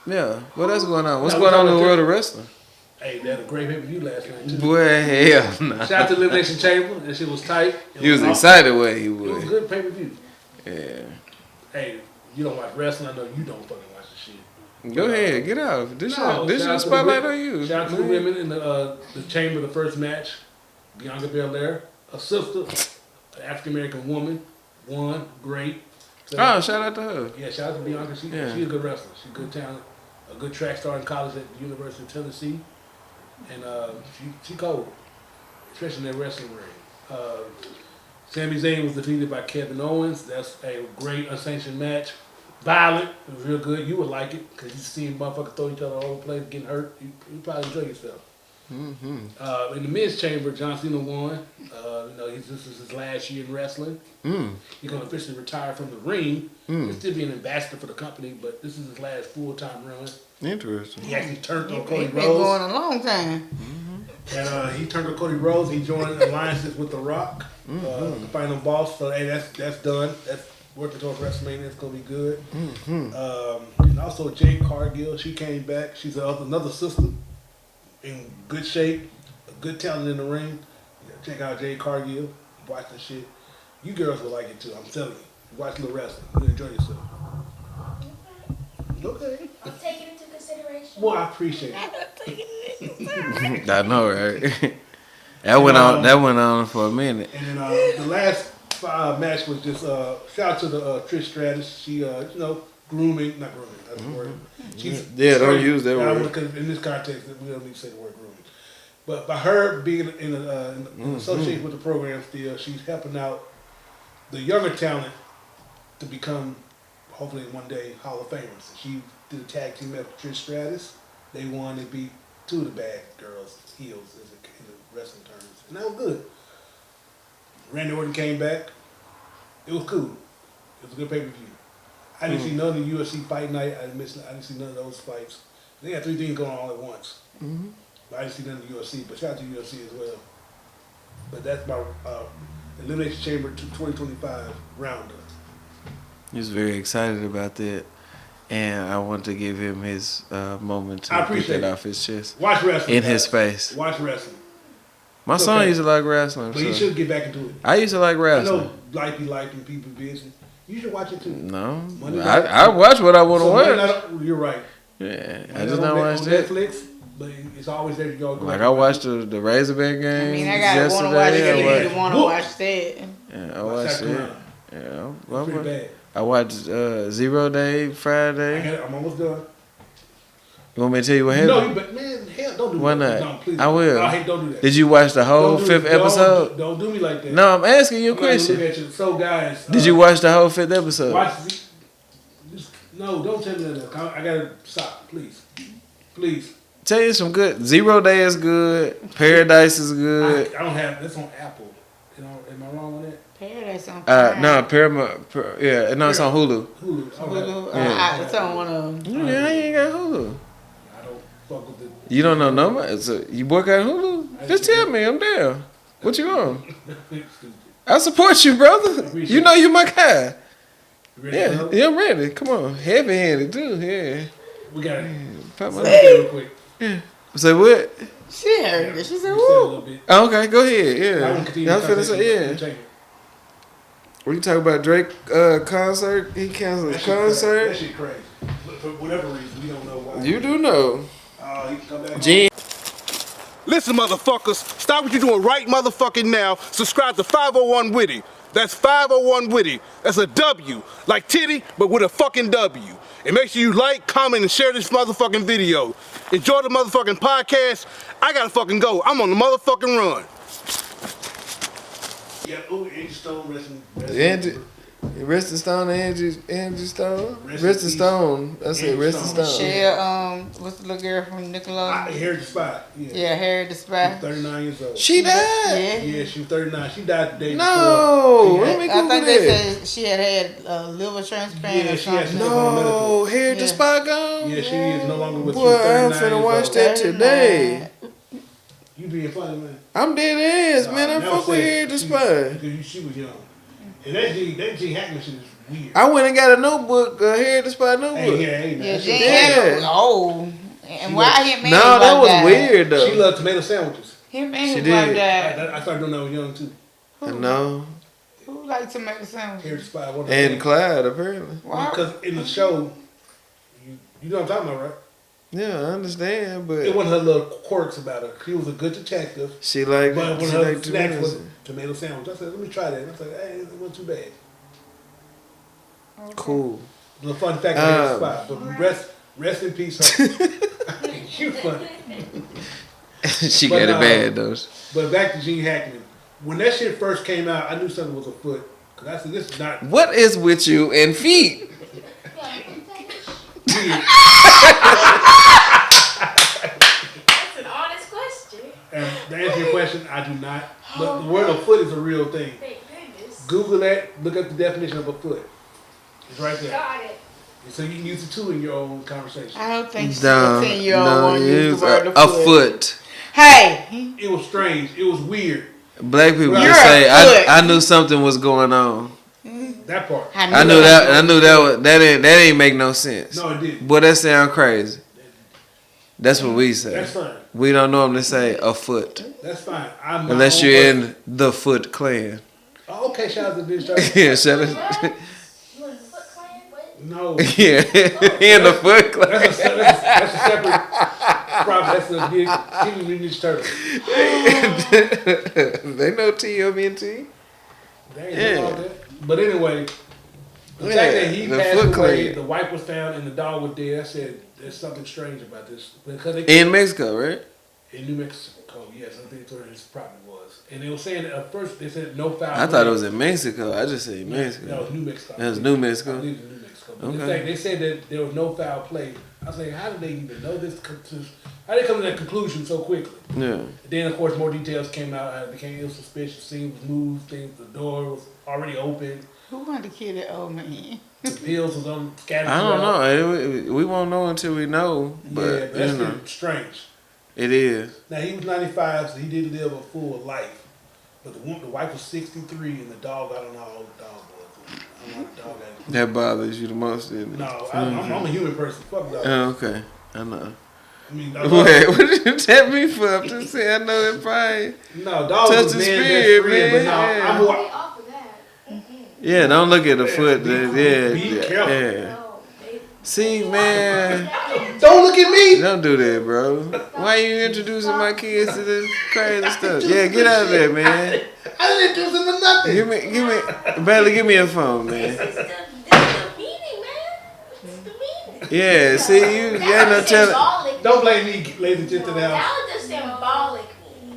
yeah. What else going on? What's No, going on in the we're world of wrestling? Hey, they had a great pay-per-view last night, too. Boy, hell no. Shout out to Elimination Chamber. That shit was tight. It He was awesome. excited what he It was a would. good pay-per-view. Yeah. Hey, you don't watch wrestling. I know you don't fucking watch the shit. Go ahead, get off. This No, your shout out to the spotlight women- on you. Shout out to the women in the chamber, the first match. Bianca Belair, a sister, an African American woman, won. Great. So, Oh, shout out to her. yeah, shout out to Bianca. She's Yeah. a good wrestler. She's a good talent. A good track star in college at the University of Tennessee. And she cold, especially in that wrestling ring. Sami Zayn was defeated by Kevin Owens. That's a great unsanctioned match. Violent. It was real good. You would like it because you seen motherfuckers throw each other all over the place, getting hurt. You probably enjoy yourself. Mm-hmm. In the men's chamber, John Cena won. This is his last year in wrestling. He's going to officially retire from the ring. He'll still be an ambassador for the company, but this is his last full-time run. Interesting. He actually turned on It's Cody been Rhodes. going a long time. And he turned to Cody Rhodes. He joined alliances with The Rock, the final boss. So hey, that's done. That's working towards WrestleMania. It's gonna be good. And also Jade Cargill, she came back. She's another sister in good shape, a good talent in the ring. Check out Jade Cargill. Watch the shit. You girls will like it too. I'm telling you. Watch the wrestling. You'll enjoy yourself. Okay. I'm taking into consideration. Well, I appreciate it. I know, right? That went on for a minute. And then the last match was just shout out to the Trish Stratus. She grooming, not grooming. That's the word. She's Yeah, don't use that word. Because in this context, we don't need to say the word grooming. But by her being in association with the program still, she's helping out the younger talent to become, hopefully one day, Hall of Famers. She did a tag team match with Trish Stratus. They won. They beat two of the bad girls, heels, in the wrestling terms. And that was good. Randy Orton came back. It was cool. It was a good pay-per-view. I didn't see none of the UFC fight night. I didn't see none of those fights. They had three things going on all at once. But I didn't see none of the UFC. But shout out to UFC as well. But that's my Elimination Chamber 2025 roundup. He was very excited about that. And I want to give him his moment I to get appreciate that it. off his chest. Watch wrestling. In his guys. space. Watch wrestling. My son Okay. used to like wrestling. But you So. should get back into it. I used to like I wrestling. know life be life and people busy. You should watch it too. No. Monday I night- watch what I want to So Monday watch. night- you're right. Yeah. I Monday just night don't on watch on that. Netflix, but it's always there to go. Like I watched the Razorback game I mean, I gotta want to watch yesterday. it. watched- You want to Whoop. watch that. Yeah, I Watch watched South it. Carolina. Yeah, Pretty bad. I watched 0 Day Friday. I'm almost done. You want me to tell you what No, happened? but man, hell, don't do Why that. not? No, please. I will. I hate, don't do that. Did you watch the whole Don't do- fifth don't- episode? Don't do me like that. No, I'm asking you a I'm not gonna question. look at you. So guys, Did you watch the whole fifth episode? watch? No, don't tell me that. I gotta stop, please, please. Tell you some good. 0 Day is good. Paradise is good. I don't have. That's on Apple. You know, am I wrong on that? Paradise on Prime. No, Paramount. Yeah, no, it's on Hulu. Hulu. Hulu. Yeah. It's on one of them. Yeah, you ain't got Hulu. I don't fuck with the. You don't know no more. So you boycott Hulu? Just tell me. I'm down. What you on? I support you, brother. You know you my guy. You ready to go? Yeah, I'm ready. Come on. Heavy handed too. Yeah. We got it. Pop my Let's do it real quick. Say what? She heard it. She said, We said a "Woo." little bit. Oh, okay, go ahead. I Yeah. want to continue Y'all the finna conversation. say, yeah. Take it. What you talking about? Drake concert? He canceled That the shit crazy. concert? That shit crazy. But for whatever reason, we don't know why. You do know. He can come back. Gene. Listen, motherfuckers, stop what you're doing right motherfucking now. Subscribe to 501 Witty. That's 501 Witty. That's a W, like titty, but with a fucking W. And make sure you like, comment, and share this motherfucking video. Enjoy the motherfucking podcast. I gotta fucking go. I'm on the motherfucking run. Yeah, ooh, Angie Stone, Angie. Rest in Stone, Angie Stone? Rest in Rest in peace. Stone. I said Angie Rest in Stone. Stone. Michelle, what's the little girl from I Nickelodeon? heard the spot. Yeah. Yeah, Harry the Spy. 39 years old. She died? Yeah. Yeah, she was 39. She died the day No. before. Let me I Google think they that. said she had liver transplant Yeah, or she had something. No. Hair the Yeah. Spy gone? Yeah, she is no longer with Boy, you. I'm 39 finna years watch old. that today. You being funny, man. I'm dead ass, man. I Never fuck with said Hair the she- Spy. Because she was young. And that G Hackman shit is weird. I went and got a notebook, Hair the Spy notebook. Hey, man. Yeah, that Jane shit- Hackman was old. And She why was- him and No, his that wife was died? weird though. She loved tomato sandwiches. Him and She his did. wife died. I started doing that when I was young, too. No. Who like tomato Here sandwiches? to spy. One of And them. Clyde, apparently. Why? Because in the show, you know what I'm talking about, right? Yeah, I understand, It but wasn't her little quirks about her. She was a good detective. she like But one she of her like snacks was tomatoes. tomato sandwich. I said, let me try that. And I was like, hey, it wasn't too bad. Cool. The fun fact I had spot. But rest in peace, her. You funny. She But, got it bad though. But back to Gene Hackman. When that shit first came out, I knew something was afoot. Because I said, this is not What is with you and feet? weird. That's an honest question. And to answer your question, I do not. But the word afoot is a real thing. Thank goodness. Google that. Look up the definition of a foot. It's right there. Got it. So you can use it too in your own conversation. I don't think she's No, 10-year-old no, want to use the word a foot. Hey, It was strange. It was weird. Black people You're just say a foot. I knew something was going on. That part. I knew that ain't make no sense. No, it didn't. Boy, that sound crazy. That's what we say. That's fine. We don't normally say a foot That's fine. I'm my unless own you're person. in the Foot Clan. Oh, okay, shout out to Bitch Charlie. Yeah, shut up. You in the Foot Clan? What? No. Yeah, in the Foot Clan. That's a separate problem. That's a big Teenage Mutant Ninja Turtle. They know TMNT. They ain't Yeah. know all that. But anyway, the Yeah, fact that he the passed Foot away, Clan. the wife was found, and the dog was dead, I said, there's something strange about this. Because they, In Mexico, right? in New Mexico, yes, I think that's where his property was. And they were saying that at first, they said no foul I thought it was in Mexico. I just said No, Mexico. it was New Mexico. That was New Mexico? I believe it was New Mexico. But Okay. they said that there was no foul play. I was like, how did they even know this? How did they come to that conclusion so quickly? Yeah. Then, of course, more details came out. It became ill suspicious. Scene was moved. Things, the door was already open. Who wanted to kill that old man? The pills was on scattered. I don't throughout. know. We won't know until we know. But, Yeah, but that's you know, strange. it is. Now, he was 95, so he did live a full life. But the wife was 63, and the dog, I don't know how old the dog was. I don't know how the dog had. That bothers you the most, didn't it? No, I'm a human person. Fuck dog. Oh, okay. I know. I mean, Wait, what did you tell me for? I'm just saying, I know it probably. no, dog Touch was the man's spirit, best friend, but no, man, yeah. I'm Stay more. off of that. Yeah, don't look at the foot. Be Yeah, careful. yeah. No, they- See, man, Don't look at me. don't do that, bro. Why you introducing my kids to this crazy stuff? Yeah, get out of there, man. I didn't do something for nothing. Give me a phone, man. This is the meaning, man. This is the meaning. Yeah, see, you ain't no telling. Symbolic. Don't blame me, ladies and gentlemen. That Now. was just symbolic.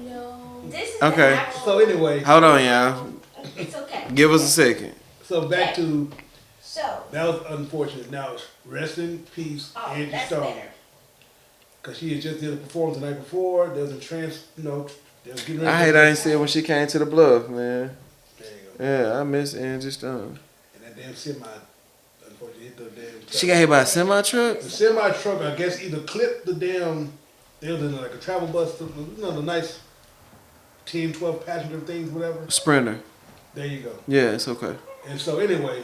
No. This is Okay. the actual. So anyway, Hold on, y'all. It's okay. Give us a second. so back to So, that was unfortunate. Now rest in peace, oh, Angie that's Stone, better. because she had just did a performance the night before. There was a they was getting ready. I hate I ain't see her when she came to the bluff, man. There you go. Yeah, I miss Angie Stone. And that damn semi, unfortunately, hit the damn. She got hit by a semi truck? The semi truck, I guess, either clipped the damn. They was in like a travel bus, the nice 10, 12 passenger things, whatever. Sprinter. There you go. Yeah, it's okay. And so anyway,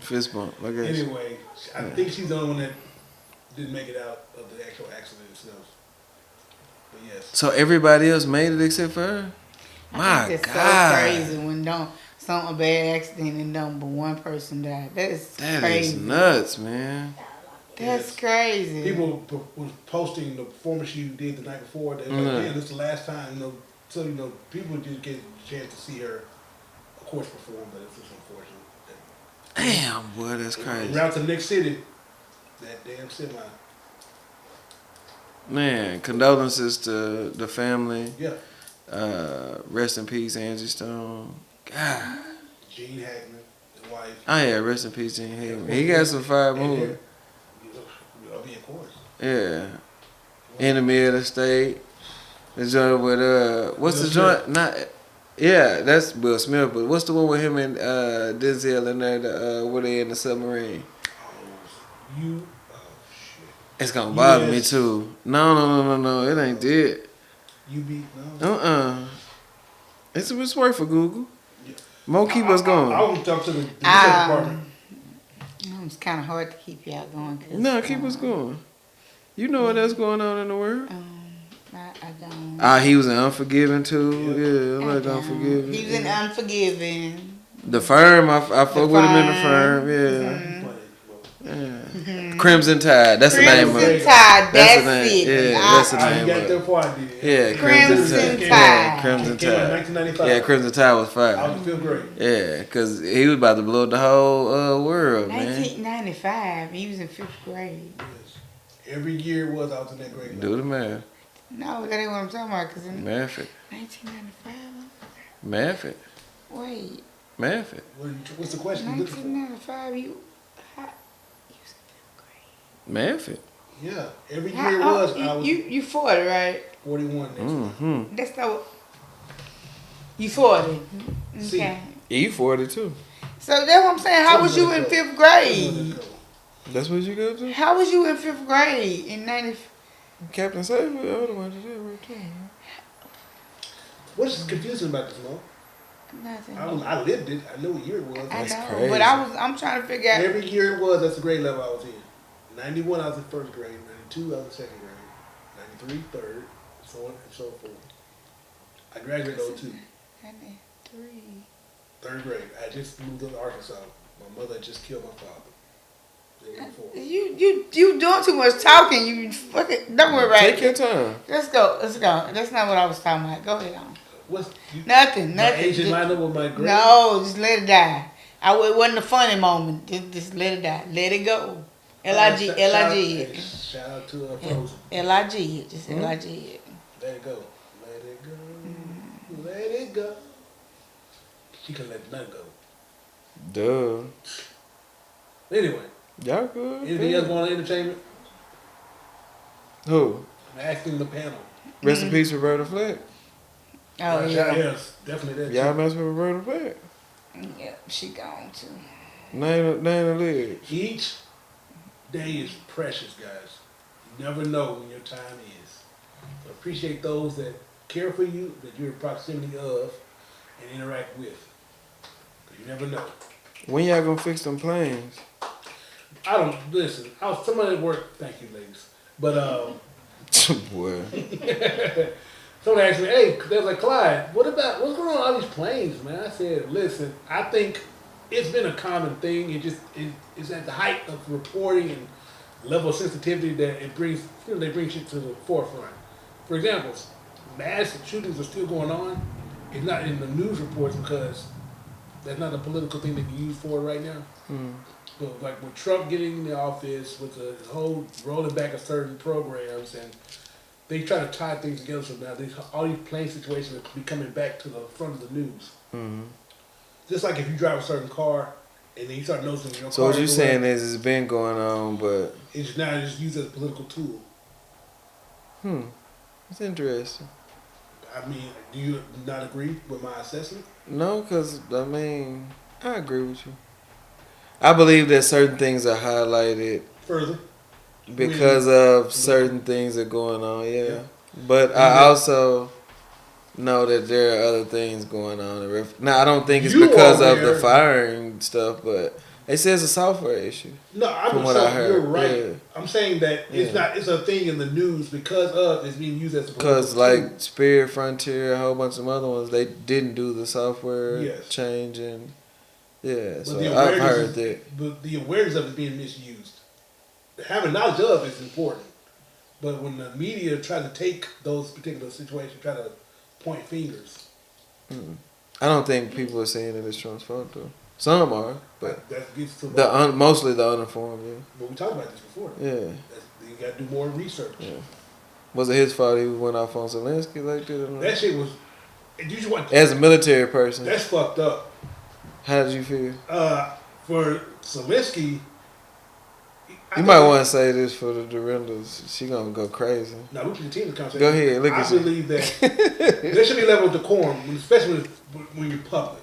Fist bump. I guess. Anyway, I think she's the only one that didn't make it out of the actual accident itself. But yes. So everybody else made it except for her. My It's so God, crazy when a bad accident and but one person died. That is crazy. nuts, man. That's Yes. crazy. People was posting the performance she did the night before. They were like, man, this is the last time. You know, so people didn't get a chance to see her, of course, perform. But it's just unfortunate. Damn, boy, that's crazy. Route to the next city. That damn semi. Man, condolences to the family. Yeah. Rest in peace, Angie Stone. God. Gene Hackman, his wife. Oh yeah, rest in peace, Gene Hackman. He got some fire movies. Of course. Yeah. Enemy of the State. The joint with what's Will the Smith. joint? Not. Yeah, that's Will Smith. But what's the one with him and Denzel in there? Where they in the submarine? Oh, shit. It's gonna bother me Yes. too. No. It ain't dead. You beat no. It's worth for Google. Yeah. Mo, keep us going. I will talk to the research department. It's kind of hard to keep y'all going. No, keep us going. You know what else going on in the world? I don't. He was in Unforgiven too. Yeah, I like don't. Unforgiven. He was in Unforgiven. The Firm, I fuck with him in the Firm. Yeah. Crimson Tide. That's the name of Crimson it. Tide. That's the name. it. Yeah, that's the I name got of there it. before I did. Yeah, Crimson Tide. Tide. Yeah, Crimson Came out in Tide. 1995. Yeah, Crimson Tide was I fire. was in fifth grade. Yeah, because he was about to blow up the whole world, man. 1995. He was in 5th grade. Yes. Every year it was I was in that grade. Do the math. No, that ain't what I'm talking about. Cause in Math it. 1995. Math it. Wait. Math it. What's the question you looking for? 1995. You was in 5th grade. Math it. Yeah, every year it was I was You 40, right? 41 next year. Mm-hmm. That's not. You 40. See. Okay. You 42. So that's what I'm saying. How was you in 5th grade? That's what you go to? How was you in 5th grade in 90? Captain Safety, the other one, right there. What's confusing about this, Mo? Nothing. I lived it. I knew what year it was. I That's know, crazy. but I'm trying to figure out. Every year it was, that's the grade level I was in. 91, I was in first grade. 92, I was in second grade. 93, third, so on and so forth. I graduated in 02, 93. third grade. I just moved to Arkansas. My mother had just killed my father. The year before. You doing too much talking. You fucking don't worry about Take it. your time. Let's go. That's not what I was talking about. Go ahead on. What's Nothing. my Nothing. age in line up with my grade? No, just let it die. It wasn't a funny moment. Just let it die. Let it go. L-I-G. Hey, shout out to Frozen. L-I-G. Just L-I-G. Let it go. Let it go. Let it go. She can let nothing go. Duh. Anyway, Y'all good? anything else going on in entertainment? Who? I'm asking the panel. Rest in peace, Roberta Flack. Oh, yeah. Yes, definitely that. Y'all too. mess with Roberta Flack. Yeah, she gone too. Name the lyrics. Each day is precious, guys. You never know when your time is. So appreciate those that care for you, that you're in proximity of, and interact with. 'Cause you never know. When y'all gonna fix them planes? I don't listen. I was somebody at work. Thank you, ladies. But Boy. someone asked me, "Hey, they was like, Clyde, what's going on with all these planes, man?" I said, "Listen, I think it's been a common thing. It's at the height of reporting and level of sensitivity that it brings. They bring shit to the forefront. For example, mass shootings are still going on. It's not in the news reports because that's not a political thing they can use for it right now. But like with Trump getting in the office, with the whole rolling back of certain programs, and they try to tie things together. So now all these plane situations are coming back to the front of the news. Just like if you drive a certain car, and then you start noticing your So car. what you saying is it's been going on, but it's now just used as a political tool. it's interesting. I mean, do you not agree with my assessment? No, because, I mean, I agree with you. I believe that certain things are highlighted Further, because of certain things that are going on, yeah. Yeah. But I also know that there are other things going on. Now, I don't think it's You because are of the aware. firing stuff, but they say it's a software issue. No, I'm From not what I saying you're heard, right. yeah. I'm saying that it's Yeah. not. It's a thing in the news because of it's being used as a Because political like Spirit, Frontier, a whole bunch of other ones, they didn't do the software Yes. change, and yeah, But so the I've awareness heard is- that. But the awareness of it being misused, having knowledge of is important. But when the media try to take those particular situations, try to point fingers, I don't think people are saying that it's Trump's fault though. Some are, but that gets to mostly the uninformed. But we talked about this before. Yeah, yeah. You got to do more research. Yeah. Was it his fault he went off on Zelensky like that? Or not? That shit was. You should watch. As a military person, That's fucked up. how did you feel? For Zelensky, You might want to say this for the Dorindas. She gonna go crazy. Now we can continue the conversation. Go ahead, look I at you. believe that there should be a level of decorum, especially when you're public.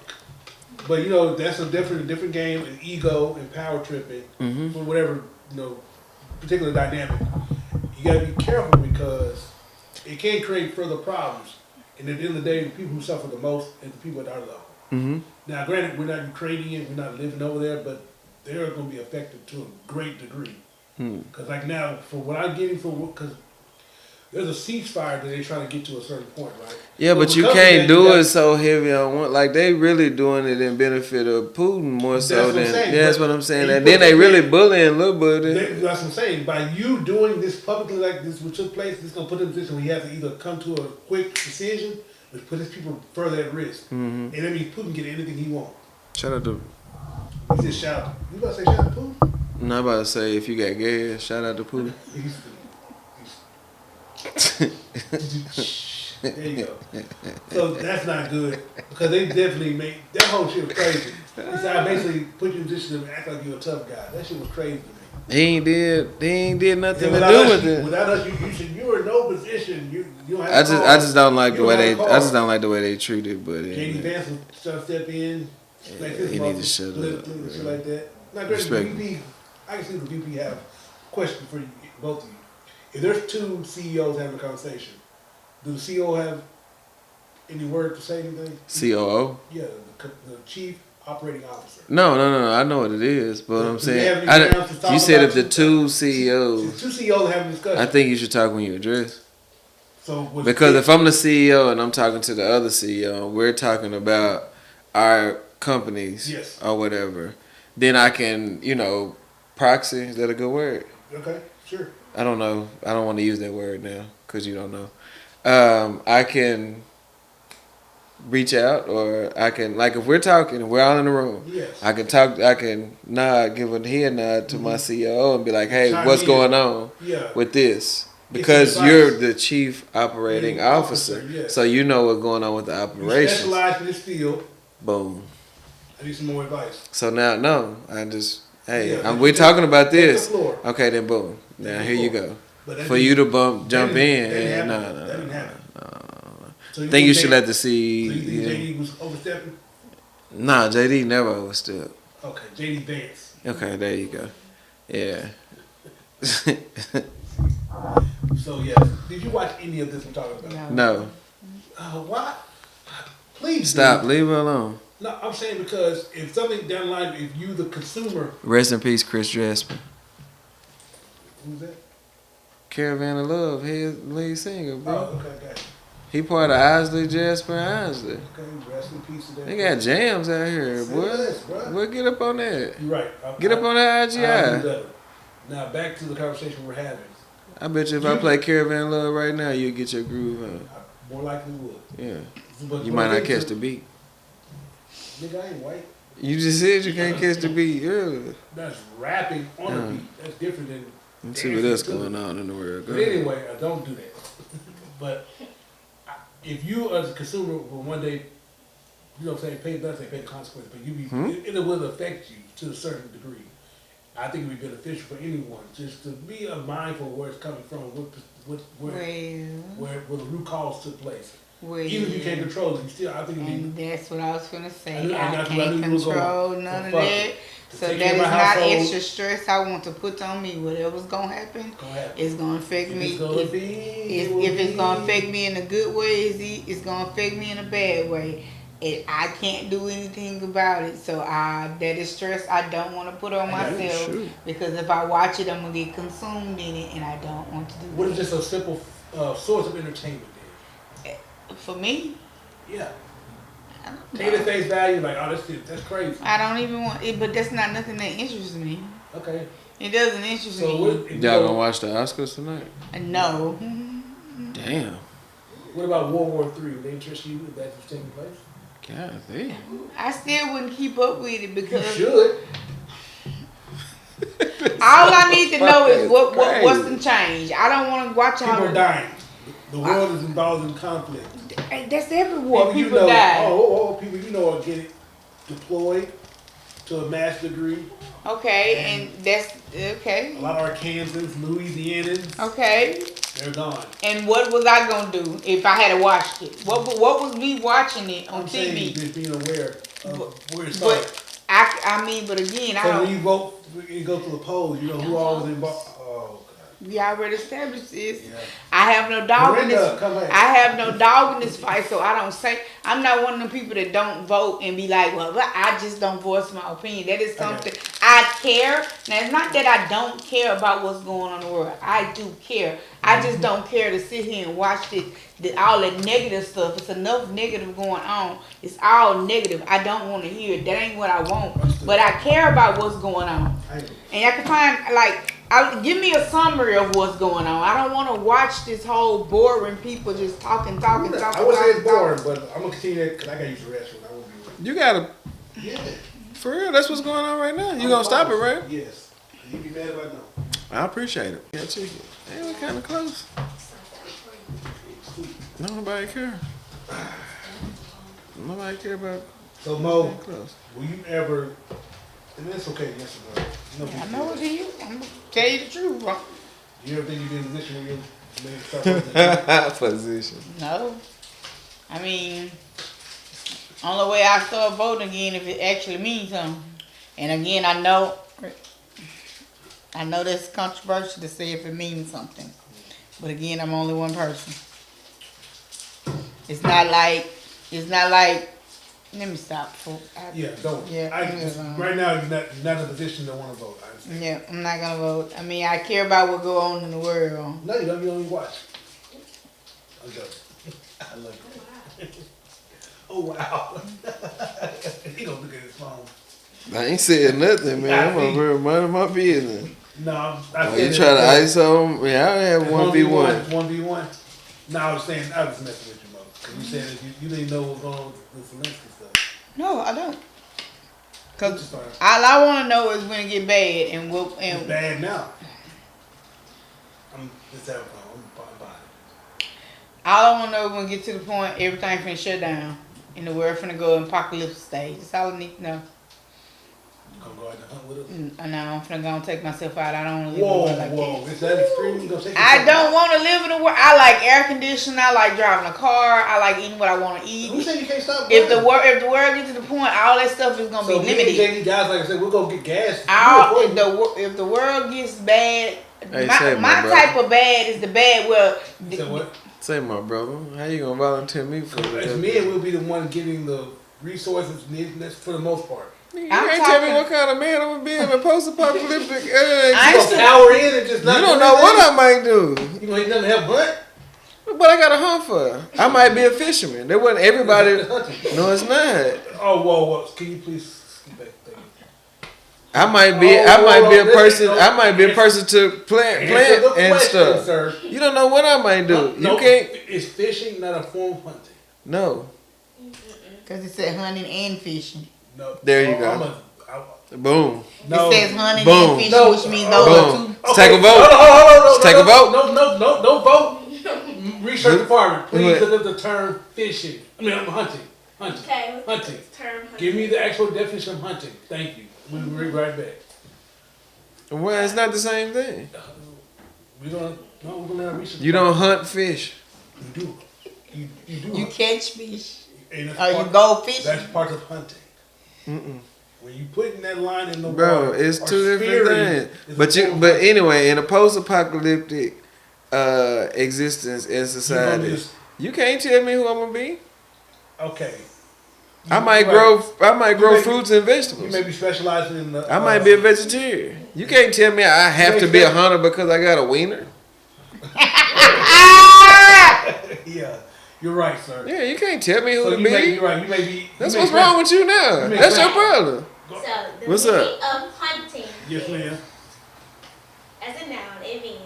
But you know that's a different game, and ego and power tripping Mm-hmm. for whatever particular dynamic. You gotta be careful because it can create further problems. And at the end of the day, the people who suffer the most is the people at our level. Mm-hmm. Now, granted, we're not Ukrainian, we're not living over there, but they're going to be affected to a great degree. Because like now, for what I'm getting because there's a ceasefire that they're trying to get to a certain point, right? Yeah, but you because of can't that, do you got- it so heavy on one. Like they really doing it in benefit of Putin more That's so what I'm than. saying, Yeah, that's but- what I'm saying. and you And then put they that really in- bullying little buddy. That's what I'm saying. By you doing this publicly like this, what took place, it's going to put him in a position where he has to either come to a quick decision, which puts his people further at risk. Mm-hmm. And that means Putin can get anything he wants. Shout out to. He just shout. You about to say shout out to Putin? I'm not about to say if you got gas. Shout out to Putin. There you go. So that's not good because they definitely made that whole shit was crazy. It's I basically put you in a position to act like you're a tough guy. That shit was crazy to me. He ain't did nothing to Without do us, with it. Without us, you're in no position. You don't have. I just don't like You the way don't they. have a I car. just don't like the way they treat it. But JD Vance was trying to step in. Like this he mother, need to shut split up, and shit yeah. like that. Now, granted, the Respect. VP, I can see the VP have a question for you, both of you. If there's two CEOs having a conversation, do the CEO have any word to say anything? COO. Yeah, the chief operating officer. No. I know what it is, but Do I'm they saying. have any grounds to talk You said about if the you? two See, CEOs. two CEOs having a discussion. I think you should talk when you address. So was Because it- if I'm the CEO and I'm talking to the other CEO, and we're talking about our companies Yes. or whatever, then I can, proxy. Is that a good word? Okay, sure. I don't know. I don't want to use that word now because you don't know. I can reach out, or I can, like, if we're talking, we're all in the room. Yes. I can talk. I can nod, give a head nod to my CEO and be like, "Hey, Chime what's in. going on Yeah. with this?" Get Because some you're advice. the chief operating Operating officer, officer, yes. so you know what's going on with the You operations. specialize in this field. Boom. I need some more advice. So now, no, I just, hey, Yeah, we're talking about take the this. floor. Okay, then boom. Now Take the here you floor. go. But that For didn't- you to jump that in, didn't and happen. no. That didn't happen. So I think you should JD let the So you think see. JD was overstepping? Nah, JD never overstepped. Okay, JD Vance. Okay, there you go. Yeah. So yeah, did you watch any of this I'm talking about? No. Why? Please Stop. do. Leave her alone. No, I'm saying because if something down the line, if you the consumer, Rest in peace, Chris Jasper. who's that? Caravan of Love, his lead singer, bro. Oh, okay, got it. He part of Isley, Jasper, and Isley. Okay, rest in peace to that. They got jams out here, Say boy. less, bruh. Boy, get up on that. You're right. Get up on that I'll do IGI. better. Now back to the conversation we're having. I bet you if I play Caravan of Love right now, you'll get your groove on. I more likely would. Yeah. But You when might I not get catch to- the beat. Nigga, I ain't white. You just said you can't catch the beat earlier. That's rapping on a Yeah. beat. That's different than. Let's see what dancing else to going it. on in the world. Go But ahead. anyway, I don't do that. But if you as a consumer will one day, you know what I'm saying, pay the consequence, but it will affect you to a certain degree. I think it would be beneficial for anyone just to be mindful of where it's coming from, where the root cause took place. Even if you can't control it, you still, I think it'd be. And that's what I was gonna say. And I that's what I can't knew you was going. control So none of fuck that. it. So take that care is of my not household. extra stress I want to put on me. Whatever's gonna happen, it's gonna affect If me. it's gonna be, it will If it's gonna be. affect me in a good way, it's gonna affect me in a bad way. And I can't do anything about it. So that is stress I don't want to put on myself because if I watch it, I'm gonna get consumed in it, and I don't want to do What is that. just a simple source of entertainment then? For me, Yeah. I don't Take it at know. face value, like, oh, that's crazy. I don't even want it, but that's not nothing that interests me. Okay. It doesn't interest So me. what? If you Y'all go- gonna watch the Oscars tonight? No. Damn. What about World War III? Would they interest you if that was taking place? God damn. I still wouldn't keep up with it You because should. all I need to know is what's Crazy. the change. I don't want to watch all People the. dying. The world is involved in conflict. That's everywhere. you People know, die. people you know are getting deployed to a mass degree. Okay, and that's okay. A lot of Arkansans, Louisianans, Okay, they're gone. and what was I gonna do if I had watched it? What was me watching it on I'm saying TV? just being aware of where it started. But I mean, but again, I So when don't. you vote, when you go to the polls, you know who all was involved. Oh, God. We already established this. Yeah. I have no dog in Miranda, this. come back. I have no dog in this fight, so I don't say. I'm not one of the people that don't vote and be like, well, I just don't voice my opinion. That is something I care. Now, it's not that I don't care about what's going on in the world. I do care. I just don't care to sit here and watch all the negative stuff. It's enough negative going on. It's all negative. I don't want to hear it. That ain't what I want. But I care about what's going on. And I can find, give me a summary of what's going on. I don't want to watch this whole boring people just talking. I would say it's boring, but I'm going to continue that because I got to use the restroom. I won't be ready. You gotta, Yeah. for real, that's what's going on right now. You gonna stop it, right? Yes. You be mad if I know. I appreciate it. Yeah, check it. Hey, we're kind of close. Nobody care. Nobody care about So, Mo, being close. will you ever, and it's okay, yes or no. No big I deal. know it is. I'm going to tell you the truth, bro. You ever think you've been in a position where you made start voting? Position. No. I mean, only way I start voting again if it actually means something. And again, I know that's controversial to say if it means something. But again, I'm only one person. It's not like, let me stop. Yeah, don't. Yeah, Right now, you're not in a position to want to vote. I understand. Yeah, I'm not gonna vote. I mean, I care about what go on in the world. No, you don't. You don't even watch. I'm joking. I love you. Oh, wow. He gonna look at his phone. I ain't saying nothing, man. Yeah, I'm over here minding my business. No, Oh, you try to ice on? Yeah, I have 1v1. 1v1. No, I was saying, I was messing with you, Mo. Because you said that you didn't know what was going on with Zelensky stuff. No, I don't. Cause Just started. all I want to know is when it get bad and what It's and bad now. I'm just having fun. I'm fine. all I want to know is when it get to the point everything finna shut down and the world finna go in apocalypse stage. That's all I need to know. You gonna go out and hunt with us? And now I'm finna go and take myself out. I don't want to live in a Whoa, world like whoa. that. Is that extreme? You gonna take I yourself don't out? want to live in a world. I like air conditioning. I like driving a car. I like eating what I want to eat. Who said you can't stop If the driving? world gets to the point, all that stuff is gonna So be me and limited. JD guys, like I said, we'll go get gas. If the world gets bad, Hey, my say, my brother. type of bad is the bad where You said what? Say, my brother, how you gonna volunteer me for As that? men, we'll be the one getting the resources needed for the most part. You I'm can't tell me talking- what kind of man I'm gonna be in a post-apocalyptic I You ain't gonna power in and just You not don't do know what anything? I might do. You gonna eat nothing to help hunt? What I got to hunt for? I might be a fisherman. There wasn't everybody. Hunting. No, it's not. Oh, whoa. Can you please skip back? Thank you. I might be. Oh, I might be a hold on, person. listen, I might be a person to plant Answer the and question, stuff. sir. You don't know what I might do. No, You can't. Is fishing not a form of hunting? No. because it said hunting and fishing. No. There you go. Boom. No. It says hunting Boom. and fishing, No. which means those Boom. are two. Let's take a vote. Hold on. Let's take a vote. No vote. Research department, please What? look up the term fishing. I'm hunting. Okay, let's Hunting. term hunting. Give me the actual definition of hunting. Thank you. We'll be right back. Well, it's not the same thing. We're gonna research. You don't hunt fish. You do. You do. You hunt. catch fish. And that's Or you part- go fishing. That's part of hunting. Mm-mm. When you putting that line in the Bro, water, it's or two different spearing things. is a But anyway, in a post-apocalyptic existence in society, just- you can't tell me who I'm gonna be. okay. I might Right. grow may be- fruits and You vegetables. may be specializing in the. I might be a vegetarian. You can't tell me I have to be a hunter because I got a wiener. Yeah, you're right, sir. Yeah, you can't tell me who So to you may be. be right. You may be. That's you may what's wrong with you now. you may That's your be- problem. So the What's meaning up? of hunting, Yes, ma'am. as a noun, it means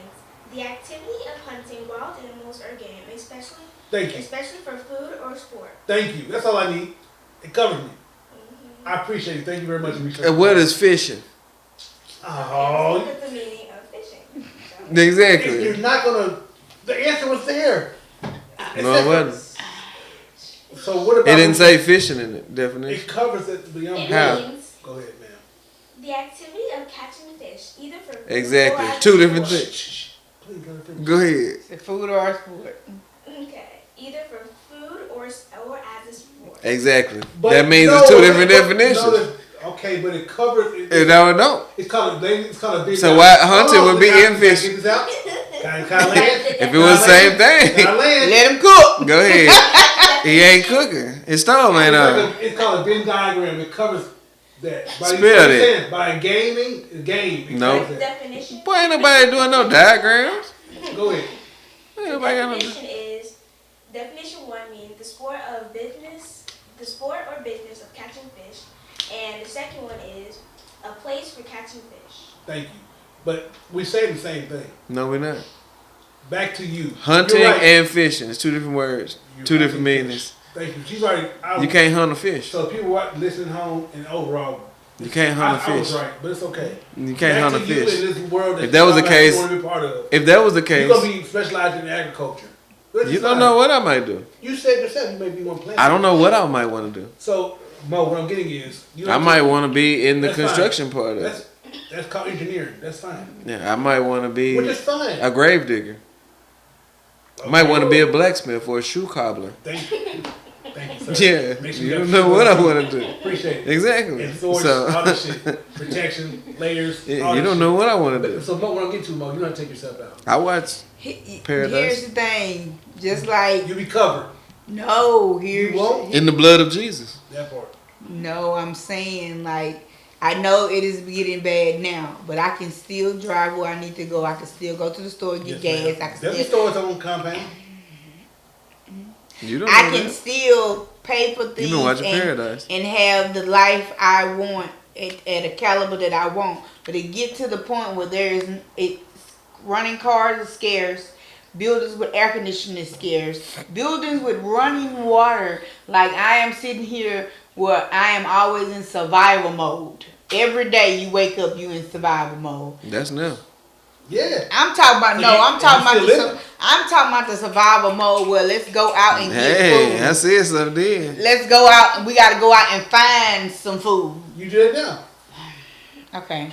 the activity of hunting wild animals or game, especially Thank you. for food or sport. Thank you. That's all I need. It covers me. I appreciate it. Thank you very much, research. And what is fishing? Oh, Look at the meaning of fishing. So, you're Exactly. not gonna. The answer was there. No, it wasn't. So what about? It didn't say fishing in the definition. It covers it. The it umbrella. means Go ahead, ma'am. the activity of catching fish, either for food Exactly. or as Two a different sport. things. Shh. Please go ahead. Go ahead. The food or sport. Okay, either for food or as a sport. Exactly. But that means no, it's two different but- definitions. no, okay, but it covers. No, it don't. It's called a big. So why hunting would be in fishing? Get this out. Can I land? If it was the same thing, Can I land? Let him cook. go ahead. He ain't cooking. His stove ain't on. It's called a Venn diagram. It covers that. Spell it. By gaming, game. It No. covers that. Definition. Boy, ain't nobody doing no diagrams. Go ahead. Ain't nobody got no. Definition 1 means the sport or business of catching fish, and the second one is a place for catching fish. Thank you. But we say the same thing. No, we're not. Back to you. Hunting You're right. and fishing. It's two different words. You're Two different hunting meanings. Thank you. She's already. You can't hunt a fish. So people listening home and overall. You can't hunt a I was fish. right, but it's okay. You can't hunt a Back to you fish. in this world If that was the you case- want to be part of. If that was the You're gonna case, be specialized in agriculture. Let's you don't decide. know what I might do. You said yourself you may be one plant. I don't know what I might want to do. So Mo, what I'm getting is you I don't might take- want to be in the That's fine. construction part of it. That's called engineering. That's fine. Yeah, I might want to be Which is fine. a grave digger. I might want to be a blacksmith or a shoe cobbler. Thank you. Thank you, sir. Yeah, Make sure you got don't know shoes what I on. want to do. Appreciate it. Exactly. And swords, So all this shit. Protection, layers. yeah, all you this don't shit. know what I want to do. So Mo, what I'm getting to, Mo, you don't have to take yourself out. I watch. Paradise. Here's the thing. Just like You be covered. no, here's You won't? In the blood of Jesus. That part. no. I'm saying like I know it is getting bad now, but I can still drive where I need to go. I can still go to the store and get Yes, gas. ma'am. I can There'll be still. stores on compound. You don't know I can that. still pay for You things been watching and, Paradise. and have the life I want at a caliber that I want. But it get to the point where running cars are scarce. Buildings with air conditioning is scarce. Buildings with running water, like I am sitting here where I am always in survival mode. Every day you wake up, you in survival mode. That's now. Yeah. I'm talking about So no. you- I'm talking you about still living? I'm talking about the survival mode where let's go out and get Hey, food. I said something then. Let's go out and we got to go out and find some food. You do it now. Okay.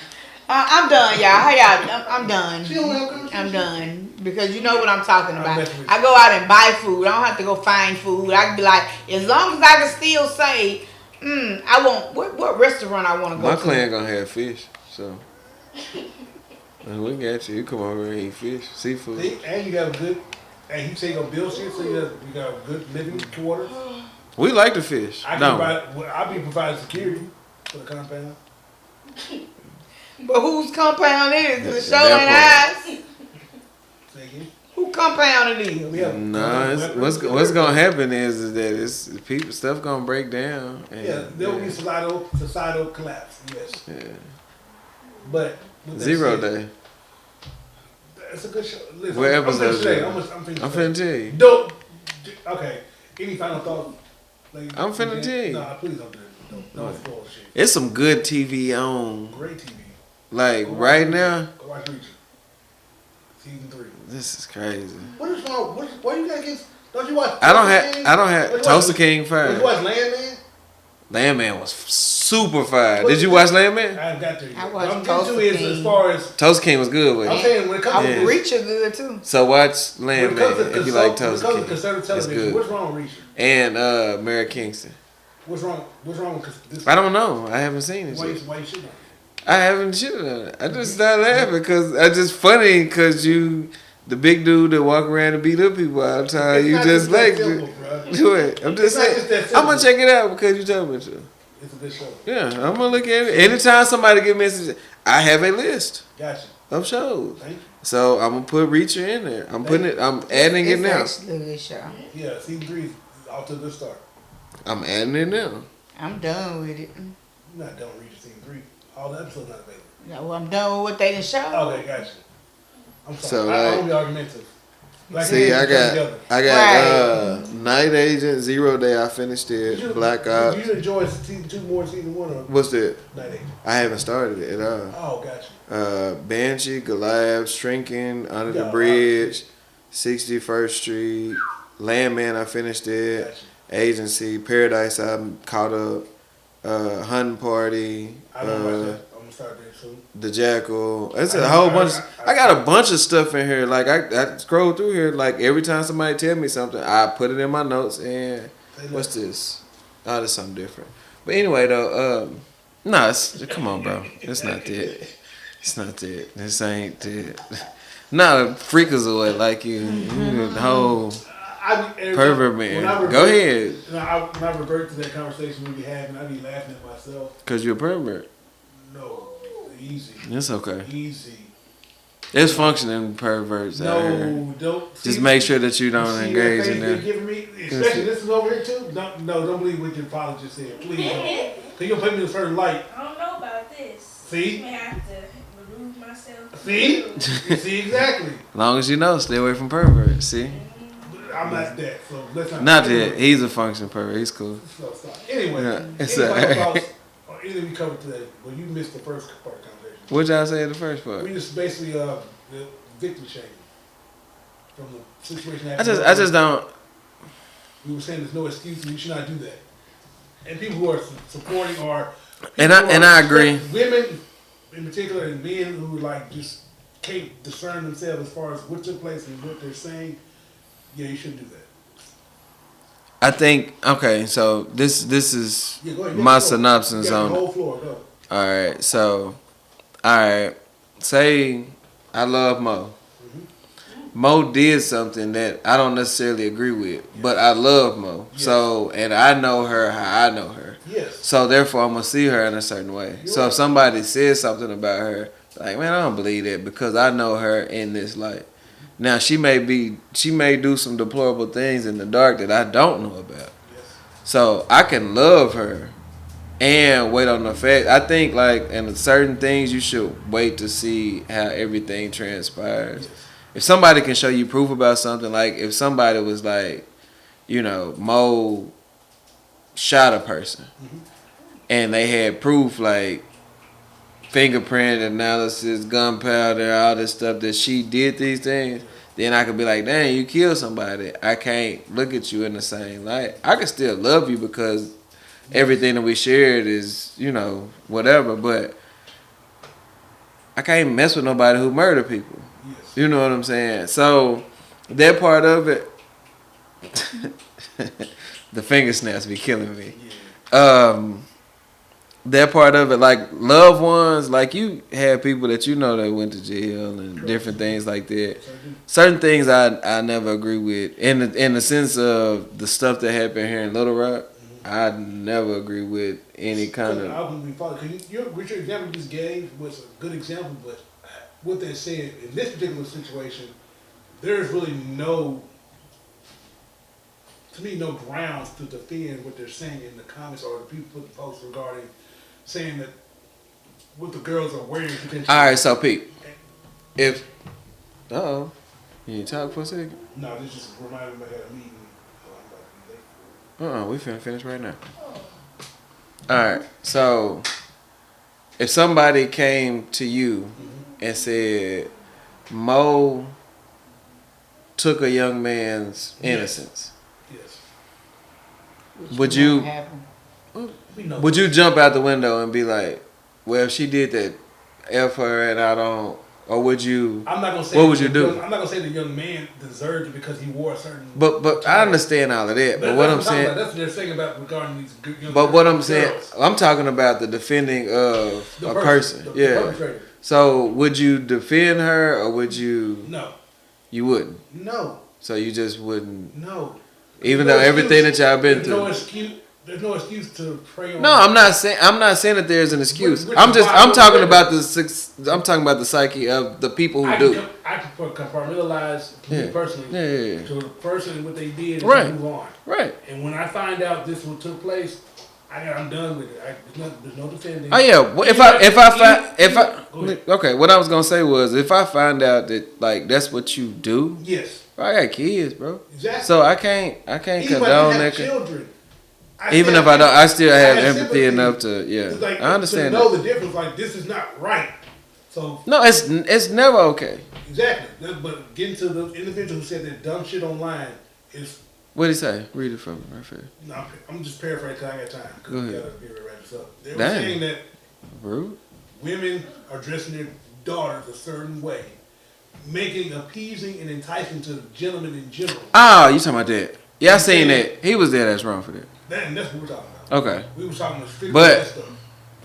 I'm done, y'all. How y'all? I'm done. She don't have conversation. I'm done because you know what I'm talking about. messing with I go out and buy food. I don't have to go find food. I can be like, as long as I can still say, I want what restaurant I want to go My to. clan gonna have fish, so. And we got you. You come over here and eat fish, seafood. See? And you got a good, and you say you're gonna build shit, so you got a good living quarters. We like the fish. I can No. I'll be providing security for the compound. But whose compound is it? The show That and eyes. Say again. Who compound it is? We have No, weapons. what's gonna happen is that it's people stuff gonna break down. And, Yeah, there will be societal collapse. Yes, yeah. but with that Zero said, day. It's a good show. Listen, What I'm episode's finna say, that? I'm I'm finna tell you. Don't. Okay. Any final thoughts? Like, I'm finna tell you. Nah, please don't do it. Don't spoil shit. It's some good TV on. Great TV. Like right now, Go watch Reacher. Season 3. this is crazy. What is wrong? Why you got against? Don't you watch? I don't Toaster King? have Don't you Toaster watch- King Don't fire. you watch Landman? Landman was super fire. Did you watch Landman? I got to. I watched What I'm getting Toaster to is King. as far as Toaster King was good with I'm it. saying when it comes I to this, Reacher good too. So watch when it Landman comes to if you like when it Toaster comes to King. conservative It's television, good. what's wrong with Reacher? And Mary Kingston. What's wrong? What's wrong with this? I don't know. I haven't seen it Why yet. you shit on? I haven't shit on it. I just started laughing because it's just funny because you, the big dude that walk around and beat up people all the time, It's you not just that like simple, it. bro. Do it. I'm just It's not saying. just that I'm simple. gonna check it out because you told me to. It's a good show. Yeah, I'm gonna look at it. Anytime somebody get messages, I have a list Gotcha. of shows. Thank you. So I'm gonna put Reacher in there. I'm putting it. I'm adding it It's now. actually a good show. Yeah, season 3 is off to a good start. I'm adding it now. I'm done with it. You're not done reading season 3. All the episodes not available. No, well, I'm done with what they done show. Okay, gotcha. I'm So, sorry. I won't be argumentative. Like, See, I together. got Night Agent, Zero Day. I finished Did you- it. Black Did Ops. you enjoy season 2 more than season 1 or What's that? Night Agent? I haven't started it at all. Oh, gotcha. Banshee, Goliath, Shrinking, Under the Yeah, Bridge, 61st Street, Landman. I finished it. Gotcha. Agency, Paradise. I'm caught up. Hunting Party. I don't watch that. I'm gonna start there soon. The Jackal. It's a whole bunch. I got a bunch of stuff in here. Like I scroll through here. Like every time somebody tell me something, I put it in my notes. And what's this? Oh, this something different. But anyway, though, no, come on, bro. It's not that. It's not that. This ain't that. Not a freakazoid like you. You the whole pervert man. Go ahead. When I revert to that conversation we be having, I be laughing at myself. Cause you're a pervert. No, easy. It's okay. Easy. There's functioning perverts out here. No, don't. Just make sure that you don't see engage that face in they're that. giving me, especially this is over here too. Don't believe what your father just said. Please don't. Cause you'll put me in a certain light. I don't know about this. See? I may have to remove myself. See? You see exactly. As long as you know, stay away from perverts. See? I'm not that, so let's not. Not that. He's a functioning pervert. He's cool. So stop. Anyway, Yeah, it's any final alright. thoughts or anything we covered today? Well, you missed the first part of the conversation. What y'all say in the first part? We just basically the victim shaming from the situation. I just don't. We were saying there's no excuse and you should not do that. And people who are supporting are And I agree. Women in particular and men who like just can't discern themselves as far as what took place and what they're saying. Yeah, you shouldn't do that. I think okay. So this is Yeah, go ahead. my Go. synopsis You got on the it. whole floor. Go. All right. So, all right. Say I love Mo. Mo did something that I don't necessarily agree with, but I love Mo. Yes. So, and I know her how I know her. Yes. So therefore, I'm gonna see her in a certain way. You're So right. if somebody says something about her, like man, I don't believe that because I know her in this light. Now she may do some deplorable things in the dark that I don't know about. Yes. So I can love her and wait on the fact. I think like in certain things you should wait to see how everything transpires. Yes. If somebody can show you proof about something, like if somebody was like, you know, Mo shot a person and they had proof like fingerprint analysis, gunpowder, all this stuff that she did these things, then I could be like, dang, you killed somebody. I can't look at you in the same light. I can still love you because everything that we shared is, you know, whatever, but I can't mess with nobody who murder people. Yes. You know what I'm saying? So that part of it, the finger snaps be killing me. Yeah. That part of it, like loved ones, like you have people that you know that went to jail and different things like that. Certain things I never agree with. In the sense of the stuff that happened here in Little Rock, I never agree with any kind of. I wouldn't be following. Because your example you just gave was a good example, but what they're saying in this particular situation, there's really no, to me, no grounds to defend what they're saying in the comments or the people put the posts regarding saying that what the girls are wearing potentially. All right, so Pete, if you need to talk for a second? No, this just reminded me I had a meeting. So I'm about to be late. We finna finish right now. All right, so if somebody came to you and said Mo took a young man's innocence, Yes. would you We know. jump out the window and be like, well, if she did that, F her and I don't or would you? I'm not gonna say. What would you do? I'm not gonna say the young man deserved it because he wore a certain. But I understand all of that. But what I'm saying, that's what they're saying about regarding these good young. but what I'm girls. saying, I'm talking about the defending of The a person. the Yeah. perpetrator. So would you defend her, or would you? No. You wouldn't. No. So you just wouldn't. No. Even There's though no everything excuse. that y'all been There's through. no excuse. There's no excuse to prey on. No, I'm not saying that there's an excuse. Which I'm is why I'm I talking would- about I'm talking about the psyche of the people who do. I can compartmentalize me Yeah. personally Yeah. to the person what they did and Right. move on. Right. And when I find out this what took place, I'm done with it. There's no defending. Oh yeah. Well, okay. What I was gonna say was if I find out that like that's what you do, Yes. I got kids, bro. Exactly. So I can't Even condone if I that. have children. Even if I don't, I still have empathy sympathy. enough to It's like, I understand to know that. the difference. Like this is not right. So No, it's never okay. exactly. But getting to the individual who said that dumb shit online is. What did he say? Read it from me right there. No, I'm just paraphrasing because I got time. 'Cause Go we ahead. gotta be able to wrap this up. They were Damn. saying that Rude. women are dressing their daughters a certain way, making appeasing and enticing to gentlemen in general. Oh, you talking about that? Yeah, I seen that. He was there. That's wrong for that. And that's what we're talking about. Okay. We were talking about strictly But- that stuff.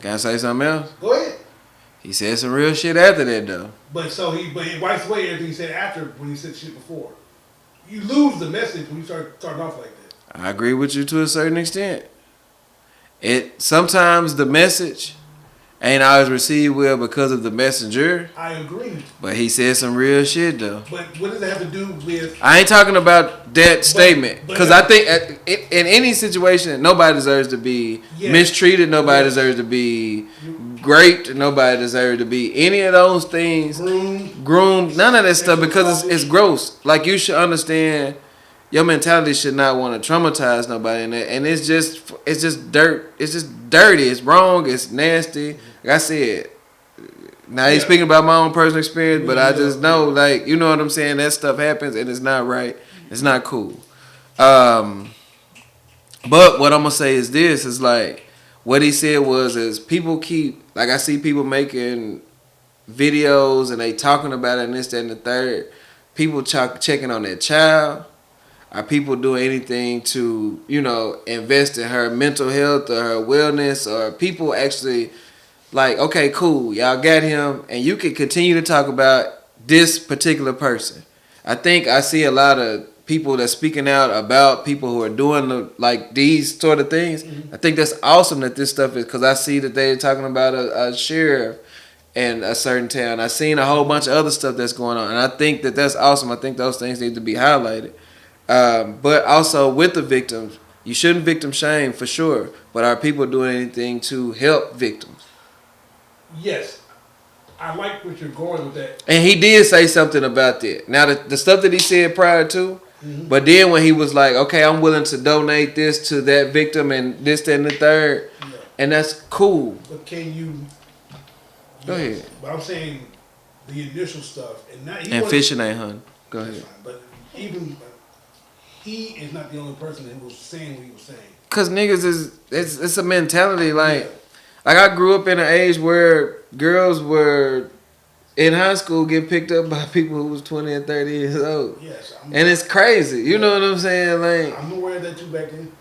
Can I say something else? Go ahead. He said some real shit after that though. But he wipes away everything he said after when he said shit before. You lose the message when you starting off like that. I agree with you to a certain extent. It sometimes the message ain't always received well because of the messenger, I agree. but he said some real shit though. But what does that have to do with? I ain't talking about that statement but- because I think in any situation nobody deserves to be Yes. mistreated. Nobody Yes. deserves to be raped. Nobody deserves to be any of those things. Groomed, none of that stuff because it's gross. Like you should understand, your mentality should not want to traumatize nobody in that, and it's just dirt. It's just dirty. It's wrong. It's nasty. Like I said, now he's speaking about my own personal experience, but I just know, like you know what I'm saying. That stuff happens, and it's not right. It's not cool. But what I'm gonna say is this: is like what he said is people keep like I see people making videos and they talking about it and this, that, and the third. People checking on their child. Are people doing anything to, invest in her mental health or her wellness? Or people actually like, okay, cool, y'all got him, and you can continue to talk about this particular person. I think I see a lot of people that's speaking out about people who are doing these sort of things. I think that's awesome that this stuff is, because I see that they're talking about a sheriff in a certain town. I've seen a whole bunch of other stuff that's going on, and I think that that's awesome. I think those things need to be highlighted. But also with the victims, you shouldn't victim shame for sure. But are people doing anything to help victims? Yes, I like what you're going with that. And he did say something about that. Now the stuff that he said prior to, but then when he was like, okay, I'm willing to donate this to that victim and this, that, and the third, and that's cool. But can you? Go ahead. But I'm saying the initial stuff, and not And fishing ain't hun. Go ahead. But even he is not the only person who was saying what he was saying. Cause niggas it's a mentality like I grew up in an age where girls were in high school getting picked up by people who was 20 and 30 years old. Yes, and it's crazy. You know what I'm saying? Like I'm aware of that too back then.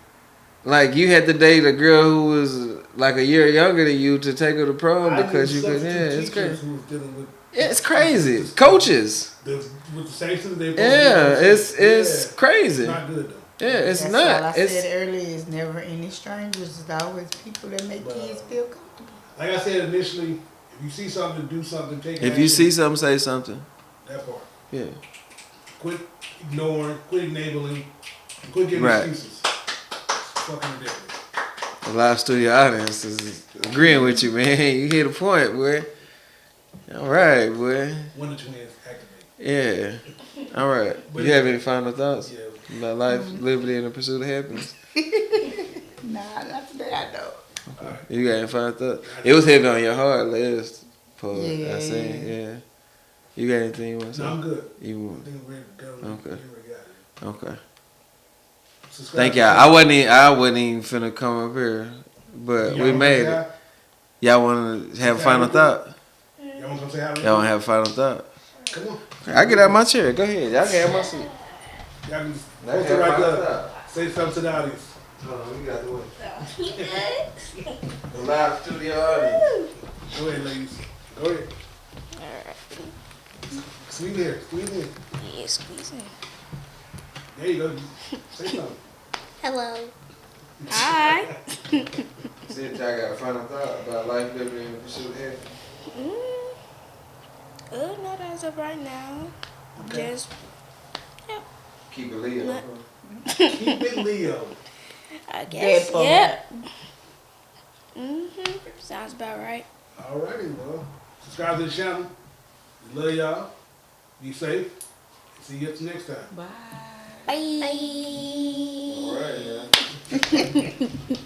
Like you had to date a girl who was like a year younger than you to take her to prom because you could. Yeah, it's crazy. Who was dealing with it's crazy. Coaches. with the same thing they. Yeah, it's crazy. It's not good though. Yeah, it's That's not. What I it's, said earlier, it's never any strangers. It's always people that make kids feel comfortable. Like I said initially, if you see something, do something. Take if action. you see something, say something. That part. Yeah. Quit ignoring. Quit enabling. Quit giving excuses. It's fucking ridiculous. The live studio audience is agreeing with you, man. You hit a point, boy. All right, boy. One or two hands activate. Yeah. All right. But You have any final thoughts Yeah. about life, liberty, and the pursuit of happiness? Nah, not today, I don't. You got any final thoughts? It was heavy on your heart last part. Yeah. I seen. Yeah. You got anything you want to say? No, I'm good. You I want? think we're good. Okay. We got it. Okay. Subscribe Thank to y'all. the I wasn't even finna come up here, but channel. we Y'all made wanna it. Y'all want to have a final thought? Y'all Y'all want to come say hi? Y'all don't have a final thought. Come on. I get out my chair. Go ahead. Y'all can have my seat. Y'all can just Y'all hold can it have right final there. thought. Say something to the audience. Hold on, we got the way. The live studio audience. Go ahead, ladies. Go ahead. Squeeze in. Squeeze in. Yeah, squeeze in. There you go. Say something. Hello. Hi. See if y'all got a final thought about life, liberty, and pursuit of happiness. Not as of right now. Okay. Just Keep it Leo. What? Keep it Leo. I guess. part. Yep. Sounds about right. Alrighty, well. Subscribe to the channel. We love y'all. Be safe. See you next time. Bye. Bye. All right, yeah.